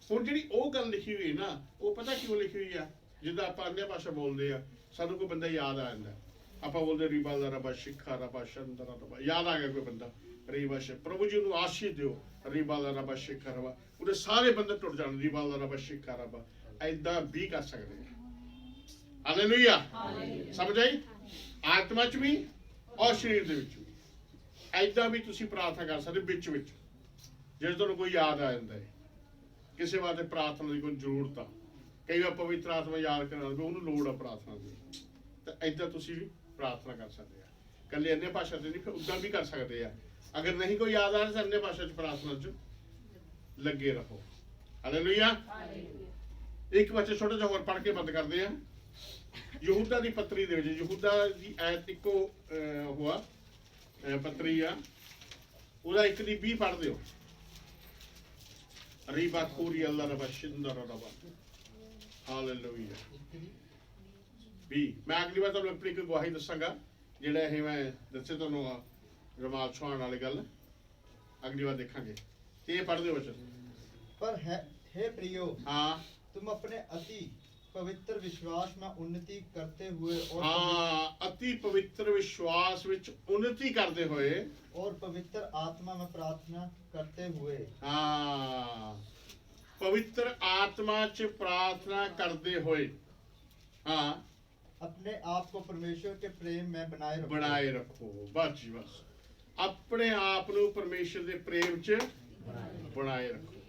ਹੁਣ ਜਿਹੜੀ ਉਹ ਗੱਲ ਲਿਖੀ ਹੋਈ ਨਾ, ਉਹ ਪਤਾ ਕਿਉਂ ਲਿਖੀ ਹੋਈ ਆ? ਜਿੱਦਾਂ ਆਪਾਂ ਅੰਨ੍ਹਿਆ ਭਾਸ਼ਾ ਬੋਲਦੇ ਆ, ਸਾਨੂੰ ਕੋਈ ਬੰਦਾ ਯਾਦ ਆ ਜਾਂਦਾ। ਆਪਾਂ ਬੋਲਦੇ ਰੀਬਾ ਦਾ ਰਬਾ ਸ਼ਿਖਾ ਰਬਾ ਸ਼ੰਦਰਾ ਰਬਾ, ਯਾਦ ਆ ਗਿਆ ਕੋਈ ਬੰਦਾ ਰੀਬਾ ਸ਼ੇ, ਪ੍ਰਭੂ ਜੀ ਨੂੰ ਆਸ਼ੀਸ਼ ਦਿਓ, ਰੀਬਾ ਦਾ ਰਬਾ ਸ਼ਿਖਾ ਰਬਾ, ਉਹਦੇ ਸਾਰੇ ਬੰਦੇ ਟੁੱਟ ਜਾਣ, ਰੀਬਾ ਦਾ ਰਬਾ ਸ਼ਿਖਾ ਰਬਾ। ਐਦਾਂ ਵੀ ਕਰ ਸਕਦੇ ਆ। ਹਾਲੇਲੂਇਆ, ਸਮਝ ਆਈ? ਆਤਮਾ ਚ ਵੀ ਔਰ ਸਰੀਰ ਦੇ ਵਿੱਚ ਵੀ ਐਦਾਂ ਵੀ ਤੁਸੀਂ ਪ੍ਰਾਰਥਨਾ ਕਰ ਸਕਦੇ ਵਿੱਚ ਵਿੱਚ, ਜੇ ਤੁਹਾਨੂੰ ਕੋਈ ਯਾਦ ਆ ਜਾਂਦਾ ਹੈ। ਕਿਸੇ ਵਾਸਤੇ ਪ੍ਰਾਰਥਨਾ ਦੀ ਕੋਈ ਜ਼ਰੂਰਤ ਆ, ਕਈ ਵਾਰ ਪਵਿੱਤਰ ਆਤਮਾ ਯਾਦ ਕਰਾਉਣ ਦੀ ਉਹਨੂੰ ਲੋੜ ਆ ਪ੍ਰਾਰਥਨਾ ਦੀ, ਤਾਂ ਏਦਾਂ ਤੁਸੀਂ ਵੀ ਪ੍ਰਾਰਥਨਾ ਕਰ ਸਕਦੇ ਆ। ਇਕੱਲੇ ਅੰਨ੍ਹਿਆ ਭਾਸ਼ਾ ਤੇ ਨਹੀਂ, ਫਿਰ ਉੱਦਾਂ ਵੀ ਕਰ ਸਕਦੇ ਆ। ਅਗਰ ਨਹੀਂ ਕੋਈ ਯਾਦ ਆ ਰਿਹਾ ਤਾਂ ਅੰਨ੍ਹਿਆ ਭਾਸ਼ਾ ਚ ਪ੍ਰਾਰਥਨਾ ਚ ਲੱਗੇ ਰਹੋ। ਹਾਲੇਲੂਇਆ। ਇੱਕ ਬੱਚੇ ਛੋਟਾ ਜਿਹਾ ਹੋਰ ਪੜ੍ਹ ਕੇ ਬੰਦ ਕਰਦੇ ਆ। ਯਹੂਦਾ ਦੀ ਪੱਤਰੀ ਦੇ ਵਿੱਚ, ਯਹੂਦਾ ਦੀ ਐਤ ਇੱਕੋ ਹੋਆ ਪੱਤਰੀ ਆ, ਉਹਦਾ 1 ਦੀ 20 ਪੜ੍ਹ ਦਿਓ। रीबा कोरी अल्लाह रबा शिंदर रबा, हालेलुया। भी मैं अगली बार ਤੁਹਾਨੂੰ ਆਪਣੀ ਗਵਾਹੀ ਦੱਸਾਂਗਾ, ਜਿਹੜਾ ਇਹ ਮੈਂ ਦੱਸੇ ਤੁਹਾਨੂੰ ਰਮਾਲ ਛੁਆਣ ਵਾਲੀ ਗੱਲ ਅਗਲੀ ਵਾਰ ਦੇਖਾਂਗੇ। ਤੇ ਇਹ ਪੜ੍ਹ ਦਿਓ ਬੱਚੇ। पर हे प्रियो, हाँ, तुम अपने अति पवित्र विश्वास में उन्नति करते हुए हाँ, अति पवित्र विश्वास ਵਿੱਚ ਉન્નਤੀ ਕਰਦੇ ਹੋਏ और पवित्र आत्मा में प्रार्थना करते हुए, हाँ, पवित्र आत्मा च प्रार्थना करते हुए, हाँ, अपने आप को परमेश्वर के प्रेम में बनाए रखो। बस जी बस, अपने आप ਨੂੰ ਪਰਮੇਸ਼ਰ ਦੇ ਪ੍ਰੇਮ ਚ ਬਣਾਏ ਰੱਖੋ।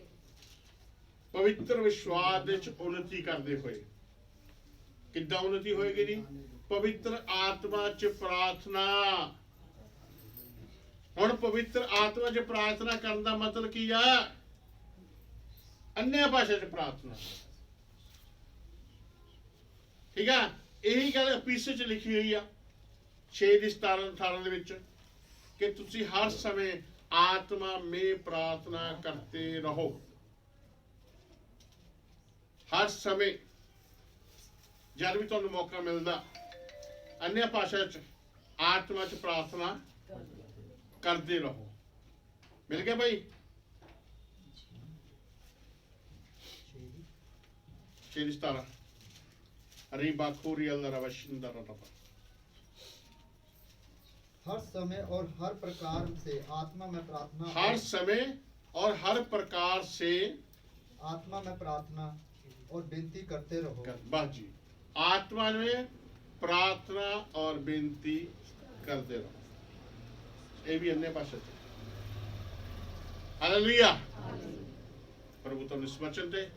ਪਵਿੱਤਰ ਵਿਸ਼ਵਾਸ ਦੇ ਚ ਉન્નਤੀ ਕਰਦੇ ਹੋਏ। ਕਿੱਦਾਂ ਉન્નਤੀ ਹੋਏਗੀ ਜੀ? ਪਵਿੱਤਰ ਆਤਮਾ ਚ ਪ੍ਰਾਰਥਨਾ। ਹੁਣ ਪਵਿੱਤਰ ਆਤਮਾ ਚ ਪ੍ਰਾਰਥਨਾ ਕਰਨ ਦਾ ਮਤਲਬ ਕੀ ਆ? ਅੰਨ੍ਹਿਆ ਭਾਸ਼ਾ ਚ ਪ੍ਰਾਰਥਨਾ। ਠੀਕ ਆ? ਇਹੀ ਗੱਲ ਅਪੀਸੇ ਚ ਲਿਖੀ ਹੋਈ ਆ 6 ਦੀ 17-18 ਦੇ ਵਿੱਚ ਕਿ ਤੁਸੀਂ ਹਰ ਸਮੇਂ ਆਤਮਾ ਮੇ ਪ੍ਰਾਰਥਨਾ ਕਰਤੇ ਰਹੋ। ਹਰ ਸਮੇਂ ਜਦ ਵੀ ਤੁਹਾਨੂੰ ਮੌਕਾ ਮਿਲਦਾ ਅੰਨ੍ਹਿਆ ਭਾਸ਼ਾ ਚ ਆਤਮਾ ਚ ਪ੍ਰਾਰਥਨਾ ਕਰਦੇ ਰਹੋ। ਮਿਲ ਗਿਆ ਭਾਈ? 6 ਦੀ 17 रीबा खोरी अल्लाह रबा शिंदर रबा। हर समय और हर प्रकार से आत्मा में प्रार्थना, हर समय और हर प्रकार से आत्मा में प्रार्थना और विनती करते रहो। बस जी, आत्मा में प्रार्थना और विनती करते रहो। ये भी अन्य भाषा है। हालेलुया। प्रभु तो निस्वचन थे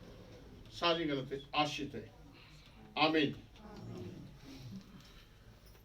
सारी गलत आशीष है। आमीन।